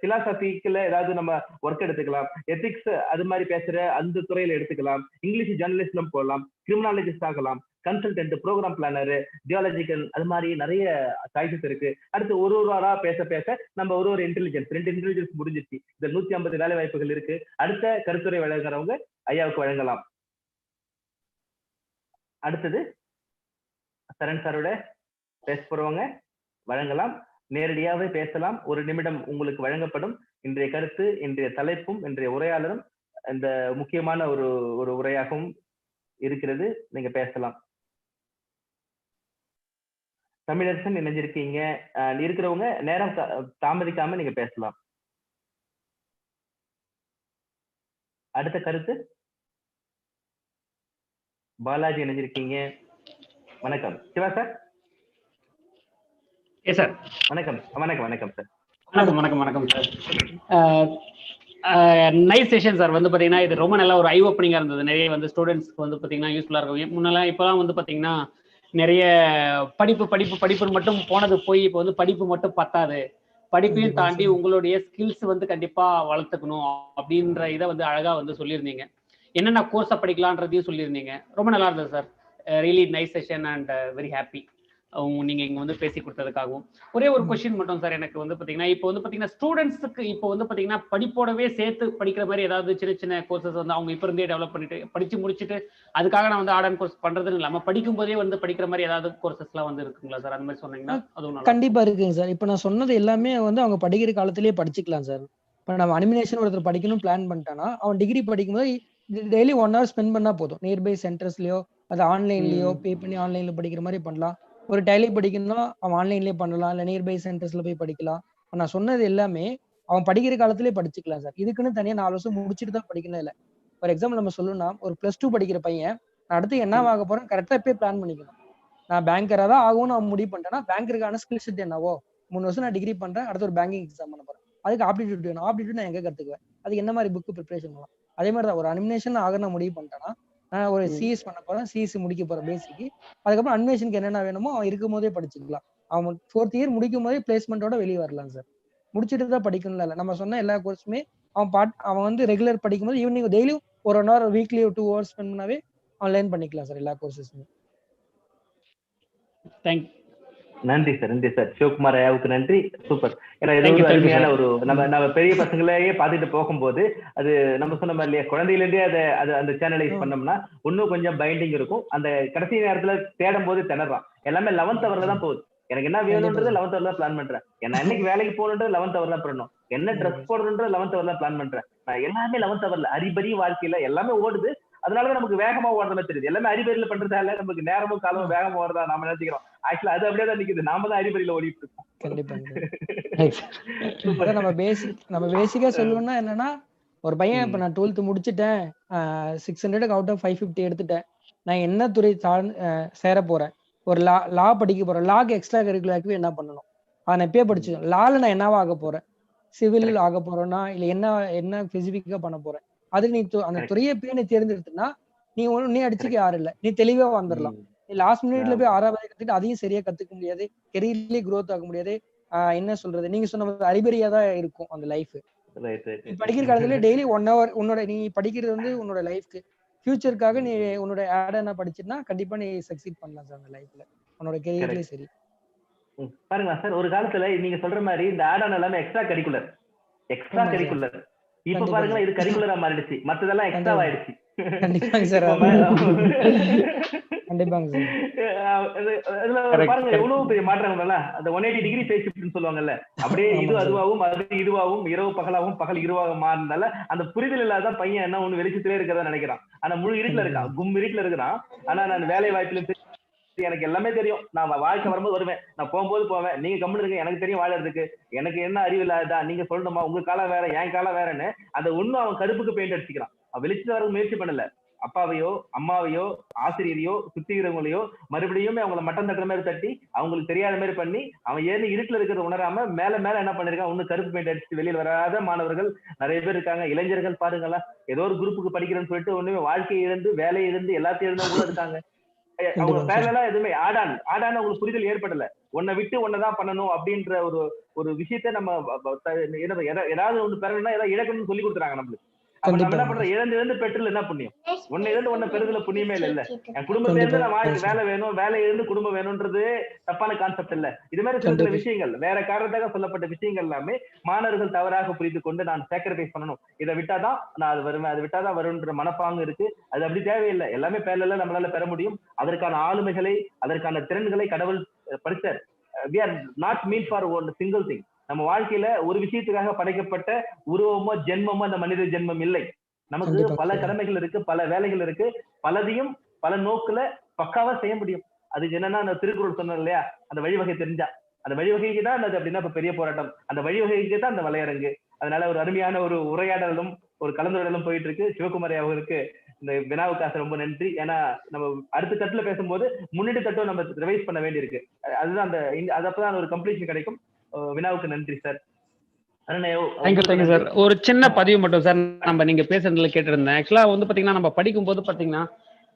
பிலாசபிக்குல ஏதாவது நம்ம ஒர்க் எடுத்துக்கலாம், எத்திக்ஸ் அது மாதிரி பேசுற அந்த துறையில எடுத்துக்கலாம், இங்கிலீஷ் ஜேர்னலிஸ்ட்ல போகலாம், கிரிமினாலஜிஸ்ட் ஆகலாம், கன்சல்டன்ட், ப்ரோக்ராம் பிளானர், ஜியாலஜிக்கல், அது மாதிரி நிறைய சாய்ஸஸ் இருக்கு. அடுத்து ஒரு ஆளா பேச நம்ம ஒரு இன்டெலிஜென்ஸ் 2 இன்டெலிஜென்ஸ் முடிஞ்சிச்சு. இந்த 150 வேலை வாய்ப்புகள் இருக்கு. அடுத்த கருத்துரை வழங்குறவங்க ஐயாவுக்கு வழங்கலாம். அடுத்தது சரண் சாரோட பேச போறவங்க வழங்கலாம், நேரடியாவே பேசலாம். 1 நிமிடம் உங்களுக்கு வழங்கப்படும். இன்றைய கருத்து, இன்றைய தலைப்பும், இன்றைய உரையாளரும் இந்த முக்கியமான ஒரு உரையாகவும் இருக்கிறது. நீங்க பேசலாம். தமிழரசன் இணைஞ்சிருக்கீங்க, இருக்கிறவங்க நேரம் தாமதிக்காம நீங்க பேசலாம். அடுத்த கருத்து பாலாஜி இணைஞ்சிருக்கீங்க. வணக்கம். சிவா சார். சார் வணக்கம். வணக்கம் வணக்கம் சார். வணக்கம் சார். Nice session sir. வந்து பாத்தீங்கன்னா இது ரொம்ப நல்லா ஒரு ஐ ஓப்பனிங்கா இருந்தது. நிறைய வந்து ஸ்டூடெண்ட்ஸ்க்கு வந்து பாத்தீங்கன்னா யூஸ்ஃபுல்லா இருக்கும். முன்னெல்லாம் இப்பெல்லாம் வந்து பாத்தீங்கன்னா நிறைய படிப்புன்னு மட்டும் போனது போய் இப்போ வந்து படிப்பு மட்டும் பத்தாது, படிப்பையும் தாண்டி உங்களுடைய ஸ்கில்ஸ் வந்து கண்டிப்பா வளர்த்துக்கணும் அப்படின்ற இதை வந்து அழகா வந்து சொல்லியிருந்தீங்க. என்னென்ன கோர்ஸை படிக்கலான்றதையும் சொல்லியிருந்தீங்க. ரொம்ப நல்லா இருந்தது sir. Really nice session and very happy நீங்க இங்க வந்து பேசி கொடுத்ததுக்காகவும். ஒரே ஒரு கொஸ்டின் மட்டும் சார் எனக்கு வந்து பாத்தீங்கன்னா, இப்போ வந்து பாத்தீங்கன்னா ஸ்டூடெண்ட்ஸுக்கு இப்போ வந்து பாத்தீங்கன்னா படிப்போடவே சேர்த்து படிக்கிற மாதிரி ஏதாவது சின்ன கோர்சஸ் வந்து அவங்க இப்ப இருந்தே டெவலப் பண்ணிட்டு படிச்சு முடிச்சுட்டு அதுக்காக நான் வந்து ஆர்ட் கோர்ஸ் பண்றதுன்னு இல்லாம படிக்கும் போதே வந்து படிக்கிற மாதிரி ஏதாவது கோர்சஸ் எல்லாம் வந்து இருக்குங்களா சார்? அந்த மாதிரி சொன்னீங்கன்னா அதுவும் கண்டிப்பா இருக்குங்க சார். இப்ப நான் சொன்னது எல்லாமே வந்து அவங்க படிக்கிற காலத்திலேயே படிச்சுக்கலாம் சார். இப்ப நம்ம அனிமேஷன் ஒருத்தர் படிக்கணும் பிளான் பண்ணிட்டானா அவன் டிகிரி படிக்கும்போது டெய்லி 1 hour ஸ்பெண்ட் பண்ணா போதும். நியர்பை சென்டர்ஸ்லயோ அது ஆன்லைன்லயோ பே பண்ணி ஆன்லைன்ல படிக்கிற மாதிரி பண்ணலாம். ஒரு டெய்லி படிக்கணும்னா அவன் ஆன்லைன்லயே பண்ணலாம், இல்லை நியர்பை சென்டர்ஸ்ல போய் படிக்கலாம். நான் சொன்னது எல்லாமே அவன் படிக்கிற காலத்திலேயே படிச்சுக்கலாம் சார். இதுக்குன்னு தனியா 4 வருஷம் முடிச்சுட்டு தான் படிக்கணும் இல்லை. ஃபார் எக்ஸாம்பிள் நம்ம சொல்லணும்னா ஒரு +2 படிக்கிற பையன் நான் அடுத்து என்ன ஆக போறேன் கரெக்டா இப்பயே பிளான் பண்ணிக்கணும். நான் பேங்கரா தான் ஆகும்னு அவன் முடிவு பண்ணிட்டேன்னா பேங்கருக்கான ஸ்கில் செட் என்னவோ 3 வருஷம் நான் டிகிரி பண்றேன், அடுத்து ஒரு பேங்கிங் எக்ஸாம் பண்ண போறேன், அதுக்கு ஆப்டிடியூட் வேணும். ஆப்டிடியூட் நான் எங்க கத்துக்குவேன், அதுக்கு என்ன மாதிரி புக் ப்ரிப்பரேஷன் பண்ணலாம். அதே மாதிரி தான் ஒரு அனிமேஷன் ஆக நான் முடிவு பண்ணிட்டேன்னா நான் ஒரு சிஎஸ் பண்ண போறேன், சிஎஸ் முடிக்க போறேன் பேசிக்கு. அதுக்கப்புறம் அனிமேஷனுக்கு என்னென்ன வேணுமோ அவன் இருக்கும் போதே படிச்சுக்கலாம். அவன் 4th இயர் முடிக்கும் போதே பிளேஸ்மெண்டோட வெளியே வரலாம் சார். முடிச்சுட்டு தான் படிக்கணும் இல்லை. நம்ம சொன்ன எல்லா கோர்ஸுமே அவன் வந்து ரெகுலர் படிக்கும்போது ஈவினிங் டெய்லியும் ஒரு 1 hour வீக்லி 2 hours ஸ்பெண்ட் பண்ணாவே அவன் லேர்ன் பண்ணிக்கலாம் சார் எல்லா கோர்சஸுமே. நன்றி சார், நன்றி சார். சிவகுமார் ஐயாவுக்கு நன்றி. சூப்பர். ஏன்னா இது ஒரு அருமையான ஒரு நம்ம பெரிய பசங்களையே பார்த்துட்டு போகும்போது அது நம்ம சொன்ன மாதிரி இல்லையா, குழந்தையிலேருந்தே அதை அந்த சேனலைஸ் பண்ணோம்னா இன்னும் கொஞ்சம் பைண்டிங் இருக்கும். அந்த கடைசி நேரத்துல தேடும் போது திணறான். எல்லாமே 11th ஹவர்ல தான் போகுது. எனக்கு என்ன வேணும்ன்றது 11th ஹவர் தான் பிளான் பண்றேன். என்ன அன்னைக்கு வேலைக்கு போகணுன்றது 11th ஹவர் தான் பண்ணணும். என்ன ட்ரெஸ் போடணுன்றது 11th ஹவர் தான் பிளான் பண்றேன். நான் எல்லாமே 11th ஹவர்ல அரிபரி வாழ்க்கையில எல்லாமே ஓடுது. அதனாலதான் நமக்கு வேகமா ஓடுறதா தெரியுது. எல்லாமே அரிபரியில பண்றதால நமக்கு நேரமும் காலமும் வேகமா ஓடுறதா நாம நினைச்சுக்கிறோம். ஆக்சுவலா அது அப்படியே தான் நிக்குது. நாம தான் அரிபரியில ஓடிட்டு இருக்கோம். கண்டிப்பா. நம்ம பேசிக்கா சொல்லணும்னா என்னன்னா, ஒரு பையன் இப்ப நான் 12th முடிச்சுட்டேன், 600க்கு அவுட் ஆஃப் 550 எடுத்துட்டேன், நான் என்ன துறை சேர போறேன், ஒரு லா படிக்க போறேன், லாக்கு எக்ஸ்ட்ரா கரிக்குலர் ஆக்டிவிட்டி என்ன பண்ணணும், நான் எப்பயே படிச்சுக்கேன். லால நான் என்னவா ஆக போறேன், சிவில் ஆக போறேன்னா இல்ல என்ன ஸ்பெசிபிக்கா பண்ண போறேன், அது நீ அந்த துறையை போய் நீ தேர்ந்தெடுத்துனா நீ அடிச்சுக்க யாரும் இல்ல, நீ தெளிவா வந்துடலாம். நீ லாஸ்ட் மினிட்ல போய் 6வது கத்துக்கிட்டு அதையும் சரியா கத்துக்க முடியாது, கெரியர்லயே growth ஆக முடியாது. என்ன சொல்றது, நீங்க சொன்ன அரிபரியா தான் இருக்கும் அந்த லைஃப். படிக்கிற காலத்துல டெய்லி 1 hour உன்னோட நீ படிக்கிறது வந்து உன்னோட லைஃப்க்கு ஃபியூச்சருக்காக நீ உன்னோட ஆட் என்ன படிச்சினா கண்டிப்பா நீ சக்சீட் பண்ணலாம் சார் அந்த லைஃப்ல, உன்னோட கெரியர்லயே சரி. பாருங்க சார், ஒரு காலத்துல நீங்க சொல்ற மாதிரி இந்த ஆட் ஆன் எல்லாமே எக்ஸ்ட்ரா கரிக்குலர். இப்ப பாருங்க இது கரிக்குலரா மாறிடுச்சு, மத்ததெல்லாம் எக்ஸ்ட்ரா ஆயிடுச்சு. கண்டிப்பாங்க சார். கண்டிப்பாங்க சார். இதுல பாருங்க எவ்வளவு பெரிய மாற்றங்கள்ல அந்த 180 டிகிரி ஃபேஸ் ஷிஃப்ட்னு சொல்லுவாங்கல்ல, அப்படியே இது அதுவாகவும் அது இதுவாகவும் இரவு பகலாகவும் பகல் இரவாக மாறினால அந்த புரிதல் இல்லாத பையன் என்ன ஒண்ணு வெளிச்சத்திலே இருக்கிறதா நினைக்கிறான். ஆனா முழு இருட்டுல இருக்கான், கும் இருட்டுல இருக்கிறான். ஆனா நான் வேலை வாய்ப்புல எனக்கு எல்லாமே தெரியும், நான் வாழ்க்கை வரும்போது வருவேன், நான் போகும்போது போவேன், நீங்க கம்முன்னு இருங்க, எனக்கு தெரியும் வாழறதுக்கு, எனக்கு என்ன அறிவு இல்லாததா, நீங்க சொல்லணுமா, உங்க காலம் வேற என் காலம் வேறன்னு அந்த ஒண்ணும் அவன் கருப்புக்கு பெயிண்ட் அடிச்சுக்கிறான். அவன் வெளிச்சத்து வர முயற்சி பண்ணல. அப்பாவையோ அம்மாவையோ ஆசிரியரையோ சுத்திகிறவங்களையோ மறுபடியும் அவங்கள மட்டம் தட்டுற மாதிரி தட்டி அவங்களுக்கு தெரியாத மாதிரி பண்ணி அவன் ஏறி இருட்டுல இருக்கிறத உணராம மேல என்ன பண்ணிருக்கான், ஒண்ணு கருப்பு பெயிண்ட் அடிச்சு வெளியில் வராத மாணவர்கள் நிறைய பேர் இருக்காங்க. இளைஞர்கள் பாருங்களா, ஏதோ ஒரு குரூப்புக்கு படிக்கிறேன்னு சொல்லிட்டு ஒண்ணுமே வாழ்க்கையை இழந்து வேலையை இழந்து எல்லாத்தையும் இழந்தவங்களும் இருக்காங்க. அவங்க பேரலா எதுவுமே ஆடான் அவங்களுக்கு புரிதல் ஏற்படல. உன்னை விட்டு ஒன்னதான் பண்ணணும் அப்படின்ற ஒரு விஷயத்த நம்ம ஏதாவது ஒண்ணு பெறணும்னா ஏதாவது இழக்கணும்னு சொல்லி கொடுத்துறாங்க நம்மளுக்கு. அப்ப நம்ம என்ன பண்றோம், இழந்து பெற்றல் என்ன புண்ணியம், ஒன்ன பெறுதல புண்ணியமே இல்ல. என் குடும்பத்தை இருந்து நான் வாழ்க்கை வேலை வேணும், வேலையை இருந்து குடும்பம் வேணும்ன்றது தப்பான கான்செப்ட் இல்ல. இது மாதிரி சில விஷயங்கள் வேற காரணத்தாக சொல்லப்பட்ட விஷயங்கள் எல்லாமே மாணவர்கள் தவறாக புரிந்து கொண்டு நான் சாக்ரிஃபைஸ் பண்ணணும், இதை விட்டாதான் நான் அது வருவேன், அது விட்டாதான் வரும்ன்ற மனப்பாங்கு இருக்கு. அது அப்படி தேவையில்லை. எல்லாமே பேரல நம்மளால பெற முடியும். அதற்கான ஆளுமைகளை அதற்கான திறன்களை கடவுள் படிச்சார். we are not meant for one single thing. நம்ம வாழ்க்கையில ஒரு விஷயத்துக்காக படைக்கப்பட்ட உருவமோ ஜென்மமோ அந்த மனித ஜென்மம் இல்லை. நமக்கு பல கடமைகள் இருக்கு, பல வேலைகள் இருக்கு, பலதையும் பல நோக்குல பக்காவா செய்ய முடியும். அதுக்கு என்னன்னா அந்த திருக்குறள் சொன்னோம் இல்லையா, அந்த வழிவகை தெரிஞ்சா அந்த வழிவகைக்கு தான் அது அப்படின்னா இப்ப பெரிய போராட்டம், அந்த வழிவகைக்கு தான் அந்த வலையரங்கு. அதனால ஒரு அருமையான ஒரு உரையாடலும் ஒரு கலந்துரையாடலும் போயிட்டு இருக்கு. சிவகுமார் அவருக்கு இந்த வினாவுக்காக ரொம்ப நன்றி. ஏன்னா நம்ம அடுத்த தட்டுல பேசும்போது முன்னிட்டு தட்டும் நம்ம ரிவைஸ் பண்ண வேண்டி இருக்கு. அதுதான் அந்த அப்பதான் ஒரு கம்ப்ளீஷன் கிடைக்கும். வினாவுக்கு நன்றி சார். Thank you sir. ஒரு சின்ன பதிவு மட்டும் சார், நம்ம நீங்க பேசுறதுல கேட்டிருந்தேன். ஆக்சுவலா வந்து பாத்தீங்கன்னா நம்ம படிக்கும் போது பாத்தீங்கன்னா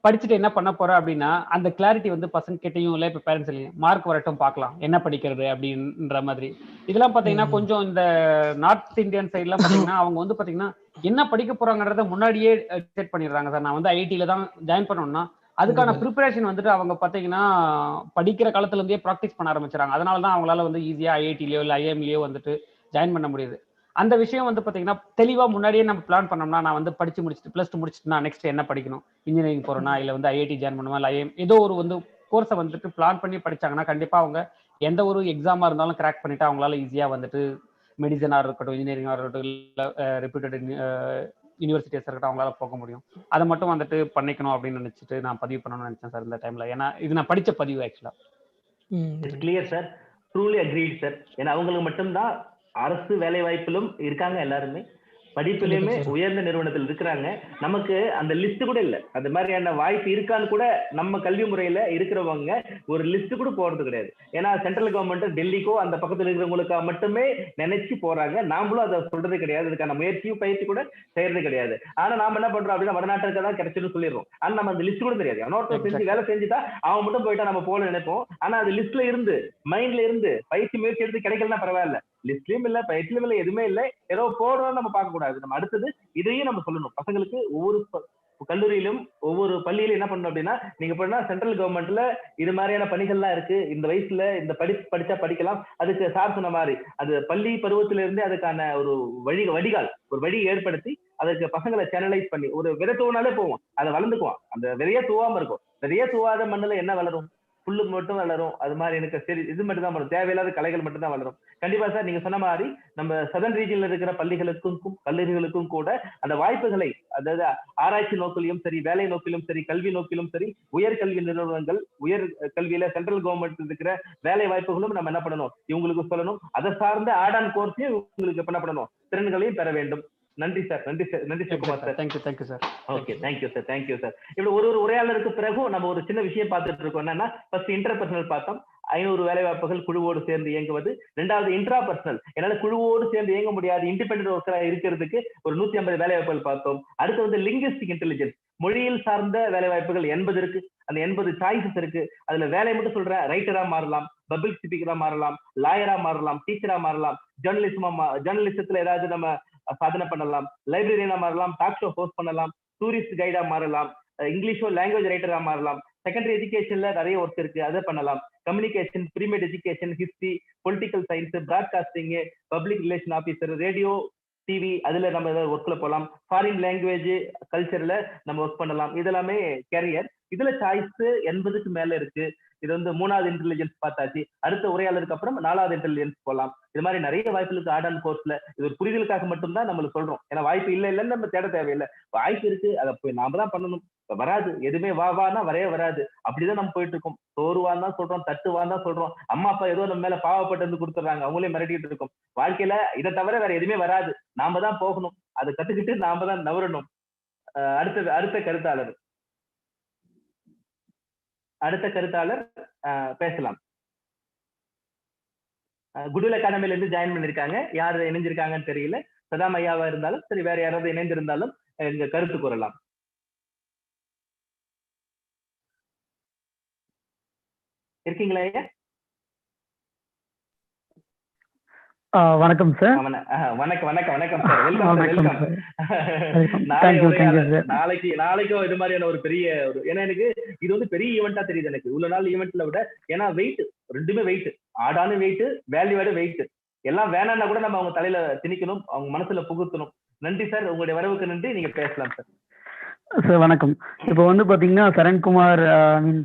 படிச்சுட்டு என்ன பண்ண போறோம் அப்படின்னா அந்த கிளாரிட்டி வந்து பசங்க கிட்டையும் இல்லை, இப்ப பேரண்ட்ஸ் இல்லையும் மார்க் வரட்டும் பார்க்கலாம் என்ன படிக்கிறது அப்படின்ற மாதிரி. இதெல்லாம் பாத்தீங்கன்னா கொஞ்சம் இந்த நார்த் இந்தியன் சைட்லாம் பாத்தீங்கன்னா அவங்க வந்து பாத்தீங்கன்னா என்ன படிக்க போறாங்கன்றத முன்னாடியே செட் பண்ணிடுறாங்க சார். நான் வந்து ஐடில தான் ஜாயின் பண்ணணும்னா அதுக்கான ப்ரிப்பரேஷன் வந்துட்டு அவங்க பாத்தீங்கன்னா படிக்கிற காலத்துல இருந்தே ப்ராக்டிஸ் பண்ண ஆரம்பிச்சிடறாங்க. அதனாலதான் அவங்களால வந்து ஈஸியா ஐஐடிலயோ இல்லை ஐஎம்லயோ வந்துட்டு ஜாயின் பண்ண முடியுது. அந்த விஷயம் வந்து பாத்தீங்கன்னா தெளிவா முன்னாடியே நம்ம பிளான் பண்ணோம்னா, நான் வந்து படிச்சு முடிச்சுட்டு +2 முடிச்சுட்டு நெக்ஸ்ட் என்ன படிக்கணும், இன்ஜினியரிங் போறேன்னா இல்ல வந்து ஐஐடி ஜாயின் பண்ணுமா இல்ல ஐஎம் ஏதோ ஒரு வந்து கோர்ஸை வந்துட்டு பிளான் பண்ணி படிச்சாங்கன்னா கண்டிப்பா அவங்க எந்த ஒரு எக்ஸாமா இருந்தாலும் கிராக் பண்ணிட்டு அவங்களால ஈஸியா வந்துட்டு மெடிசனா இருக்கட்டும், இன்ஜினியரிங்கா இருக்கட்டும், இல்ல ரெப்யூட்டட் யூனிவர்சிட்டிஸ் இருக்கட்டும் அவங்களால போக முடியும். அதை மட்டும் வந்துட்டு பண்ணிக்கணும் அப்படின்னு நினைச்சிட்டு நான் பதிவு பண்ணணும்னு நினைச்சேன் சார் இந்த டைம்ல. ஏன்னா இது நான் படிச்ச பதிவு ஆக்சுவலா. It's clear sir, truly agreed sir. ஏன்னா அவங்களுக்கு மட்டும்தான் அரசு வேலை வாய்ப்பிலும் இருக்காங்க, எல்லாருமே படிப்புலயுமே உயர்ந்த நிறுவனத்தில் இருக்கிறாங்க. நமக்கு அந்த லிஸ்ட் கூட இல்ல, அந்த மாதிரியான வாய்ப்பு இருக்கான்னு கூட நம்ம கல்வி முறையில இருக்கிறவங்க ஒரு லிஸ்ட் கூட போறது கிடையாது. ஏன்னா சென்ட்ரல் கவர்மெண்ட் டெல்லிக்கோ அந்த பக்கத்துல இருக்கிறவங்களுக்கா மட்டுமே நினைச்சு போறாங்க. நாமளும் அதை சொல்றது கிடையாது, அதுக்கான முயற்சியும் பயிற்சி கூட செய்யறது கிடையாது. ஆனா நாம என்ன பண்றோம் அப்படின்னா வடநாட்டுக்கு தான் கிடைச்சிடும் சொல்லிடுறோம். ஆனா நம்ம அந்த லிஸ்ட் கூட தெரியாது. இன்னொருத்தர் செஞ்சு வேலை செஞ்சுட்டா அவன் மட்டும் போயிட்டா நம்ம போல நினைப்போம். ஆனா அது லிஸ்ட்ல இருந்து மைண்ட்ல இருந்து பயிற்சி முயற்சி எடுத்து கிடைக்கலன்னா பரவாயில்ல, லிஸ்ட்லயும் இல்ல பயிற்சியும் இல்ல எதுவுமே இல்லை, ஏதோ போடுறோம் நம்ம பார்க்க கூடாது. நம்ம அடுத்தது இதையும் நம்ம சொல்லணும் பசங்களுக்கு. ஒவ்வொரு கல்லூரியிலும் ஒவ்வொரு பள்ளியிலும் என்ன பண்ணணும் அப்படின்னா, நீங்க பண்ணா சென்ட்ரல் கவர்மெண்ட்ல இது மாதிரியான பணிகள்லாம் இருக்கு, இந்த வயசுல இந்த படிச்சா படிக்கலாம். அதுக்கு சார் சொன்ன மாதிரி அது பள்ளி பருவத்தில இருந்தே அதுக்கான ஒரு வடிகால் ஒரு வழி ஏற்படுத்தி அதுக்கு பசங்களை சேனலைஸ் பண்ணி ஒரு விதை தூவினாலே போவோம், அதை வளர்ந்துக்குவான். அந்த விதையே தூவாம இருக்கும். விதையே தூவாத மண்ணுல என்ன வளரும்? புல்லு மட்டும் வளரும். அது மாதிரி எனக்கு சரி இது மட்டும் தான் வளரும், தேவையில்லாத கலைகள் மட்டும் தான் வளரும். கண்டிப்பா சார் நீங்க சொன்ன மாதிரி நம்ம சதர்ன் ரீஜன்ல இருக்கிற பள்ளிகளுக்கும் கல்லூரிகளுக்கும் கூட அந்த வாய்ப்புகளை, அதாவது ஆராய்ச்சி நோக்கிலும் சரி, வேலை நோக்கிலும் சரி, கல்வி நோக்கிலும் சரி, உயர்கல்வி நிறுவனங்கள், உயர் கல்வியில சென்ட்ரல் கவர்மெண்ட் இருக்கிற வேலை வாய்ப்புகளும் நம்ம என்ன பண்ணணும், இவங்களுக்கு சொல்லணும். அதை சார்ந்த ஆட் ஆன் கோர்ஸையும் இவங்களுக்கு என்ன பண்ணணும், திறன்களையும் பெற வேண்டும். நன்றி சார், நன்றி சார், நன்றி Sivakumar sir. Thank you sir. Okay, thank you sir, thank you sir. இப்படி ஒரு உரையாளருக்கு பிறகும் நம்ம ஒரு சின்ன விஷயம் பார்த்துட்டு இருக்கோம். என்னன்னா, ஃபர்ஸ்ட் இன்டர்பர்சனல் பார்த்தோம், 500 வேலைவாய்ப்புகள் குழுவோடு சேர்ந்து இயங்குவது. ரெண்டாவது இன்ட்ரா பர்சனல், என்னால குழுவோடு சேர்ந்து இயங்க முடியாது, இண்டிபெண்டன்ட் ஒர்க்கரா இருக்கிறதுக்கு ஒரு 150 வேலைவாய்ப்புகள் பார்த்தோம். அடுத்து வந்து லிங்குவிஸ்டிக் இன்டெலிஜென்ஸ், மொழியில் சார்ந்த வேலைவாய்ப்புகள் 80 இருக்கு. அந்த 80 சாய்ஸஸ் இருக்கு. அதுல வேலை மட்டும் சொல்றேன், ரைட்டரா மாறலாம், பப்ளிக் ஸ்பீக்கரா மாறலாம், லாயரா மாறலாம், டீச்சரா மாறலாம், ஜேர்னலிசத்துல ஏதாவது நம்ம சாதனை பண்ணலாம், லைப்ரரியனா மாறலாம், டாக் ஷோ ஹோஸ்ட் பண்ணலாம், டூரிஸ்ட் கைடா மாறலாம், இங்கிலீஷோ லாங்குவேஜ் ரைட்டரா மாறலாம். செகண்டரி எஜுகேஷன்ல நிறைய ஒர்க் இருக்கு, அதை பண்ணலாம். கம்யூனிகேஷன், ப்ரீமியட் education, history, political science, broadcasting, public relation officer, radio, TV, அதுல நம்ம ஏதாவது ஒர்க்ல போகலாம். ஃபாரின் லாங்குவேஜ் கல்ச்சர்ல நம்ம ஒர்க் பண்ணலாம். இதெல்லாமே கேரியர். இதுல சாய்ஸ் 80க்கு மேல இருக்கு. இது வந்து 3வது இன்டெலிஜென்ஸ் பார்த்தாச்சு. அடுத்த உரையாளருக்கு அப்புறம் 4வது இன்டெலிஜென்ஸ் போகலாம். இது மாதிரி நிறைய வாய்ப்புகளுக்கு ஆட் ஆன் கோர்ஸ்ல இது ஒரு புரிதலுக்காக மட்டும்தான் நம்ம சொல்றோம். ஏன்னா வாய்ப்பு இல்லைன்னு நம்ம தேட தேவையில்லை, வாய்ப்பு இருக்கு, அதை போய் நாம தான் பண்ணணும். வராது, எதுவுமே வானா வரைய வராது. அப்படிதான் நம்ம போயிட்டு இருக்கோம். சோறுவான் தான் சொல்றோம், தட்டுவான் தான் சொல்றோம். அம்மா அப்பா ஏதோ நம்ம மேல பாவப்பட்டு வந்து கொடுத்துறாங்க, அவங்களே மிரட்டிட்டு இருக்கோம். வாழ்க்கையில இதை தவிர வேற எதுவுமே வராது, நாம தான் போகணும், அதை கத்துக்கிட்டு நாம தான் நவரணும். அடுத்த கருத்தாளர் பேசலாம். குட்வில் அகாடமில இருந்து ஜாயின் பண்ணிருக்காங்க. யார் இணைஞ்சிருக்காங்கன்னு தெரியல. சதாம் ஐயாவா இருந்தாலும் சரி, வேற யாராவது இணைந்திருந்தாலும் எங்க கருத்து கூறலாம். இருக்கீங்களா ஐயா? வணக்கம் சார். வணக்கம் சார். வெல்கம். நாளைக்கும் இது மாதிரியான ஒரு பெரிய ஒரு, ஏன்னா எனக்கு இது வந்து பெரிய ஈவெண்டா தெரியுது எனக்கு. இவ்வளவு நாள் ஈவெண்ட்ல விட, ஏன்னா வெயிட், ரெண்டுமே வெயிட், ஆடான வெயிட், வேல்யூவான வெயிட், எல்லாம் வேணான்னா கூட நம்ம அவங்க தலையில திணிக்கணும், அவங்க மனசுல புகுத்தணும். நன்றி சார், உங்களுடைய வரவுக்கு நன்றி. நீங்க பேசலாம் சார். சார் வணக்கம். இப்போ வந்து பாத்தீங்கன்னா சரண்குமார்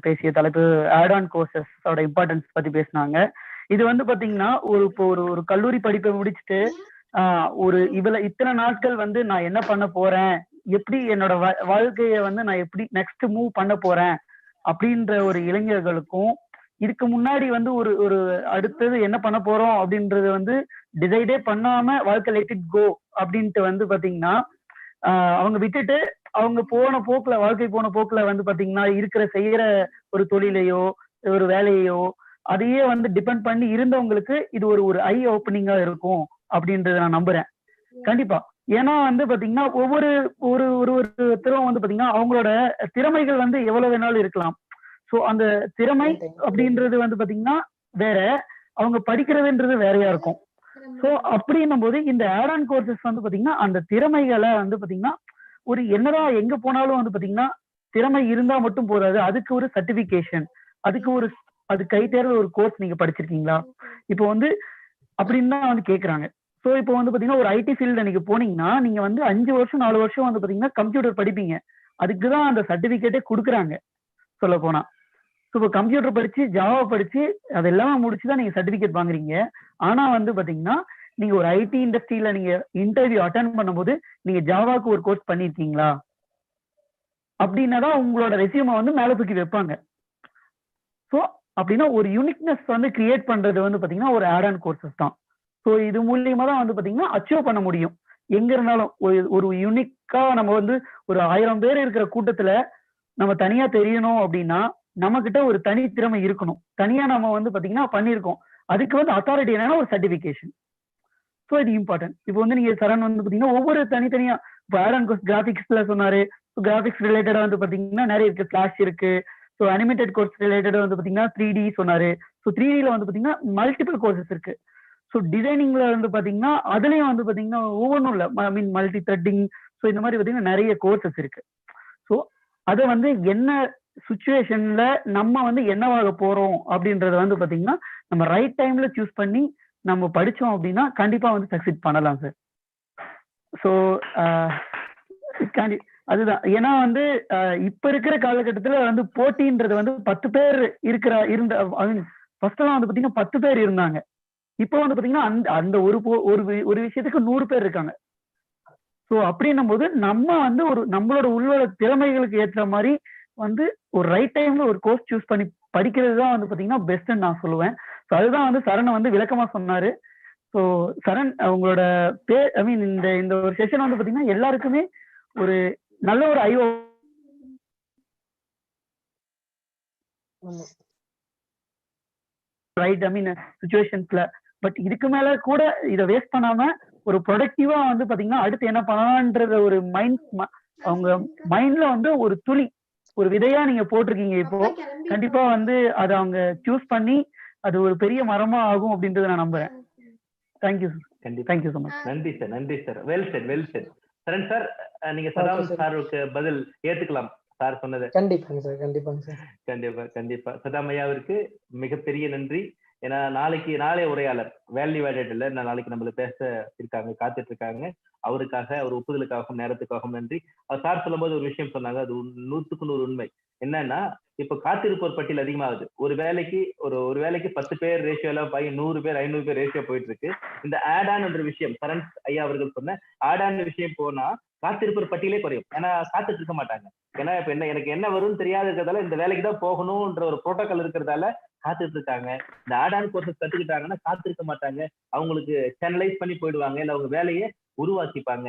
பேசிய தலைப்பு ஆட் ஆன் கோர்சஸ் இம்பார்ட்டன்ஸ் பத்தி பேசினாங்க. இது வந்து பாத்தீங்கன்னா ஒரு கல்லூரி படிப்பை முடிச்சுட்டு ஒரு இத்தனை நாட்கள் வந்து நான் என்ன பண்ண போறேன், எப்படி என்னோட வாழ்க்கைய வந்து நான் எப்படி நெக்ஸ்ட் மூவ் பண்ண போறேன் அப்படின்ற ஒரு இளைஞர்களுக்கும், இதுக்கு முன்னாடி வந்து ஒரு அடுத்தது என்ன பண்ண போறோம் அப்படின்றது வந்து டிசைடே பண்ணாம வாழ்க்கை லெட் இட் கோ அப்படின்ட்டு வந்து பாத்தீங்கன்னா அவங்க விட்டுட்டு அவங்க வாழ்க்கை போன போக்குல வந்து பாத்தீங்கன்னா செய்யற ஒரு தொழிலையோ ஒரு வேலையோ அதையே வந்து டிபெண்ட் பண்ணி இருந்தவங்களுக்கு இது ஒரு ஐ ஓப்பனிங்கா இருக்கும் அப்படின்றத நான் நம்புறேன் கண்டிப்பா. ஏன்னா வந்து பாத்தீங்கன்னா ஒருத்தரும் வந்து பாத்தீங்கன்னா அவங்களோட திறமைகள் வந்து எவ்வளவு வேணாலும் இருக்கலாம். சோ அந்த திறமை அப்படின்றது வந்து பாத்தீங்கன்னா வேற, அவங்க படிக்கிறதுன்றது வேறையா இருக்கும். சோ அப்படின்னும் போது இந்த ஆட் ஆன் கோர்சஸ் வந்து பாத்தீங்கன்னா அந்த திறமைகளை வந்து பாத்தீங்கன்னா ஒரு என்னதான் எங்க போனாலும் வந்து பாத்தீங்கன்னா திறமை இருந்தா மட்டும் போதாது, அதுக்கு ஒரு சர்டிபிகேஷன், அது கை தேர்ந்த ஒரு கோர்ஸ் நீங்க படிச்சிருக்கீங்களா இப்போ வந்து அப்படின்னு தான் வந்து கேக்குறாங்க. ஸோ இப்போ வந்து பாத்தீங்கன்னா ஒரு ஐடி ஃபீல்டு நீங்க போனீங்கன்னா நீங்க வந்து 5 வருஷம் 4 வருஷம் வந்து பாத்தீங்கன்னா கம்ப்யூட்டர் படிப்பீங்க, அதுக்குதான் அந்த சர்டிபிகேட்டே கொடுக்குறாங்க சொல்ல போனா. ஸோ இப்போ கம்ப்யூட்டர் படிச்சு ஜாவா படிச்சு அது எல்லாமே முடிச்சுதான் நீங்க சர்டிபிகேட் வாங்குறீங்க. ஆனா வந்து பாத்தீங்கன்னா நீங்க ஒரு ஐடி இண்டஸ்ட்ரியில நீங்க இன்டர்வியூ அட்டென்ட் பண்ணும்போது நீங்க ஜாவாக்கு ஒரு கோர்ஸ் பண்ணிருக்கீங்களா அப்படின்னா தான் உங்களோட ரெசியூமை வந்து மேல தூக்கி வைப்பாங்க. ஸோ அப்படின்னா ஒரு யூனிக்னஸ் வந்து கிரியேட் பண்றது வந்து பாத்தீங்கன்னா ஒரு ஆட் ஆன் கோர்சஸ் தான். ஸோ இது மூலியமா தான் வந்து பாத்தீங்கன்னா அச்சீவ் பண்ண முடியும். எங்க இருந்தாலும் ஒரு யூனிக்கா நம்ம வந்து ஒரு 1000 பேர் இருக்கிற கூட்டத்துல நம்ம தனியா தெரியணும் அப்படின்னா நம்ம கிட்ட ஒரு தனித்திறமை இருக்கணும். தனியா நம்ம வந்து பாத்தீங்கன்னா பண்ணியிருக்கோம். அதுக்கு வந்து அத்தாரிட்டி என்னன்னா ஒரு சர்டிபிகேஷன். ஸோ இது இம்பார்ட்டன்ட். இப்போ வந்து நீங்க சரண் வந்து பாத்தீங்கன்னா ஒவ்வொரு தனித்தனியா இப்போ ஆட் ஆன் கோர்ஸ் கிராபிக்ஸ்ல சொன்னாரு. கிராபிக்ஸ் ரிலேட்டடா வந்து பாத்தீங்கன்னா நிறைய இருக்கு. ஃபிளாஷ் இருக்கு. ஸோ அனிமேட்டட் கோர்ஸ் ரிலேட்டடா வந்து பாத்தீங்கன்னா 3D சொன்னாரு. ஸோ 3Dல வந்து பாத்தீங்கன்னா மல்டிபிள் கோர்சஸ் இருக்கு. ஸோ டிசைனிங்ல வந்து பாத்தீங்கன்னா அதுலயும் வந்து பாத்தீங்கன்னா ஒவ்வொன்றும் இல்லை, ஐ மீன் மல்டி த்ரெட்டிங். ஸோ இந்த மாதிரி பாத்தீங்கன்னா நிறைய கோர்சஸ் இருக்கு. ஸோ அதை வந்து என்ன சுச்சுவேஷன்ல நம்ம வந்து என்னவாக போறோம் அப்படின்றத வந்து பாத்தீங்கன்னா நம்ம ரைட் டைம்ல சூஸ் பண்ணி நம்ம படிச்சோம் அப்படின்னா கண்டிப்பா வந்து சக்சீட் பண்ணலாம் சார். ஸோ அதுதான். ஏன்னா வந்து இப்ப இருக்கிற காலகட்டத்துல வந்து போட்டின்றது வந்து 10 பேர் ஃபர்ஸ்ட் எல்லாம் வந்து பாத்தீங்கன்னா 10 பேர் இருந்தாங்க. இப்போ வந்து பாத்தீங்கன்னா அந்த ஒரு விஷயத்துக்கு 100 பேர் இருக்காங்க. ஸோ அப்படின்னும் போது நம்ம வந்து நம்மளோட உள்ள திறமைகளுக்கு ஏற்ற மாதிரி வந்து ஒரு ரைட் டைம்ல ஒரு கோர்ஸ் சூஸ் பண்ணி படிக்கிறது தான் வந்து பாத்தீங்கன்னா பெஸ்ட்ன்னு நான் சொல்லுவேன். ஸோ அதுதான் வந்து சரணை வந்து விளக்கமா சொன்னாரு. ஸோ சரண் உங்களோட ஐ மீன் இந்த ஒரு செஷன் வந்து பாத்தீங்கன்னா எல்லாருக்குமே ஒரு நல்ல ஒரு ரைட் ஐ மீன் சுச்சுவேஷன்ஸ்ல. பட் இதுக்கு மேல கூட இதை வேஸ்ட் பண்ணாம ஒரு ப்ரொடக்டிவா வந்து பாத்தீங்கன்னா அடுத்து என்ன பண்ணலாம்ன்றத ஒரு அவங்க மைண்ட்ல வந்து ஒரு துளி ஒரு விதையா நீங்க போட்டிருக்கீங்க. இப்போ கண்டிப்பா வந்து அதை அவங்க சூஸ் பண்ணி அது ஒரு பெரிய மரமா ஆகும் அப்படின்றத நான் நம்புறேன். Thank you sir. Thank you so much. நன்றி சார். நன்றி sir. Well said. Charan sir, நீங்க சதாம் சாருக்கு பதில் ஏத்துக்கலாம் சார் சொன்னது. கண்டிப்பா சதாம் ஐயாவிற்கு மிகப்பெரிய நன்றி. ஏன்னா நாளை உரையாளர் வேல்யூ ஆடட் இல்ல, நாளைக்கு நம்மள பேச இருக்காங்க, காத்துட்டு இருக்காங்க. அவருக்காக அவர் ஒப்புதலுக்காகவும் நேரத்துக்காகவும் நன்றி. அவர் சார் சொல்லும் போது ஒரு விஷயம் சொன்னாங்க, அது 100க்கு 100 உண்மை. என்னன்னா இப்ப காத்திருப்போர் பட்டியல் அதிகமாகுது. ஒரு வேலைக்கு 10 பேர் ரேஷியோல 100 பேர் 500 பேர் ரேஷியோ போயிட்டு இருக்கு. இந்த ஆட் ஆன் என்ற விஷயம் சரண் ஐயா அவர்கள் சொன்ன ஆட் ஆன் விஷயம் போனா காத்திருப்போர் பட்டியலே குறையும். ஏன்னா காத்துட்டு இருக்க மாட்டாங்க. ஏன்னா இப்ப எனக்கு என்ன வரும்னு தெரியாத இருக்கிறதால இந்த வேலைக்கு தான் போகணும்ன்ற ஒரு புரோட்டோகால் இருக்கிறதால காத்துட்டு இருக்காங்க. இந்த ஆட் ஆன் கோர்சஸ் கத்துக்கிட்டாங்கன்னா காத்திருக்க மாட்டாங்க. அவங்களுக்கு சேனலைஸ் பண்ணி போயிடுவாங்க, இல்ல அவங்க வேலையை உருவாக்கிப்பாங்க.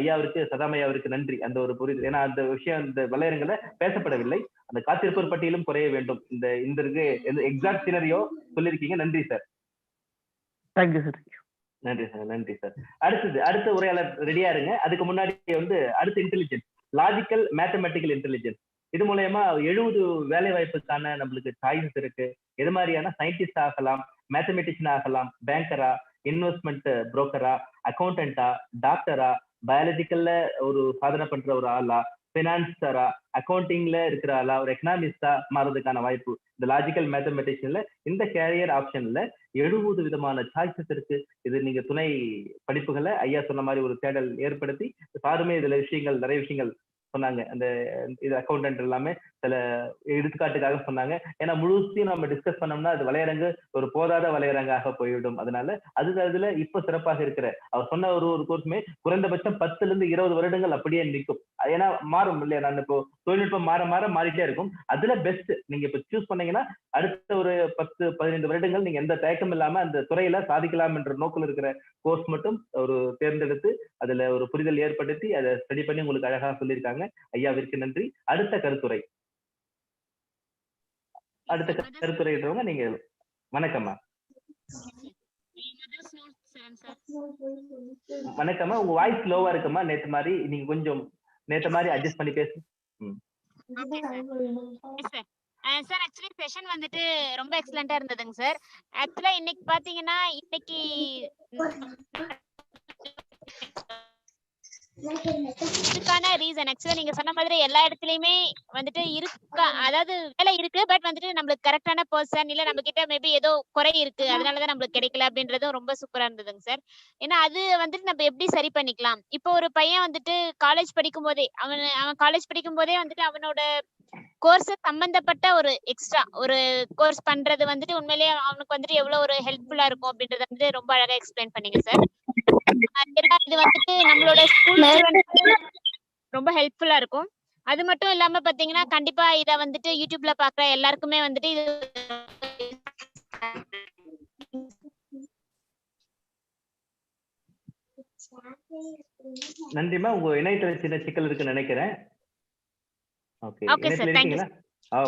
ஐயாவிற்கு சதாம் ஐயாவிற்கு நன்றி. அந்த ஒரு புரிதல். ஏன்னா அந்த விஷயம் இந்த வலையரங்களை பேசப்படவில்லை. அந்த காத்திருப்போர் பட்டியலும் குறைய வேண்டும். இந்த எக்ஸாக்ட் சினரியோ சொல்லியிருக்கீங்க. நன்றி சார். Thank you sir. நன்றி சார். அடுத்த உரையாளர் ரெடியா இருங்க. அதுக்கு முன்னாடி வந்து அடுத்த இன்டெலிஜென்ஸ், லாஜிக்கல் மேத்தமெட்டிக்கல் இன்டெலிஜென்ஸ். இது மூலயமா 70 வேலை வாய்ப்புக்கான நம்மளுக்கு சாய்ஸ் இருக்கு. எது மாதிரியான சயின்டிஸ்ட் ஆகலாம், மேத்தமெட்டிஷியன் ஆகலாம், பேங்கரா, இன்வெஸ்ட்மெண்ட் புரோக்கரா, அக்கௌண்டன்டா, டாக்டரா, பயாலஜிக்கல்ல ஒரு சாதனை பண்ற ஒரு ஆளா, பினான்சரா, அக்கௌண்டிங்ல இருக்கிற ஆளா, ஒரு எக்கனாமிஸ்டா மாறதுக்கான வாய்ப்பு இந்த லாஜிக்கல் மேத்தமெட்டிஷியன்ல. இந்த கேரியர் ஆப்ஷன்ல 70 விதமான சாய்ஸஸ் இருக்கு. இது நீங்க துணை படிப்புகளை ஐயா சொன்ன மாதிரி ஒரு தேடல் ஏற்படுத்தி சாருமே இதுல நிறைய விஷயங்கள் சொன்னாங்க. அந்த இது அக்கௌண்டன்ட் எல்லாமே சில எடுத்துக்காட்டுக்காக சொன்னாங்க. ஏன்னா முழுசையும் நம்ம டிஸ்கஸ் பண்ணோம்னா அது வலையரங்கு ஒரு போதாத வலையரங்காக போய்விடும். அதனால அதுல இப்ப சிறப்பாக இருக்கிற அவர் சொன்ன ஒரு கோர்ஸுமே குறைந்தபட்சம் 10 to 20 வருடங்கள் அப்படியே நிற்கும். ஏன்னா மாறும் இல்லையா, நான் இப்போ தொழில்நுட்பம் மாறிட்டே இருக்கும். அதுல பெஸ்ட் நீங்க இப்ப சூஸ் பண்ணீங்கன்னா அடுத்த ஒரு 10-15 வருடங்கள் நீங்க எந்த தயக்கம் இல்லாம அந்த துறையில சாதிக்கலாம் என்ற நோக்கில் இருக்கிற கோர்ஸ் மட்டும் ஒரு தேர்ந்தெடுத்து அதுல ஒரு புரிதல் ஏற்படுத்தி அதை ஸ்டடி பண்ணி உங்களுக்கு அழகாக சொல்லியிருக்காங்க. ஐயாவிற்கு நன்றி. அடுத்த கருத்துரைன்றவங்க நீங்க. வணக்கம்மா. வணக்கம்மா. உங்க வாய்ஸ் லோவா இருக்குமா, நேத்து மாதிரி அட்ஜஸ்ட் பண்ணி பேசு. சார் ஆக்சுவலி செஷன் வந்துட்டு ரொம்ப எக்ஸலண்டா இருந்ததுங்க சார். ஆக்சுவலா இன்னைக்கு பாத்தீங்கன்னா இதுக்கான ரீசன் ஆக்சுவலா நீங்க சொன்ன மாதிரி எல்லா இடத்துலயுமே வந்துட்டு இருக்கா, அதாவது வேலை இருக்கு, பட் வந்துட்டு நம்மளுக்கு கரெக்டான பர்சன் இல்ல நம்ம கிட்ட மேபி ஏதோ குறை இருக்கு, அதனாலதான் நம்மளுக்கு கிடைக்கல அப்படின்றதும் ரொம்ப சூப்பரா இருந்ததுங்க சார். ஏன்னா அது வந்துட்டு நம்ம எப்படி சரி பண்ணிக்கலாம். இப்போ ஒரு பையன் வந்துட்டு காலேஜ் படிக்கும் போதே வந்துட்டு அவனோட கோர்ஸ் சம்பந்தப்பட்ட ஒரு எக்ஸ்ட்ரா ஒரு கோர்ஸ் பண்றது வந்துட்டு உண்மையிலேயே அவனுக்கு வந்துட்டு எவ்வளவு ஒரு ஹெல்ப்ஃபுல்லா இருக்கும் அப்படின்றத வந்து ரொம்ப அழகா எக்ஸ்பிளைன் பண்ணீங்க சார். இது வந்துட்டு நம்மளோட ஸ்கூல் ஸ்டூடெண்ட்ஸ்க்கு ரொம்ப ஹெல்ப்ஃபுல்லா இருக்கும். அது மட்டும் இல்லாம பாத்தீங்கன்னா கண்டிப்பா இத வந்துட்டு யூடியூப்ல பாக்குற எல்லாருக்குமே வந்துட்டு இது நன்றிமா. உங்க இணையத்துல சின்ன சிக்கல் இருக்குன்னு நினைக்கிறேன். ஓகே, ஓகே சார், இணையத்துல தேங்க்யூ. இருக்கீங்களா?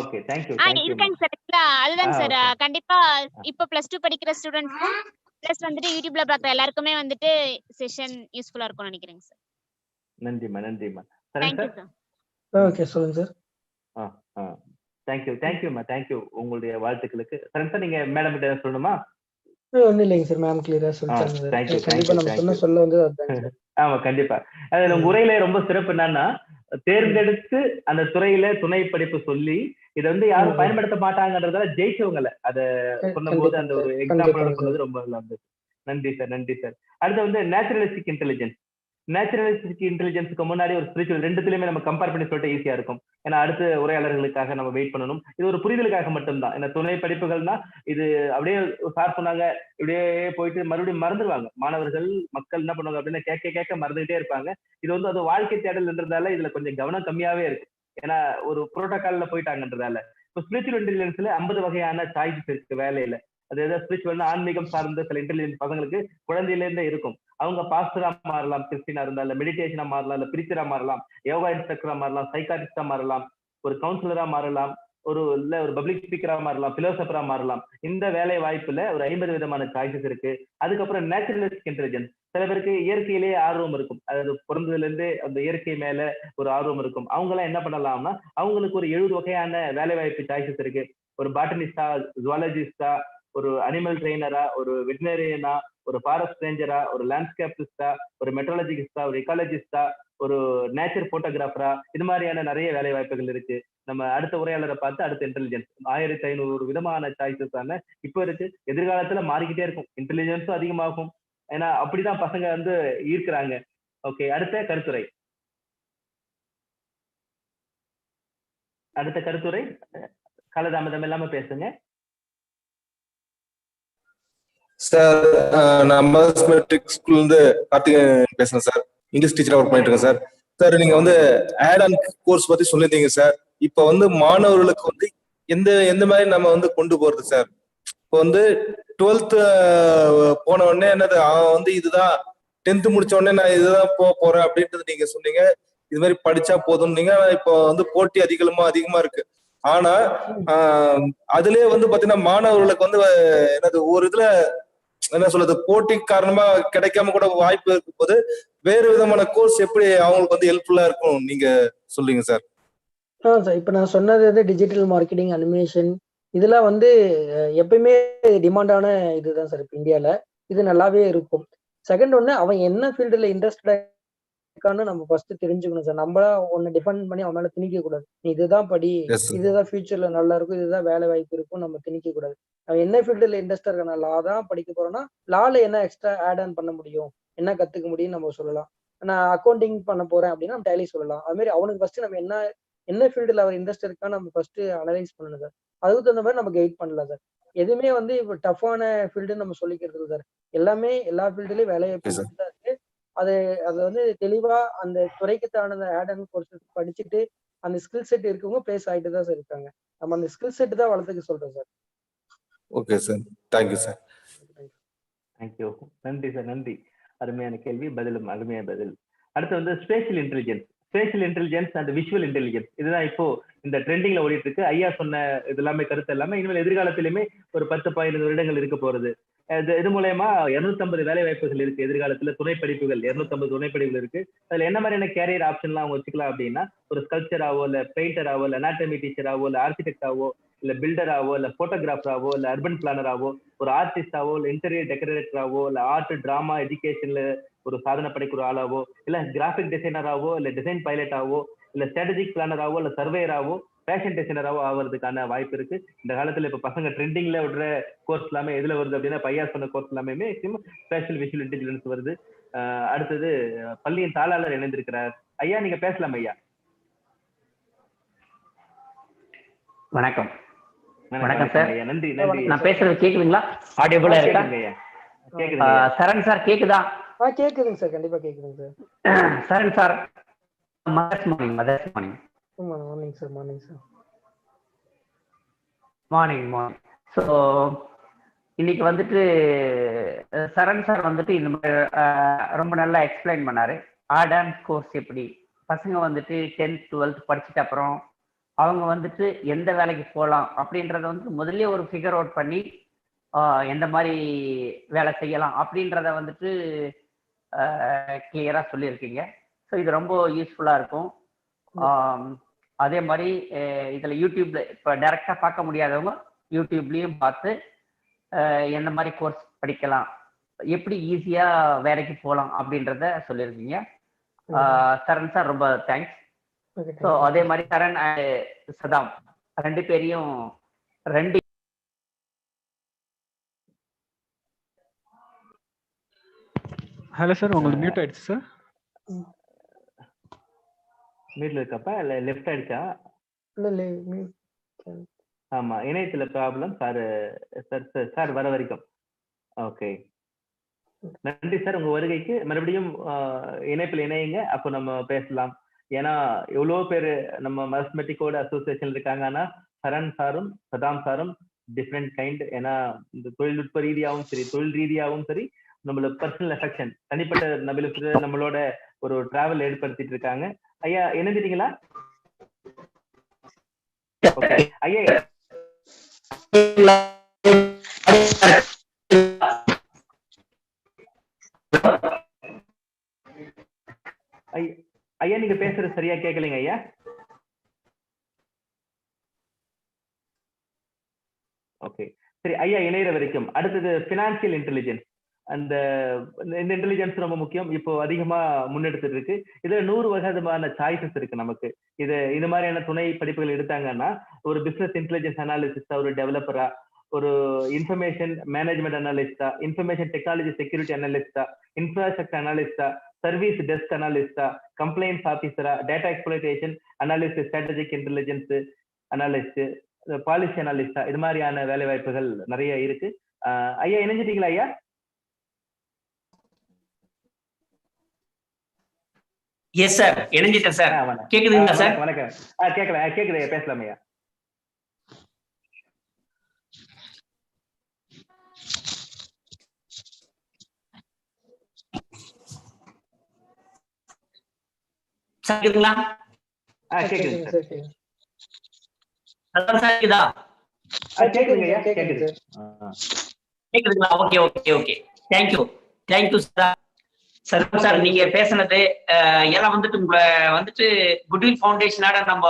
Okay, thank you. இருக்காங்க சார். அதுதான் சார், கண்டிப்பா இப்ப +2 படிக்கிற ஸ்டூடெண்ட்ஸ்க்கும் பிளஸ் வந்துட்டு யூடியூப்ல பாக்குற எல்லாருக்குமே வந்துட்டு செஷன் யூஸ்ஃபுல்லா இருக்கும்னு நினைக்கிறேங்க சார். நன்றிமா. Thank you sir. ஓகே, சொல்லுங்க சார். தேங்க்யூமா. தேங்க்யூ உங்களுடைய வாழ்த்துக்களுக்கு. சரண் சார், நீங்க மேடம் கிட்ட சொல்லணுமா? ஒன்றும் இல்லைங்க சார், மேம் கிளியரா சொல்லிட்டாங்க. தேங்க்யூ. கண்டிப்பா நம்ம சொல்ல வந்து அதுதாங்க சார். ஆமா, கண்டிப்பா. அதுல உங்க உரையில ரொம்ப சிறப்பு என்னன்னா, தேர்ந்தெடுத்து அந்த துறையில துணை படிப்பு சொல்லி இதை வந்து யாரும் பயன்படுத்த மாட்டாங்கன்றதால ஜெயிச்சவங்கள அத சொன்னபோது அந்த ஒரு எக்ஸாம்பிளோட சொன்னது ரொம்ப நல்லா இருந்தது. நன்றி சார். அடுத்து வந்து நேச்சுரலிஸ்டிக் இன்டெலிஜென்ஸுக்கு முன்னாடி ஒரு ஸ்பிரிச்சுவல், ரெண்டுத்துலயுமே நம்ம கம்பேர் பண்ணி சொல்லிட்டு ஈஸியா இருக்கும். ஏன்னா அடுத்த உரையாளர்களுக்காக நம்ம வெயிட் பண்ணணும். இது ஒரு புரிதலுக்காக மட்டும்தான். ஏன்னா துணை படிப்புகள்னா இது அப்படியே சார் சொன்னாங்க இப்படியே போயிட்டு மறுபடியும் மறந்துடுவாங்க மாணவர்கள். மக்கள் என்ன பண்ணுவாங்க அப்படின்னா கேட்க மறந்துகிட்டே இருப்பாங்க. இது வந்து அது வாழ்க்கை தேடல்ன்றதால இதுல கொஞ்சம் கவனம் கம்மியாவே இருக்கு. ஏன்னா ஒரு புரோட்டோகால்ல போயிட்டாங்கன்றதால. இப்போ ஸ்பிரிச்சுவல் இன்டெலிஜென்ஸ்ல 50 வகையான சாய்ஸஸ் இருக்கு வேலையில. அது ஏதாவது ஸ்பிரிச்சுவல்னா ஆன்மீகம் சார்ந்த சில இன்டெலிஜென்ஸ் பசங்களுக்கு குழந்தையில இருந்தே இருக்கும். அவங்க பாஸ்டரா மாறலாம், கிறிஸ்டினா இருந்தா, இல்ல மெடிடேஷனா மாறலாம், இல்ல பிரீச்சரா மாறலாம், யோகா இன்ஸ்ட்ரக்டரா மாறலாம், சைக்காட்டிஸ்டா மாறலாம், ஒரு கவுன்சிலரா மாறலாம், ஒரு பப்ளிக் ஸ்பீக்கரா மாறலாம், பிலோசபரா மாறலாம். இந்த வேலை வாய்ப்புல ஒரு 50 விதமான சாய்ஸஸ் இருக்கு. அதுக்கப்புறம் நேச்சுரலிஸ்டிக் இன்டெலிஜென்ஸ். சில பேருக்கு இயற்கையிலேயே ஆர்வம் இருக்கும். அதாவது பிறந்ததுல இருந்தே அந்த இயற்கை மேல ஒரு ஆர்வம் இருக்கும். அவங்க எல்லாம் என்ன பண்ணலாம்னா அவங்களுக்கு ஒரு 70 வகையான வேலை வாய்ப்பு சாய்ஸஸ் இருக்கு. ஒரு பாட்டனிஸ்டா, ஜுவாலஜிஸ்டா, ஒரு அனிமல் ட்ரெயினரா, ஒரு வெட்டினரியனா, ஒரு ஃபாரஸ்ட் ரேஞ்சரா, ஒரு லேண்ட்ஸ்கேப்பிஸ்டா, ஒரு மெட்ரோலஜிஸ்டா, ஒரு எக்காலஜிஸ்டா, ஒரு நேச்சர் போட்டோகிராஃபரா, இது மாதிரியான நிறைய வேலை வாய்ப்புகள் இருக்கு. நம்ம அடுத்த உரையாளரை பார்த்து அடுத்த இன்டெலிஜென்ஸ் 1500 விதமான சாய்ஸஸ் ஆன இப்ப இருக்கு. எதிர்காலத்துல மாறிக்கிட்டே இருக்கும். இன்டெலிஜென்ஸும் அதிகமாகும். ஏன்னா அப்படிதான் பசங்க வந்து ஈர்க்கிறாங்க. ஓகே, அடுத்த கருத்துரை காலதாமதம் இல்லாம பேசுங்க சார். நான் மதர்ஸ் மெட்ரிக் ஸ்கூல்ல இருந்து கார்த்திகேயன் பேசுறேன் சார். இங்கிலீஷ் டீச்சரா ஒர்க் பண்ணிட்டு இருக்கேன் சார். சார், நீங்க வந்து ஆட் ஆன் கோர்ஸ் பத்தி சொல்லியிருந்தீங்க சார். இப்ப வந்து மாணவர்களுக்கு வந்து எந்த மாதிரி நம்ம வந்து கொண்டு போறது சார்? இப்போ வந்து 12th போன உடனே என்னது அவன் வந்து இதுதான், 10th முடிச்ச உடனே நான் இதுதான் போறேன் அப்படின்றது நீங்க சொன்னீங்க. இது மாதிரி படிச்சா போதும் நீங்க. இப்போ வந்து போட்டி அதிகமா இருக்கு. ஆனா அதுலயே வந்து பாத்தீங்கன்னா மாணவர்களுக்கு வந்து என்னது ஒரு இதுல என்ன சொல்றது, போட்டி காரணமா கிடைக்காம கூட வாய்ப்பு இருக்கும் போது வேறு விதமான கோர்ஸ் எப்படி அவங்களுக்கு வந்து ஹெல்ப்ஃபுல்லா இருக்கும் நீங்க சொல்லுங்க சார். சார், இப்ப நான் சொன்னது வந்து டிஜிட்டல் மார்க்கெட்டிங், அனிமேஷன், இதெல்லாம் வந்து எப்பயுமே டிமாண்டான இதுதான் சார் இப்ப இந்தியால. இது நல்லாவே இருக்கும். செகண்ட் ஒண்ணு, அவன் என்ன ஃபீல்டுல இன்ட்ரெஸ்டடா இருக்கான்னு நம்ம ஃபர்ஸ்ட் தெரிஞ்சுக்கணும் சார். நம்ம ஒன்னு டிபெண்ட் பண்ணி அவன் மேல திணிக்க கூடாது. நீ இதுதான் படி, இதுதான் ஃபியூச்சர்ல நல்லா இருக்கும், இதுதான் வேலை வாய்ப்பு இருக்கும், நம்ம திணிக்க கூடாது. அவன் என்ன ஃபீல்டுல இன்ட்ரெஸ்டா இருக்கான, லா தான் படிக்க போறோம்னா லால என்ன எக்ஸ்ட்ரா ஆட் ஆன் பண்ண முடியும், என்ன கத்துக்க முடியும் நம்ம சொல்லலாம். நான் அக்கௌண்டிங் பண்ண போறேன் அப்படின்னா நம்ம டேலி சொல்லலாம். அது மாதிரி அவனுக்கு ஃபர்ஸ்ட் நம்ம என்ன ஃபீல்டுல அவர் இன்ட்ரெஸ்ட் இருக்கான்னு நம்ம ஃபர்ஸ்ட் அனலைஸ் பண்ணணும் சார். அதுக்கு தகுந்த மாதிரி நம்ம கைட் பண்ணலாம் சார். எதுவுமே வந்து இப்போ டஃப்பான ஃபீல்டுன்னு நம்ம சொல்லிக்கிறது சார். எல்லாமே எல்லா ஃபீல்டுலயும் வேலையை தான் இருக்கு. அது வந்து தெளிவா அந்த துறைக்கு தான ஆட் ஆன் கோர்ஸ் படிச்சுட்டு அந்த ஸ்கில் செட் இருக்கவங்க பிளேஸ் ஆகிட்டு தான் சார் இருக்காங்க. நம்ம அந்த ஸ்கில் செட் தான் வளர்த்துக்க சொல்றோம் sir. Okay sir, thank you sir. Thank you, நன்றி சார். நன்றி. அருமையான கேள்வி, பதிலும் அருமையான பதில். அடுத்து வந்து spatial intelligence and visual intelligence. இதுதான் இப்போ இந்த ட்ரெண்டிங்ல ஓடிட்டு இருக்கு. ஐயா சொன்ன இது எல்லாமே கருத்து எல்லாமே இனிமேல் எதிர்காலத்திலுமே ஒரு 10-15 வருடங்கள் இருக்க போறது. இது மூலயமா 250 வேலை வாய்ப்புகள் இருக்கு. எதிர்காலத்துல துணை படிப்புகள் 250 துணை படிப்புகள் இருக்கு. அதுல என்ன மாதிரியான கேரியர் ஆப்ஷன்லாம் அவங்க வச்சுக்கலாம் அப்படின்னா, ஒரு ஸ்கல்ப்சராவோ, இல்ல பெயிண்டராவோ, இல்ல அனாட்டமி டீச்சராவோ, இல்ல ஆர்கிடெக்டாவோ, இல்ல பில்டராவோ, இல்ல போட்டோகிராஃபராவோ, இல்ல அர்பன் பிளானராவோ, ஒரு ஆர்டிஸ்டாவோ, இல்ல இன்டீரியர் டெக்கரேட்டராவோ, இல்ல ஆர்ட் டிராமா எஜுகேஷன்ல ஒரு சாதனை படைக்கிற ஆளாவோ, இல்ல கிராஃபிக் டிசைனராவோ, இல்ல டிசைன் பைலட்டாவோ, இல்ல ஸ்ட்ராட்டஜிக் பிளானராவோ, இல்ல சர்வேயராவோ, ஃபேஷன் டிசைனராவோ ஆகிறதுக்கான வாய்ப்பு இருக்கு. இந்த காலத்துல இப்ப பசங்க ட்ரெண்டிங்ல விடுற கோர்ஸ் எல்லாமே எதுல வருது அப்படின்னா, பையா சொன்ன கோர்ஸ் எல்லாமே மேக்சிமம் ஸ்பேஷியல் விஷுவல் இன்டெலிஜென்ஸ் வருது. அடுத்தது பள்ளியின் தாளாளர் இணைந்திருக்கிறார். ஐயா, நீங்க பேசலாம் ஐயா. வணக்கம். வணக்கம் சார். நன்றி நன்றி. நான் பேசுறது கேக்குதுங்களா? ஆடியபிளா இருக்கா? சரண் சார் கேக்குதா? கேக்குதுங்க சார், கண்டிப்பா கேக்குதுங்க sir. Charan sir, mothers morning. Morning sir. Morning. So இன்னைக்கு வந்துட்டு சரண் சார் வந்துட்டு இந்த மாதிரி ரொம்ப நல்லா எக்ஸ்பிளைன் பண்ணாரு. ஆடான் கோர்ஸ் எப்படி பசங்க வந்துட்டு 10th 12th படிச்சுட்டு அப்புறம் அவங்க வந்துட்டு எந்த வேலைக்கு போகலாம் அப்படின்றத வந்து முதல்ல ஒரு ஃபிகர் அவுட் பண்ணி எந்த மாதிரி வேலை செய்யலாம் அப்படின்றத வந்துட்டு கிளியரா சொல்லியிருக்கீங்க. ஸோ இது ரொம்ப யூஸ்ஃபுல்லா இருக்கும். அதே மாதிரி இதுல யூடியூப்ல இப்போ டைரக்டா பார்க்க முடியாதவங்க யூடியூப்லயும் பார்த்து எந்த மாதிரி கோர்ஸ் படிக்கலாம், எப்படி ஈஸியா வேலைக்கு போகலாம் அப்படின்றத சொல்லியிருக்கீங்க. சரண் சார் ரொம்ப தேங்க்ஸ். ஸோ அதே மாதிரி சரண் அண்ட் சதாம் ரெண்டு பேரையும் ஹலோ சார், உங்களுக்கு மியூட் ஆயிடுச்சு சார். மியூட்ல இருக்கப்பா இல்ல லெஃப்ட் ஆயிடுச்சா? ஆமா, இணையத்துல ப்ராப்ளம். சார் வர வரைக்கும் ஓகே. நன்றி சார் உங்க வருகைக்கு. மறுபடியும் இணைப்பில் இணையுங்க, அப்போ நம்ம பேசலாம். ஏன்னா எவ்வளோ பேர் நம்ம மதஸ்மெட்டிக்கோட அசோசியேஷன் இருக்காங்க. ஆனா சரண் சாரும் சதாம் சாரும் டிஃப்ரெண்ட் கைண்ட். ஏன்னா இந்த தொழில்நுட்ப ரீதியாகவும் சரி, தொழில் ரீதியாகவும் சரி, நம்மளோட பர்சனல் அஃபெக்ஷன், தனிப்பட்ட நபருக்கு நம்மளோட ஒரு டிராவல் ஏற்படுத்திட்டு இருக்காங்க. ஐயா இணைஞ்சிட்டீங்களா? ஓகே ஐயா. ஐயா நீங்க பேசுறது சரியா கேட்கலைங்க ஐயா. ஓகே சரி ஐயா, இணையிற வரைக்கும் அடுத்தது ஃபினான்சியல் இன்டெலிஜென்ஸ். அந்த இந்த இன்டெலிஜென்ஸ் ரொம்ப முக்கியம். இப்போ அதிகமா முன்னெடுத்துட்டு இருக்கு. இதுல 100 விதமான சாய்ஸஸ் இருக்கு நமக்கு. இது மாதிரியான துணை படிப்புகள் எடுத்தாங்கன்னா ஒரு பிசினஸ் இன்டெலிஜென்ஸ் அனாலிசிஸ்டா, ஒரு டெவலப்பரா, ஒரு இன்ஃபர்மேஷன் மேனேஜ்மெண்ட் அனாலிஸ்டா, இன்ஃபர்மேஷன் டெக்னாலஜி செக்யூரிட்டி அனாலிஸ்டா, இன்ஃப்ராஸ்ட்ரக்சர் அனாலிஸ்டா, சர்வீஸ் டெஸ்க் அனாலிஸ்டா, கம்ப்ளைண்ட்ஸ் ஆபீசரா, data exploitation analysis, strategic intelligence analyst, policy அனாலிஸ்டா, இது மாதிரியான வேலை வாய்ப்புகள் நிறைய இருக்கு. ஐயா இணைஞ்சிட்டீங்களா ஐயா? எஸ் சார், இணைஞ்சிட்டேன் சார். கேக்குதுங்களா சார்? வணக்கம். கேக்குது, பேசலாம் ஐயா. கேக்குதுங்களா? கேக்குதுங்களா? ஓகே. Thank you sir. நீங்க பேசுனது எல்லாம் வந்துட்டு உங்களை வந்துட்டு குட்வில் ஃபவுண்டேஷனோட நம்ம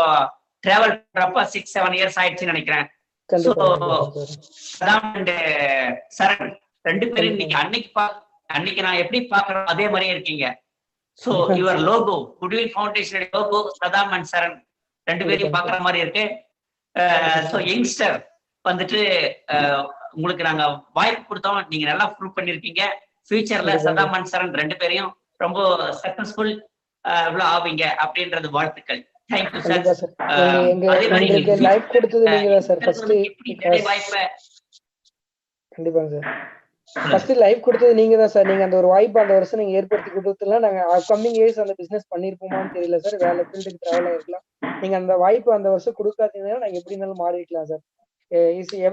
டிராவல் பண்றப்ப 6-7 இயர்ஸ் ஆயிடுச்சுன்னு நினைக்கிறேன். சரண் ரெண்டு பேரும் நீங்க அன்னைக்கு நான் எப்படி பாக்குறோம் அதே மாதிரியே இருக்கீங்க. So your logo, goodwill foundation logo, Saddam and Charan ரெண்டு பேரையும் பாக்குற மாதிரி இருக்கு. சோ யங்ஸ்டர் வந்துட்டு உங்களுக்கு நாங்க வாய்ப்பு கொடுத்தோம், நீங்க நல்லா ப்ரூவ் பண்ணிருக்கீங்க. ஃபியூச்சர்ல சதாம் அண்ட் சரண் ரெண்டு பேரையும் ரொம்ப சக்சஸ்ஃபுல் ஆவீங்க அப்படின்றது வாழ்த்துக்கள். Thank you sir. அதே மாதிரி லைஃப் கொடுத்தது நீங்க தான் சார். கண்டிப்பாங்க சார். ஃபர்ஸ்ட் லைஃப் கொடுத்தது நீங்க தான் சார். நீங்க அந்த ஒரு வாய்ப்பு அந்த வருஷம் நீங்க ஏற்படுத்தி கொடுத்ததுல நாங்க கம்மிங் இயர்ஸ் அந்த பிசினஸ் பண்ணிருப்போமான்னு தெரியல சார். வேலை ஃபீல்டுக்கு டிராவல் ஆயிருக்கலாம். நீங்க அந்த வாய்ப்பு அந்த வருஷம் கொடுக்காதீங்கன்னா நாங்க எப்படி இருந்தாலும் மாறிக்கலாம் சார்.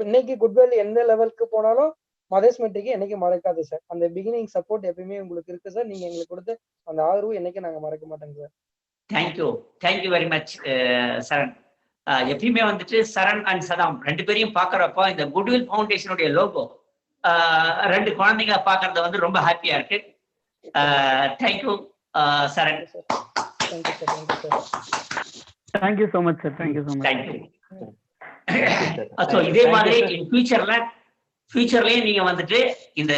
இன்னைக்கு குட்வில் எந்த லெவலுக்கு போனாலும் மதர்ஸ் மெட்ரிக் என்னைக்கு மறக்காது சார். அந்த பிகினிங் சப்போர்ட் எப்பயுமே உங்களுக்கு இருக்கு சார். நீங்க எங்களுக்கு கொடுத்த அந்த ஆதரவு என்னைக்கு நாங்க மறக்க மாட்டோங்க சார். தேங்க்யூ வெரி மச் சரண். எப்பயுமே வந்துட்டு சரண் அண்ட் சதாம் ரெண்டு பேரையும் பாக்குறப்போ இந்த குட்வில் ஃபவுண்டேஷனுடைய லோகோ ரெண்டு குழந்தைங்க பாக்குறது வந்து ரொம்ப ஹாப்பியா இருக்கு. Thank you Charan. Thank you so much sir. Thank you. So இதே மாதிரி ஃபியூச்சர்லயே நீங்க வந்துட்டு இந்த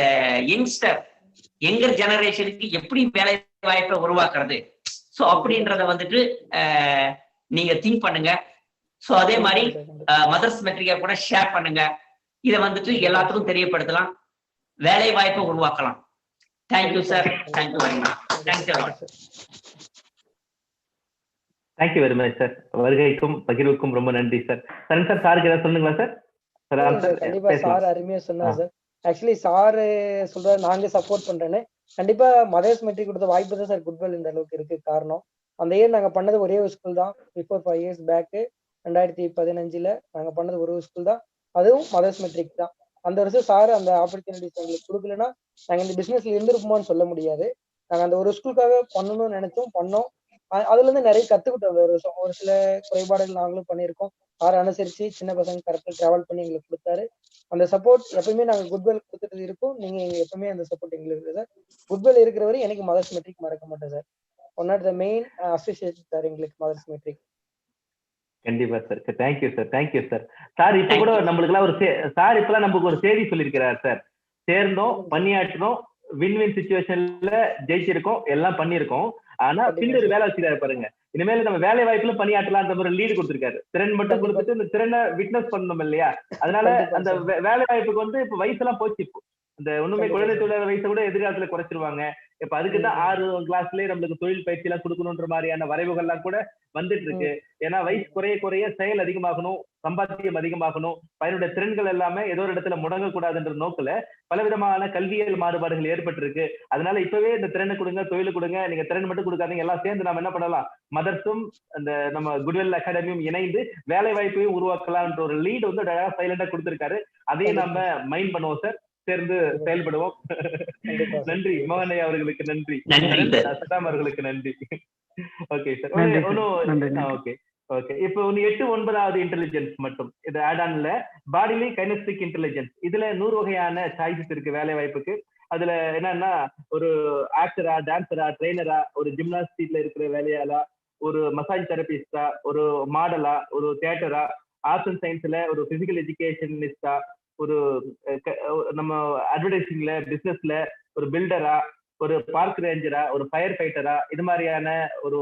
யங்கர் ஜெனரேஷனுக்கு எப்படி வேலை வாய்ப்பை உருவாக்குறது, ஸோ அப்படின்றத வந்துட்டு நீங்க திங்க் பண்ணுங்க. ஸோ அதே மாதிரி மதர்ஸ் மெட்ரிக்கை கூட ஷேர் பண்ணுங்க. இதை வந்துட்டு எல்லாத்துக்கும் தெரியப்படுத்தலாம், வேலை வாய்ப்பை உருவாக்கலாம். Thank you sir. Thank you very much. Thanks. Thank you very much sir. வருகைக்கும் பகிர்வுக்கும் ரொம்ப நன்றி சார். சரண் சார், சாருக்கு ஏதாவது சொல்லுங்களா சார்? கண்டிப்பா சார் அருமையா சொன்னார் சார். ஆக்சுவலி சாரு சொல்ற நாங்க சப்போர்ட் பண்றேன்னு. கண்டிப்பா மதர்ஸ் மெட்ரிக் கொடுத்த வாய்ப்பு தான் சார் குட்வெல் இந்த அளவுக்கு இருக்கு காரணம். அந்த இயர் நாங்க பண்ணது ஒரே ஒரு ஸ்கூல் தான். பிஃபோர் 5 years பேக் 2015 நாங்க பண்ணது ஒரு ஸ்கூல் தான். அதுவும் மதர்ஸ் மெட்ரிக் தான். அந்த வருஷம் சார் அந்த ஆப்பர்ச்சுனிட்டிஸ் எங்களுக்கு கொடுக்கலன்னா நாங்க இந்த பிசினஸ்ல இருந்திருப்போமான்னு சொல்ல முடியாது. நாங்க அந்த ஒரு ஸ்கூலுக்காக பண்ணணும்னு நினைச்சோம், பண்ணோம். அதுல இருந்து நிறைய கத்துக்கிட்டோம் அந்த ஒரு வருஷம். ஒரு சில குறைபாடுகள் நாங்களும் பண்ணியிருக்கோம். சார் அனுசரிச்சு சின்ன பசங்க கரெக்டா டிராவல் பண்ணி எங்களுக்கு கொடுத்தாரு. அந்த சப்போர்ட் எப்பயுமே நாங்க குட்வெல் கொடுத்துட்டு இருக்கோம். நீங்க எப்பவுமே அந்த சப்போர்ட் எங்களுக்கு இருக்கு சார். குட்வெல் இருக்கிற வரை எனக்கு மதர்ஸ் மெட்ரிக் மறக்க மாட்டேன் sir. One of the main association sir எங்களுக்கு மதர்ஸ் மெட்ரிக். கண்டிப்பா sir. Thank you sir. Thank you sir. Sir இப்ப கூட நம்மளுக்கு எல்லாம் சார் இப்பெல்லாம் நமக்கு ஒரு செய்தி சொல்லியிருக்கிறார் சார். சேர்ந்தோம், பணியாற்றணும், வின் சுச்சுவேஷன்ல ஜெயிச்சிருக்கோம், எல்லாம் பண்ணிருக்கோம். ஆனா பின்னொரு வேலை வச்சுக்காரு பாருங்க. இனிமேல் நம்ம வேலை வாய்ப்புல பணியாற்றலாம் ஒரு லீடு கொடுத்திருக்காரு. திறன் மட்டும் கொடுத்துட்டு இந்த திறனை விட்னஸ் பண்ணணும் இல்லையா? அதனால அந்த வேலை வாய்ப்புக்கு இப்ப வயசெல்லாம் போச்சு. இப்போ இந்த ஒண்ணுமே குழந்தை தொழிலாளர் வயசை கூட எதிர்காலத்துல குறைச்சிருவாங்க. இப்ப அதுக்குதான் 6 கிளாஸ்லயே நம்மளுக்கு தொழில் பயிற்சி எல்லாம் கொடுக்கணுன்ற மாதிரியான வரைவுகள்லாம் கூட வந்துட்டு இருக்கு. ஏன்னா வயசு குறைய குறைய செயல் அதிகமாகணும், சம்பாத்தியம் அதிகமாகணும், பயனுடைய திறன்கள் எல்லாமே ஏதோ ஒரு இடத்துல முடங்கக்கூடாதுன்ற நோக்குல பலவிதமான கல்வியல் மாறுபாடுகள் ஏற்பட்டிருக்கு. அதனால இப்பவே இந்த திறனை கொடுங்க, தொழில் கொடுங்க, நீங்க திறன் மட்டும் கொடுக்காதீங்க, எல்லாம் சேர்ந்து நாம என்ன பண்ணலாம், மதர்ஸும் அந்த நம்ம குட்வெல் அகாடமியும் இணைந்து வேலை வாய்ப்பையும் உருவாக்கலாம்ன்ற ஒரு லீட் அழகா சைலண்டா கொடுத்திருக்காரு. அதையும் நம்ம மைண்ட் பண்ணுவோம் சார், சேர்ந்து செயல்படுவோம். நன்றி மோகனையா அவர்களுக்கு, நன்றி சதாம் அவர்களுக்கு நன்றி. Okay sir. Okay okay. இப்போ 8, 9வது இன்டெலிஜென்ஸ் மட்டும் இது ஆட் ஆன்ல பாடிலி கைனஸ்டிக் இன்டெலிஜென்ஸ். இதுல 100 வகையான சாய்ஸஸ் இருக்கு வேலை வாய்ப்புக்கு. அதுல என்னன்னா ஒரு ஆக்டரா, டான்சரா, ட்ரெயினரா, ஒரு ஜிம்னாஸ்டிக்ல இருக்கிற வேலையாளா, ஒரு மசாஜ் தெரபிஸ்டா, ஒரு மாடலா, ஒரு தியேட்டரா, ஆர்ட்ஸ் அண்ட் சயின்ஸ்ல ஒரு பிசிக்கல் எஜுகேஷனிஸ்டா, ஒரு நம்ம அட்வர்டைசிங்ல பிசினஸ்ல ஒரு பில்டரா, ஒரு பார்க் ரேஞ்சரா, ஒரு ஃபயர் ஃபைட்டரா, இது மாதிரியான ஒரு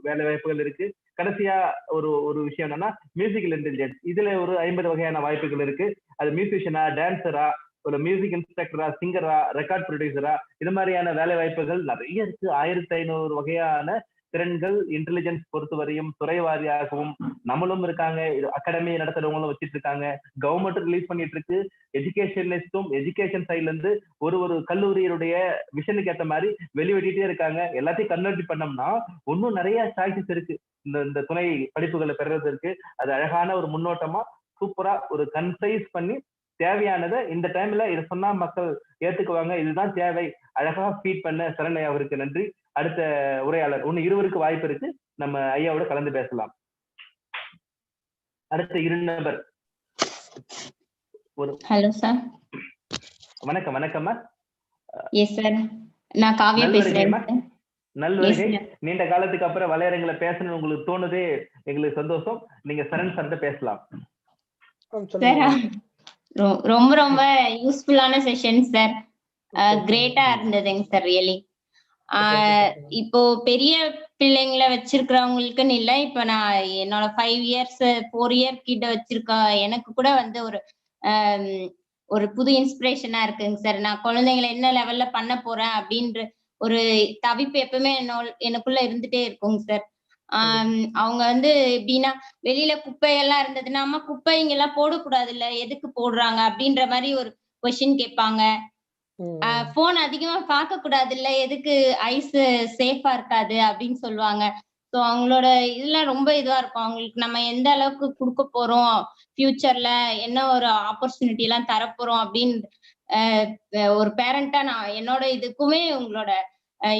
வேலை வாய்ப்புகள் இருக்கு. கடைசியா ஒரு விஷயம் என்னன்னா மியூசிக்கல் இன்டெலிஜென்ஸ். இதுல ஒரு 50 வகையான வாய்ப்புகள் இருக்கு. அது மியூசிஷியனா, டான்சரா, ஒரு மியூசிக் இன்ஸ்ட்ரக்டரா, சிங்கரா, ரெக்கார்ட் ப்ரொடியூசரா, இது மாதிரியான வேலை வாய்ப்புகள் நிறைய இருக்கு. 1500 வகையான திறன்கள் இன்டெலிஜென்ஸ் பொறுத்தவரையும் துறை வாரியாகவும் நம்மளும் இருக்காங்க, அகாடமி நடத்துறவங்களும் வச்சிட்டு இருக்காங்க, கவர்மெண்ட் ரிலீஸ் பண்ணிட்டு இருக்கு. எஜுகேஷனிஸ்டும் எஜுகேஷன் சைட்ல இருந்து ஒரு கல்லூரியினுடைய விஷனுக்கு ஏற்ற மாதிரி வெளியிட்டே இருக்காங்க. எல்லாத்தையும் கன்வெர்ட் பண்ணோம்னா இன்னும் நிறைய சாய்ஸஸ் இருக்கு இந்த துணை படிப்புகளை பெறுறதுக்கு. அது அழகான ஒரு முன்னோட்டமா சூப்பரா ஒரு கன்சைஸ் பண்ணி தேவையானதை இந்த டைம்ல இதை சொன்னா மக்கள் ஏத்துக்குவாங்க, இதுதான் தேவை, அழகா ஃபீட் பண்ண சரண்யா அவருக்கு நன்றி. அடுத்த உரையாளர் இன்னும் 2 வாய்ப்பு இருக்கு, நம்ம ஐயாவோட கலந்து பேசலாம். அடுத்த 2 நபர். Hello sir. வணக்கம். வணக்கம்மா. எஸ் சார், நான் காவ்யா பேசுறேன். நல்வருகை. நீண்ட காலத்துக்கு அப்புறம் வலையரங்களை பேசணும்னு உங்களுக்கு தோணுதே, எங்களுக்கு சந்தோஷம். நீங்க சரண் சார்ட்ட பேசலாம் சார். ரொம்ப ரொம்ப யூஸ்ஃபுல்லான செஷன் சார். கிரேட்டா இருந்ததுங்க சார் ரியலி. இப்போ பெரிய பிள்ளைங்களை வச்சிருக்கிறவங்களுக்குன்னு இல்லை, இப்ப நான் என்னோட 5 years 4 year கிட்ட வச்சிருக்க எனக்கு கூட வந்து ஒரு புது இன்ஸ்பிரேஷனா இருக்குங்க சார். நான் குழந்தைங்களை என்ன லெவல்ல பண்ண போறேன் அப்படின்ற ஒரு தவிப்பு எப்பவுமே எனக்குள்ள இருந்துட்டே இருக்குங்க சார். அவங்க வந்து எப்படின்னா வெளியில குப்பையெல்லாம் இருந்ததுன்னா, அம்மா குப்பை இங்கெல்லாம் போடக்கூடாது இல்ல, எதுக்கு போடுறாங்க அப்படின்ற மாதிரி ஒரு கொஸ்டின் கேட்பாங்க. போன் அதிகமா பார்க்க கூடாது இல்ல, எதுக்கு ஐஸ் சேஃபா இருக்காது அப்படின்னு சொல்லுவாங்க. ஸோ அவங்களோட இதெல்லாம் ரொம்ப இதுவா இருக்கும். அவங்களுக்கு நம்ம எந்த அளவுக்கு கொடுக்க போறோம், ஃபியூச்சர்ல என்ன ஒரு ஆப்பர்ச்சுனிட்டி எல்லாம் தரப்போறோம் அப்படின்னு ஒரு பேரண்டா நான் என்னோட இதுக்குமே உங்களோட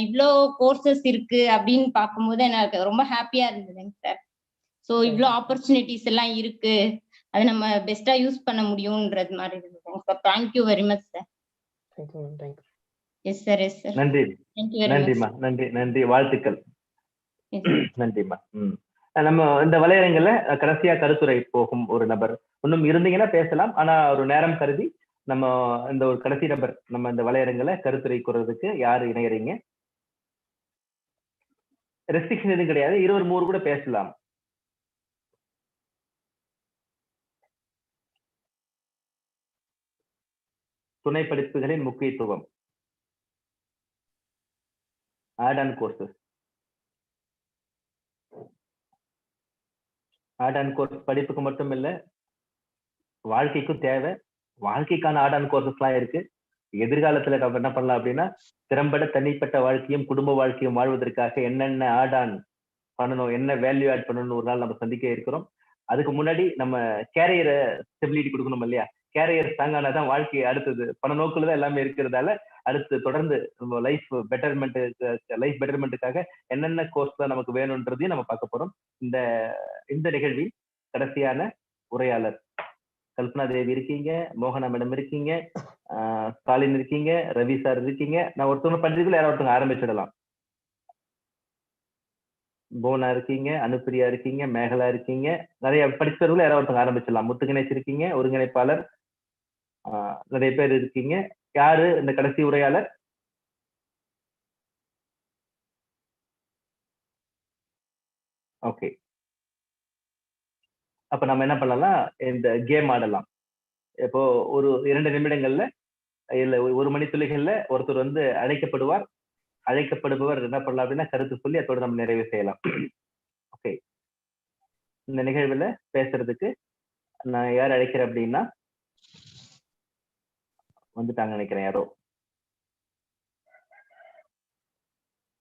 இவ்வளோ கோர்சஸ் இருக்கு அப்படின்னு பார்க்கும்போது எனக்கு ரொம்ப ஹாப்பியா இருந்ததுங்க சார். ஸோ இவ்வளோ ஆப்பர்ச்சுனிட்டிஸ் எல்லாம் இருக்கு, அதை நம்ம பெஸ்டா யூஸ் பண்ண முடியும்ன்றது மாதிரி இருந்ததுங்க sir. Thank you very much sir. Yes sir. Yes sir. நன்றி. நன்றிம்மா. நன்றி நன்றி, வாழ்த்துக்கள். நன்றிம்மா. நம்ம இந்த வலையரங்குல கடைசியா கருத்துரை போகும் ஒரு நபர் இன்னும் இருந்தீங்கன்னா பேசலாம். ஆனா ஒரு நேரம் கருதி நம்ம இந்த ஒரு கடைசி நபர் நம்ம இந்த வலையரங்குல கருத்துரை கூறதுக்கு யாரு இணையறீங்க? ரெஸ்ட்ரிக்ஷன் எதுவும் கிடையாது, 2 3 கூட பேசலாம். துணை படிப்புகளின் முக்கியத்துவம், add on courses. Art and course படிப்புக்கு மட்டும் இல்ல, வாழ்க்கைக்கும் தேவை. வாழ்க்கைக்கான ஆர்ட் அண்ட் கோர்சஸ்லாம் இருக்கு. எதிர்காலத்துல நம்ம என்ன பண்ணலாம் அப்படின்னா, திறம்பட தனிப்பட்ட வாழ்க்கையும் குடும்ப வாழ்க்கையும் வாழ்வதற்காக என்னென்ன ஆர்ட் ஆன் பண்ணணும், என்ன வேல்யூ ஆட் பண்ணணும்னு ஒரு நாள் நம்ம சந்திக்க இருக்கிறோம். அதுக்கு முன்னாடி நம்ம கேரியரை ஸ்டெபிலிட்டி கொடுக்கணும் இல்லையா? கேரியர் ஸ்ட்ராங் தான் வாழ்க்கை அடுத்தது பண நோக்குல தான் எல்லாமே இருக்கிறதால அடுத்து தொடர்ந்து நம்ம லைஃப் பெட்டர்மெண்ட்டுக்காக என்னென்ன கோர்ஸ் தான் நமக்கு வேணும்ன்றதையும் நம்ம பார்க்க போறோம். இந்த நிகழ்வில் கடைசியான உரையாளர் கல்பனா தேவி இருக்கீங்க, மோகனா மேடம் இருக்கீங்க, ஸ்டாலின் இருக்கீங்க, ரவி சார் இருக்கீங்க. நான் ஒருத்தவங்க பண்றதுக்குள்ள யாராவது ஒருத்தவங்க ஆரம்பிச்சிடலாம். போனா இருக்கீங்க, அனுப்பிரியா இருக்கீங்க, மேகலா இருக்கீங்க, நிறைய படிச்சவர்கள் யாராவது ஒருத்தவங்க ஆரம்பிச்சிடலாம். முத்துகணேஷ் இருக்கீங்க, ஒருங்கிணைப்பாளர், நிறைய பேர் இருக்கீங்க. யாரு இந்த கடைசி உரையாளர்? ஓகே, அப்ப நம்ம என்ன பண்ணலாம், இந்த கேம் ஆடலாம். இப்போ ஒரு 2 நிமிடங்கள்ல இல்ல 1 மணித்துளிகள்ல ஒருத்தர் வந்து அழைக்கப்படுவார். அழைக்கப்படுபவர் என்ன பண்ணலாம் அப்படின்னா கருத்து சொல்லி அதோட நம்ம நிறைவு செய்யலாம். ஓகே, இந்த நிகழ்வுல பேசுறதுக்கு நான் யார் அழைக்கிறேன் அப்படின்னா, வந்துட்டாங்க நினைக்கிறேன் யாரோ.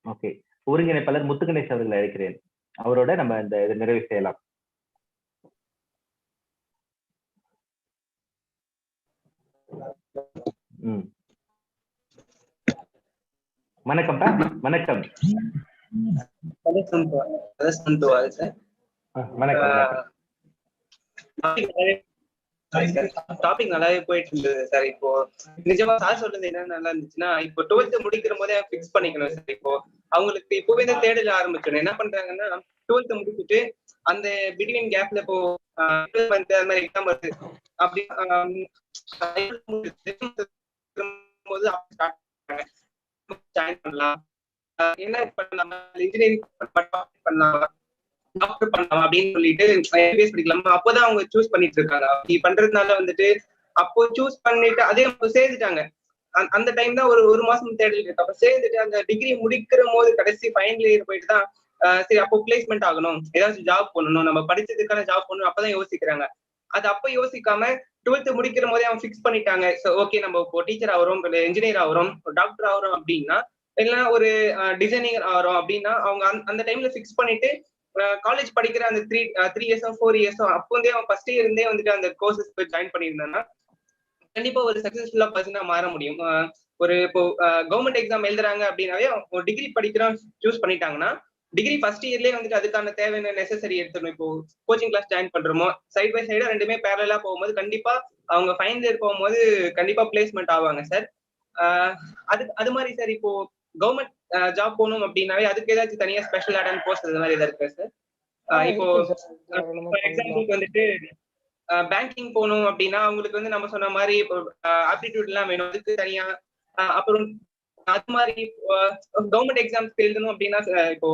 ஓகே, ஒருங்கிணைப்பாளர் முத்துகணேஷ் அவர்களை அழைக்கிறேன். அவரோட நம்ம இந்த இதை நிறைவு செய்யலாம். வணக்கம்ப்பா. வணக்கம். டாபிக் நல்லாவே போயிட்டு இருந்தது சார். இப்போ நிஜமா சார் சொல்றது என்ன நல்லா இருந்துச்சுன்னா, இப்போ 12th முடிக்கிற போதே பிக்ஸ் பண்ணிக்கணும் சார். இப்போ அவங்களுக்கு இப்பவே இந்த தேடல ஆரம்பிச்சிடும். என்ன பண்றாங்கன்னா 12th முடிச்சுட்டு அந்த பிட்வீன் கேப்ல இப்போ அந்த மாதிரி எக்ஸாம் வருது அப்படி ஜாயின் பண்ணலாம், என்ன பண்ணலாம், இன்ஜினியரிங் பண்ணலாம், டாக்டர் பண்ணலாம் அப்படின்னு சொல்லிட்டு எம்பிபிஎஸ் படிக்கலாமா அப்போதான் அவங்க சூஸ் பண்ணிட்டு இருக்காங்க. அப்படி பண்றதுனால வந்துட்டு அப்போ சூஸ் பண்ணிட்டு அதே சேர்ந்துட்டாங்க. அந்த டைம் தான் ஒரு மாசம் தேடல் இருக்கு. அப்ப சேர்ந்துட்டு அந்த டிகிரி முடிக்கிற போது கடைசி ஃபைனல் இயர் போயிட்டு தான் சரி அப்போ பிளேஸ்மெண்ட் ஆகணும், ஏதாச்சும் ஜாப் பண்ணணும், நம்ம படிச்சதுக்கான ஜாப் பண்ணணும் அப்பதான் யோசிக்கிறாங்க. அது அப்ப யோசிக்காம 12th முடிக்கிற போதே அவங்க ஃபிக்ஸ் பண்ணிட்டாங்க. ஓகே நம்ம இப்போ டீச்சர் ஆகிறோம், இன்ஜினியர் ஆகிறோம், டாக்டர் ஆகிறோம் அப்படின்னா, இல்லைன்னா ஒரு டிசைனிங் ஆகிறோம் அப்படின்னா அவங்க அந்த டைம்ல ஃபிக்ஸ் பண்ணிட்டு காலேஜ் படிக்கிற அந்த 3 இயர்ஸோ 4 இயர்ஸோ அப்போ வந்து அவன் ஃபர்ஸ்ட் இயர் இருந்தே வந்துட்டு அந்த கோர்சஸ் போய் ஜாயின் பண்ணியிருந்தான்னா கண்டிப்பா ஒரு சக்சஸ்ஃபுல்லா பர்சனா மாற முடியும். ஒரு இப்போ கவர்மெண்ட் எக்ஸாம் எழுதுறாங்க அப்படின்னாவே ஒரு டிகிரி படிக்கிறோம் சூஸ் பண்ணிட்டாங்கன்னா டிகிரி ஃபர்ஸ்ட் இயர்லயே வந்துட்டு அதுக்கான தேவையான நெசசரி எடுத்துடணும். இப்போ கோச்சிங் கிளாஸ் ஜாயின் பண்றோமோ சைட் பை சைடா ரெண்டுமே பேரலா போகும்போது கண்டிப்பா அவங்க ஃபைனல் இயர் போகும்போது கண்டிப்பா பிளேஸ்மெண்ட் ஆவாங்க சார். அது மாதிரி சார் இப்போ கவர்மெண்ட் ஜாப் போகணும் அப்படின்னாவே அதுக்கு ஏதாச்சும் தனியா ஸ்பெஷல் ஆட் அண்ட் கோர்ஸ் அது மாதிரி ஏதாவது இருக்கா சார்? இப்போ எக்ஸாம்பிளுக்கு வந்துட்டு பேங்கிங் போகணும் அப்படின்னா அவங்களுக்கு வந்து நம்ம சொன்ன மாதிரி இப்போ ஆப்டிடியூட் எல்லாம் வேணும், அதுக்கு தனியா. அப்புறம் அது மாதிரி கவர்மெண்ட் எக்ஸாம்ஸ் எழுதணும் அப்படின்னா இப்போ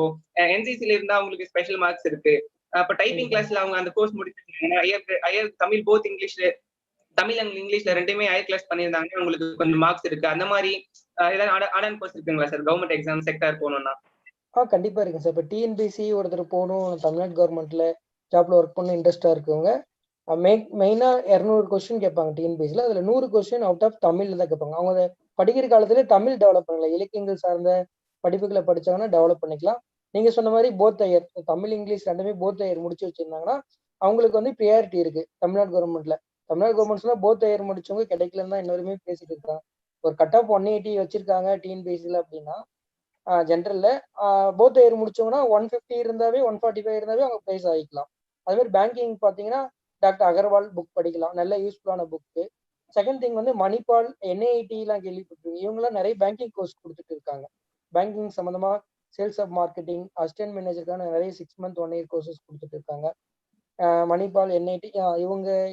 என்சிசில இருந்தா அவங்களுக்கு ஸ்பெஷல் மார்க்ஸ் இருக்கு. இப்போ டைப்பிங் கிளாஸ்ல அவங்க அந்த கோர்ஸ் முடிச்சிருக்காங்கன்னா ஐயர் தமிழ் போத் இங்கிலீஷ்ல தமிழ் அண்ட் இங்கிலீஷ்ல ரெண்டுமே ஹையர் கிளாஸ் பண்ணியிருந்தாங்கன்னா உங்களுக்கு கொஞ்சம் மார்க்ஸ் இருக்கு. அந்த மாதிரி ஏதாவது ஆட் கோர்ஸ் இருக்குங்களா சார் கவர்மெண்ட் எக்ஸாம் செக்டர் போகணும்னா? கண்டிப்பா இருக்கு சார். இப்போ டிஎன்பிசி ஒருத்தர் போகணும், தமிழ்நாடு கவர்மெண்ட்ல ஜாப்ல ஒர்க் பண்ண இன்ட்ரெஸ்டா இருக்கவங்க மெயினா 200 கொஸ்டின் கேட்பாங்க டிஎன்பிசில. அதுல 100 கொஸ்டின் அவுட் ஆஃப் தமிழ்ல தான் கேட்பாங்க. அவங்க படிக்கிற காலத்துல தமிழ் டெவலப் பண்ணலாம், இலக்கியங்கள் சார்ந்த படிப்புகளை படிச்சாங்கன்னா டெவலப் பண்ணிக்கலாம். நீங்க சொன்ன மாதிரி போத் ஐயர் தமிழ் இங்கிலீஷ் ரெண்டுமே போத் ஐயர் முடிச்சு வச்சிருந்தாங்கன்னா அவங்களுக்கு வந்து ப்ரியாரிட்டி இருக்கு தமிழ்நாடு கவர்மெண்ட்ல. தமிழ்நாடு கவர்மெண்ட்ஸ்ல போத் ஐயர் முடிச்சவங்க கிடைக்கலன்னு தான் இன்னொருமே பேசிட்டு இருக்காங்க. ஒரு கட் ஆஃப் 180 வச்சிருக்காங்க டிஎன்பிசில அப்படின்னா ஜென்ரல்ல போத் ஐயர் முடிச்சவங்கன்னா 150 இருந்தாவே 145 இருந்தாவே அவங்க பிரைஸ் ஆகிக்கலாம். அது மாதிரி பேங்கிங் பாத்தீங்கன்னா டாக்டர் அகர்வால் புக் படிக்கலாம், நல்ல யூஸ்ஃபுல்லான புக்கு. செகண்ட் திங் வந்து மணிபால், என்ஐடி எல்லாம் கேள்விப்பட்டிருக்கீங்க. இவங்கெல்லாம் நிறைய பேங்கிங் கோர்ஸ் கொடுத்துட்டு இருக்காங்க. பேங்கிங் சம்பந்தமா சேல்ஸ் ஆஃப் மார்க்கெட்டிங், அசிஸ்டன்ட் மேனேஜருக்கான நிறைய 6 மந்த் 1 இயர் கோர்சஸ் கொடுத்துட்டு இருக்காங்க. மணிபால், என்ஐடி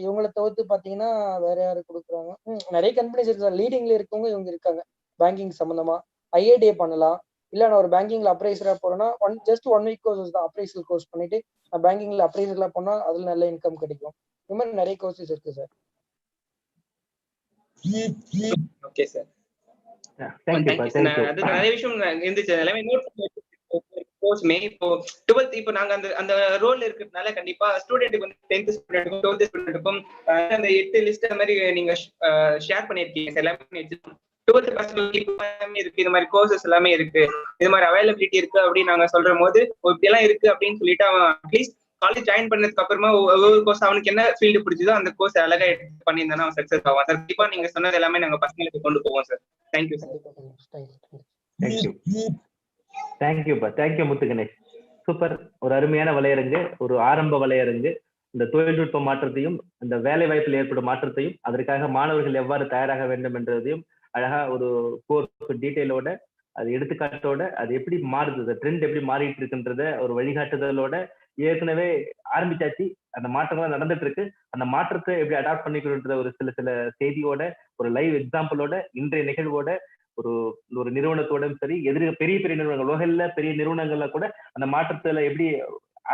இவங்களை தவிர்த்து பாத்தீங்கன்னா வேற யாரு கொடுக்குறாங்க, நிறைய கம்பெனிஸ் இருக்கு. லீடிங்ல இருக்கவங்க இவங்க இருக்காங்க பேங்கிங் சம்பந்தமா. ஐஏடிஏ பண்ணலாம், இல்ல நான் ஒரு பேங்கிங்ல அப்ரைசரா போறேன்னா ஜஸ்ட் 1 வீக் கோர்சஸ் தான், அப்ரைசல் கோர்ஸ் பண்ணிட்டு நான் பேங்கிங்ல அப்ரைசலா போனா அதுல நல்ல இன்கம் கிடைக்கும். இந்த மாதிரி நிறைய கோர்சஸ் இருக்கு சார். Okay sir, thank you. அது நிறைய விஷயம் இருந்துச்சு, எல்லாமே நோட் கோர்ஸ்மே இப்போ 12th இப்போ நாங்க அந்த அந்த ரோல் இருக்கிறதுனால கண்டிப்பா ஸ்டூடெண்ட்டுக்கு வந்து 10th ஸ்டூடெண்ட்டுக்கும் 12th ஸ்டூடெண்ட்டுக்கும் அந்த 8 லிஸ்ட் அந்த மாதிரி நீங்க ஷேர் பண்ணிருக்கீங்க எல்லாமே. 12th எல்லாமே இருக்கு, இது மாதிரி கோர்சஸ் எல்லாமே இருக்கு, இது மாதிரி அவைலபிலிட்டி இருக்கு அப்படின்னு நாங்க சொல்ற போது இப்படி எல்லாம் இருக்கு அப்படின்னு சொல்லிட்டு அவன் அட்லீஸ்ட் காலேஜ் ஜாயின் பண்ணதுக்கு அப்புறமா ஒவ்வொரு கோர்ஸ் அவனுக்கு என்ன ஃபீல்டு பிடிச்சதோ அந்த கோர்ஸ் அழகா எடுத்து பண்ணியிருந்தானா அவன் சக்சஸ் ஆவான் சார். கண்டிப்பா நீங்க சொன்னது எல்லாமே நாங்க பசங்களுக்கு கொண்டு போவோம் சார். Thank you sir. தேங்க்யூ முத்து கணேஷ். சூப்பர். ஒரு அருமையான வலையரங்கு, ஒரு ஆரம்ப வலையரங்கு. இந்த தொழில்நுட்ப மாற்றத்தையும் இந்த வேலை வாய்ப்பில் ஏற்படும் மாற்றத்தையும் அதற்காக மாணவர்கள் எவ்வாறு தயாராக வேண்டும் என்றதையும் அழகா ஒரு கோர்ஸ் டீட்டெயிலோட, அது எடுத்துக்காட்டோட, அது எப்படி மாறுது, ட்ரெண்ட் எப்படி மாறிட்டு இருக்குன்றத ஒரு வழிகாட்டுதலோட ஏற்கனவே ஆரம்பிச்சாச்சு, அந்த மாற்றங்கள் நடந்துட்டு இருக்கு, அந்த மாற்றத்தை எப்படி அடாப்ட் பண்ணிக்கிறோன்ற ஒரு சில செய்தியோட, ஒரு லைவ் எக்ஸாம்பிளோட, இன்றைய நிகழ்வோட, ஒரு நிறுவனத்தோட சரி, பெரிய பெரிய நிறுவனங்கள், உலகில் பெரிய நிறுவனங்கள்ல கூட அந்த மாற்றத்துல எப்படி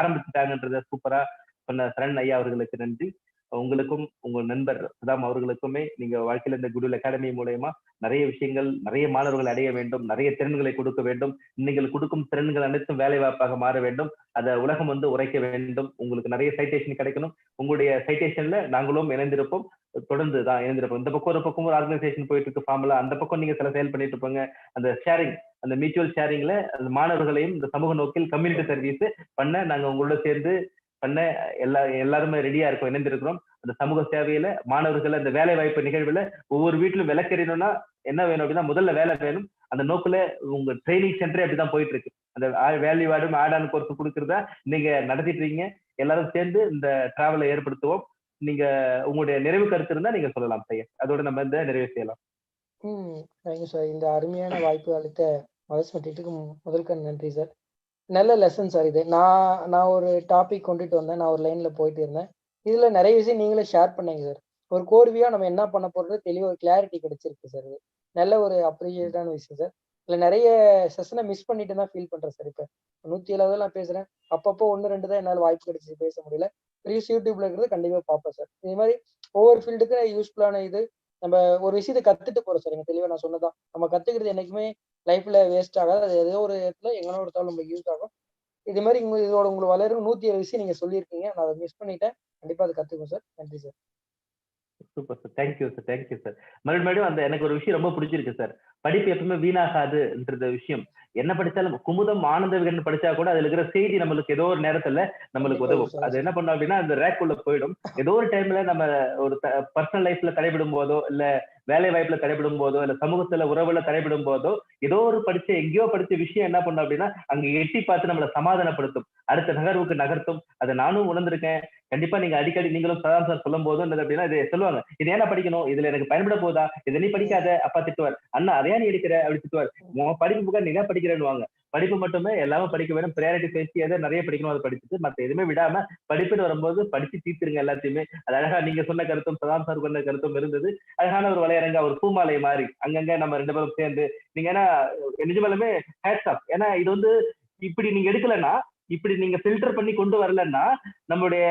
ஆரம்பிச்சுட்டாங்கன்றத சூப்பரா சொன்ன சரண் ஐயா அவர்களுக்கு நன்றி. உங்களுக்கும் உங்க நண்பர் சுதாம் அவர்களுக்குமே நீங்க வாழ்க்கையில இந்த குட்வில் அகாடமி மூலயமா நிறைய விஷயங்கள், நிறைய மாணவர்கள் அடைய வேண்டும், நிறைய திறன்களை கொடுக்க வேண்டும். நீங்கள் கொடுக்கும் திறன்கள் அனைத்தும் வேலை வாய்ப்பாக மாற வேண்டும், அதை உலகம் வந்து உரைக்க வேண்டும். உங்களுக்கு நிறைய சைட்டேஷன் கிடைக்கணும். உங்களுடைய சைட்டேஷன்ல நாங்களும் இணைந்திருப்போம், தொடர்ந்து தான் இணைந்திருப்போம். இந்த பக்கம் ஒரு ஆர்கனைசேஷன் போயிட்டு இருக்கு ஃபார்முலா, அந்த பக்கம் நீங்க சில செயல் பண்ணிட்டு இருப்பாங்க. அந்த ஷேரிங், அந்த மியூச்சுவல் ஷேரிங்ல அந்த மாணவர்களையும் இந்த சமூக நோக்கில் கம்யூனிட்டி சர்வீஸ் பண்ண நாங்க உங்களோட சேர்ந்து பண்ண எல்லாருமே ரெடியா இருக்கோம், இணைந்திருக்கிறோம். அந்த சமூக சேவையில மாணவர்கள் அந்த வேலை வாய்ப்பு நிகழ்வுல ஒவ்வொரு வீட்டிலும் விளக்கறியணும்னா என்ன வேணும் அப்படின்னா முதல்ல வேலை வேணும். அந்த நோக்குல உங்க ட்ரைனிங் சென்டரே அப்படிதான் போயிட்டு இருக்கு. அந்த வேல்யூ ஆடும் ஆட் ஆன் கோர்ஸ் கொடுக்குறதா நீங்க நடத்திட்டு இருக்கீங்க. எல்லாரும் சேர்ந்து இந்த டிராவலை ஏற்படுத்துவோம். நீங்க உங்களுடைய நிறைவு கருத்து இருந்தா நீங்க சொல்லலாம் செய்ய, அதோட நம்ம இந்த நிறைவு செய்யலாம். Thank you sir. இந்த அருமையான வாய்ப்பு அளித்த மதர்ஸ் மெட்ரிக்கு முதல்க்கு நன்றி சார். நல்ல லெசன் சார் இது. நான் ஒரு டாபிக் கொண்டுட்டு வந்தேன், நான் ஒரு லைன்ல போயிட்டு இருந்தேன். இதுல நிறைய விஷயம் நீங்களே ஷேர் பண்ணீங்க சார். ஒரு கோர்வையா நம்ம என்ன பண்ண போறது தெளிவா ஒரு கிளாரிட்டி கிடைச்சிருக்கு சார். இது நல்ல ஒரு அப்ரிஷியேட்டான விஷயம் சார். இதுல நிறைய செஷனை மிஸ் பண்ணிட்டு தான் ஃபீல் பண்றேன் சார். இப்ப 170 நான் பேசுறேன், அப்பப்போ 1-2 தான் என்னால் வாய்ப்பு கிடைச்சி பேச முடியல. ப்ரீவியஸ் யூடியூப்ல இருக்கிறது கண்டிப்பா பார்ப்பேன் சார். இது மாதிரி ஒவ்வொரு ஃபீல்டுக்கு யூஸ்ஃபுல்லான இது நம்ம ஒரு விஷயத்தை கத்துட்டு போறோம் சார். எனக்கு தெளிவா நான் சொன்னதான், நம்ம கத்துக்கிறது என்னைக்குமே லைஃப்ல வேஸ்ட் ஆகாது. அது ஏதோ ஒரு இடத்துல எங்கன்னா ஒருத்தாலும் நம்மளுக்கு யூஸ் ஆகும். இது மாதிரி இதோட உங்களுக்கு வளரும் 107 விஷயம் நீங்க சொல்லியிருக்கீங்க, நான் அதை மிஸ் பண்ணிட்டேன். கண்டிப்பா அதை கத்துக்கும் சார். நன்றி sir. Super sir. Thank you sir. Thank you sir. மறுபடியும் அந்த எனக்கு ஒரு விஷயம் ரொம்ப பிடிச்சிருக்கு சார். படிப்பு எப்பவுமே வீணாகாதுன்ற விஷயம். என்ன படிச்சாலும் குமுதம் ஆனந்த விகடன் படிச்சா கூட அதுல இருக்கிற செய்தி நம்மளுக்கு ஏதோ ஒரு நேரத்துல நம்மளுக்கு உதவும். அது என்ன பண்ணோம் அப்படின்னா அந்த ரேக்குள்ள போயிடும். ஏதோ ஒரு டைம்ல நம்ம ஒரு பர்சனல் லைஃப்ல தடைபடும் போதோ, இல்ல வேலை வாய்ப்புல தடைபடும் போதோ, இல்ல சமூகத்துல உறவுல தடைபடும் போதோ, ஏதோ ஒரு எங்கேயோ படிச்ச விஷயம் என்ன பண்ணோம் அப்படின்னா அங்க எட்டி பார்த்து நம்மளை சமாதானப்படுத்தும், அடுத்த நகர்வுக்கு நகர்த்தும். அதை நானும் உணர்ந்திருக்கேன். கண்டிப்பா நீங்க அடிக்கடி நீங்களும் சதாம் சார் சொல்லும் போதும் என்னது அப்படின்னா இது சொல்லுவாங்க, இது ஏன்னா படிக்கணும், இதுல எனக்கு பயன்பட போதா, இதை நீ படிக்காத, அப்பா திட்டுவார், அண்ணா அதையா நீ எடுக்கிற அப்படி திட்டுவார். படிப்பு புக்கா நீங்க படிக்கிறேன்னு. படிப்பு மட்டுமே எல்லாமே படிக்க வேணும், ப்ரையாரிட்டி பேசி எதை நிறைய படிக்கணும் அதை படிச்சுட்டு மற்ற எதுவுமே விடாம படிப்புன்னு வரும்போது படிச்சு தீர்த்துருங்க எல்லாத்தையுமே. அது அழகா நீங்க சொன்ன கருத்தும் சதாம் சார் சொன்ன கருத்தும் இருந்தது. அழகான ஒரு வலையரங்க, ஒரு பூமாலை மாதிரி அங்கங்க நம்ம 2 பேரும் சேர்ந்து நீங்க ஏன்னா நிஜமாலுமே ஹேட்ஸ் ஆஃப். ஏன்னா இது வந்து இப்படி நீங்க எடுக்கலன்னா, இப்படி நீங்க ஃபில்டர் பண்ணி கொண்டு வரலன்னா நம்மளுடைய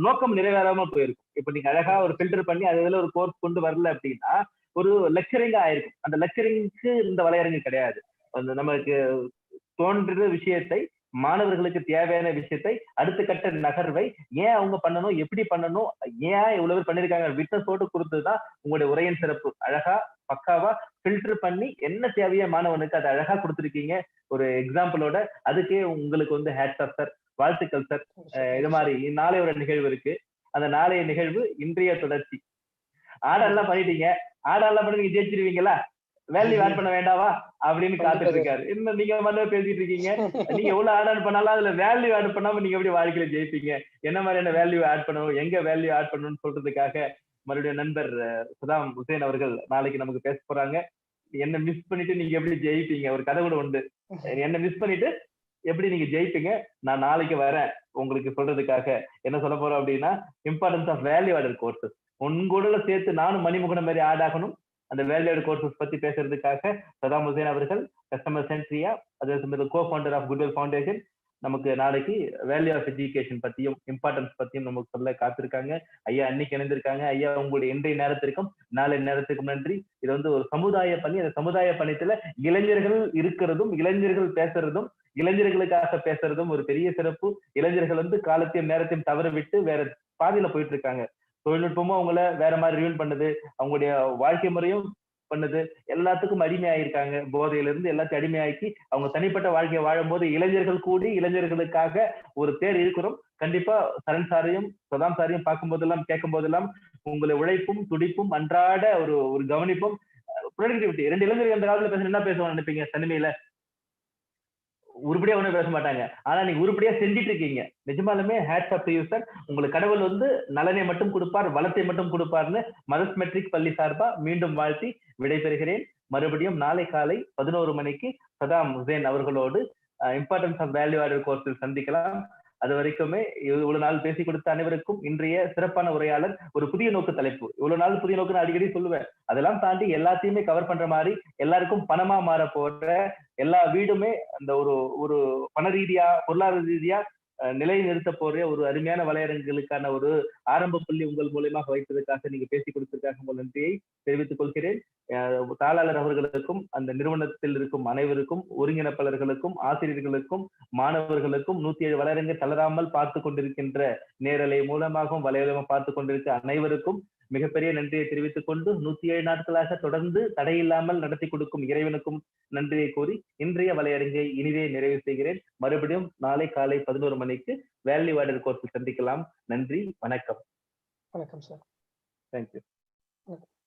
நோக்கம் நிறைவேறாம போயிருக்கும். இப்ப நீங்க அழகா ஒரு ஃபில்டர் பண்ணி அதுல ஒரு கோர்ஸ் கொண்டு வரல அப்படின்னா ஒரு லெக்சரிங்கா ஆயிருக்கும். அந்த லெக்சரிங்க்கு இந்த வலையரங்கு கிடையாது. அந்த நமக்கு தோன்ற விஷயத்தை, மாணவர்களுக்கு தேவையான விஷயத்தை, அடுத்த கட்ட நகர்வை ஏன் அவங்க பண்ணணும், எப்படி பண்ணணும், ஏன் இவ்வளவு பேர் பண்ணிருக்காங்க விட்னஸோடு கொடுத்ததுதான் உங்களுடைய உரையின் சிறப்பு. அழகா பக்காவா ஃபில்டர் பண்ணி என்ன தேவையோ மாணவனுக்கு அதை அழகா கொடுத்துருக்கீங்க ஒரு எக்ஸாம்பிளோட. அதுக்கே உங்களுக்கு வந்து ஹேட்ஸ் ஆஃப் சார், வாழ்த்துக்கள் சார். இது மாதிரி நாளையோட நிகழ்வு இருக்கு. அந்த நாளைய நிகழ்வு இன்றைய தொடர்ச்சி. ஆடெல்லாம் பண்ணிட்டீங்க, ஆடெல்லாம் பண்ணி நீங்க ஜெயிச்சிருவீங்களா, வேல்யூ ஆட் பண்ண வேண்டாவா அப்படின்னு காத்துட்டு இருக்காரு. இன்னும் நீங்க மட்டும் பேசிட்டு இருக்கீங்க. நீங்க எவ்வளவு ஆட் பண்ணாலும் அதுல வேல்யூ ஆட் பண்ணாம நீங்க எப்படி வாழ்க்கையில ஜெயிப்பீங்க, என்ன மாதிரியான வேல்யூ ஆட் பண்ணணும், எங்க வேல்யூ ஆட் பண்ணணும்னு சொல்றதுக்காக மறுபடியும் நண்பர் சுதாம் ஹுசேன் அவர்கள் நாளைக்கு நமக்கு பேச போறாங்க. என்ன மிஸ் பண்ணிட்டு நீங்க எப்படி ஜெயிப்பீங்க, ஒரு கதை கூட உண்டு, என்ன மிஸ் பண்ணிட்டு எப்படி நீங்க ஜெயிப்பீங்க, நான் நாளைக்கு வரேன் உங்களுக்கு சொல்றதுக்காக. என்ன சொல்ல போறோம் அப்படின்னா importance of value added courses. உங்களோட சேர்த்து நானும் மணிமுகனம் மாதிரி ஆட் ஆகணும். அந்த வேல்யூ ஆடட் கோர்சஸ் பத்தி பேசுறதுக்காக சதாம் ஹுசேன் அவர்கள், கஸ்டமர் சென்ட்ரியா, அதே சமயத்தில் co founder of Goodwill Foundation, நமக்கு நாளைக்கு வேல்யூ ஆஃப் எஜுகேஷன் பத்தியும் இம்பார்ட்டன்ஸ் பத்தியும் நமக்கு சொல்ல காத்திருக்காங்க. ஐயா அன்னைக்கு இணைந்திருக்காங்க. ஐயா உங்களுடைய இன்றைய நேரத்திற்கும் நாளை நேரத்துக்கும் நன்றி. இது வந்து ஒரு சமுதாய பணி. அந்த சமுதாய பணித்துல இளைஞர்கள் இருக்கிறதும், இளைஞர்கள் பேசுறதும், இளைஞர்களுக்காக பேசுறதும் ஒரு பெரிய சிறப்பு. இளைஞர்கள் வந்து காலத்தையும் நேரத்தையும் தவற விட்டு வேற பாதையில போயிட்டு இருக்காங்க. தொழில்நுட்பமும் அவங்கள வேற மாதிரி ரியூன் பண்ணுது, அவங்களுடைய வாழ்க்கை முறையும் பண்ணுது, எல்லாத்துக்கும் அடிமையாயிருக்காங்க. போதையில இருந்து எல்லாத்தையும் அடிமையாக்கி அவங்க தனிப்பட்ட வாழ்க்கையை வாழும்போது இளைஞர்கள் கூடி இளைஞர்களுக்காக ஒரு பேர் இருக்கிறோம். கண்டிப்பா சரண் சாரையும் பிரதாம் சாரையும் பார்க்கும் போதெல்லாம் கேட்கும் போதெல்லாம் உங்களை உழைப்பும் துடிப்பும் அன்றாட ஒரு கவனிப்பும் ப்ரொடக்டிவிட்டி. 2 இளைஞர்கள் அந்த காலத்துல பேச என்ன பேசுவாங்க நினைப்பீங்க? தனிமையில உருப்படியா ஒண்ணும் பேச மாட்டாங்க. ஆனா நீங்க உருப்படியா செஞ்சுட்டு இருக்கீங்க. நிஜமாலுமே hats off to you sir. உங்களுக்கு கடவுள் வந்து நலனை மட்டும் கொடுப்பார், வளத்தை மட்டும் கொடுப்பார்னு மதர்ஸ் மெட்ரிக் பள்ளி சார்பா மீண்டும் வாழ்த்தி விடைபெறுகிறேன். மறுபடியும் நாளை காலை 11 மணிக்கு சதாம் ஹுசேன் அவர்களோடு இம்பார்ட்டன்ஸ் ஆஃப் வேல்யூ ஆடட் கோர்ஸில் சந்திக்கலாம். அது வரைக்குமே இவ்வளவு நாள் பேசி கொடுத்த அனைவருக்கும் இன்றைய சிறப்பான உரையாளர் ஒரு புதிய நோக்கு தலைப்பு. இவ்வளவு நாள் புதிய நோக்குன்னு அடிக்கடி சொல்லுவேன். அதெல்லாம் தாண்டி எல்லாத்தையுமே கவர் பண்ற மாதிரி எல்லாருக்கும் பணமா மாற போற, எல்லா வீடுமே அந்த ஒரு பண ரீதியா பொருளாதார ரீதியா நிலை நிறுத்த போற ஒரு அருமையான வலையரங்குகளுக்கான ஒரு ஆரம்ப பள்ளி உங்கள் மூலமாக வைத்ததற்காக நீங்க பேசி கொடுத்ததற்காக உங்கள் நன்றியை தெரிவித்துக் கொள்கிறேன். தாளாளர் அவர்களுக்கும் அந்த நிறுவனத்தில் இருக்கும் அனைவருக்கும், ஒருங்கிணைப்பாளர்களுக்கும், ஆசிரியர்களுக்கும், மாணவர்களுக்கும் 107 வலையரங்கை தளராமல் பார்த்து கொண்டிருக்கின்ற நேரலை மூலமாகவும் வலையரங்கமாக பார்த்து கொண்டிருக்க அனைவருக்கும் மிகப்பெரிய நன்றியை தெரிவித்துக் கொண்டு 107 நாட்களாக தொடர்ந்து தடையில்லாமல் நடத்தி கொடுக்கும் இறைவனுக்கும் நன்றியை கூறி இன்றைய வலையரங்கை இனிதே நிறைவு செய்கிறேன். மறுபடியும் நாளை காலை 11 மணிக்கு வேல்யூ ஆடட் கோர்ஸில் சந்திக்கலாம். நன்றி, வணக்கம். வணக்கம் சார். தேங்க்யூ.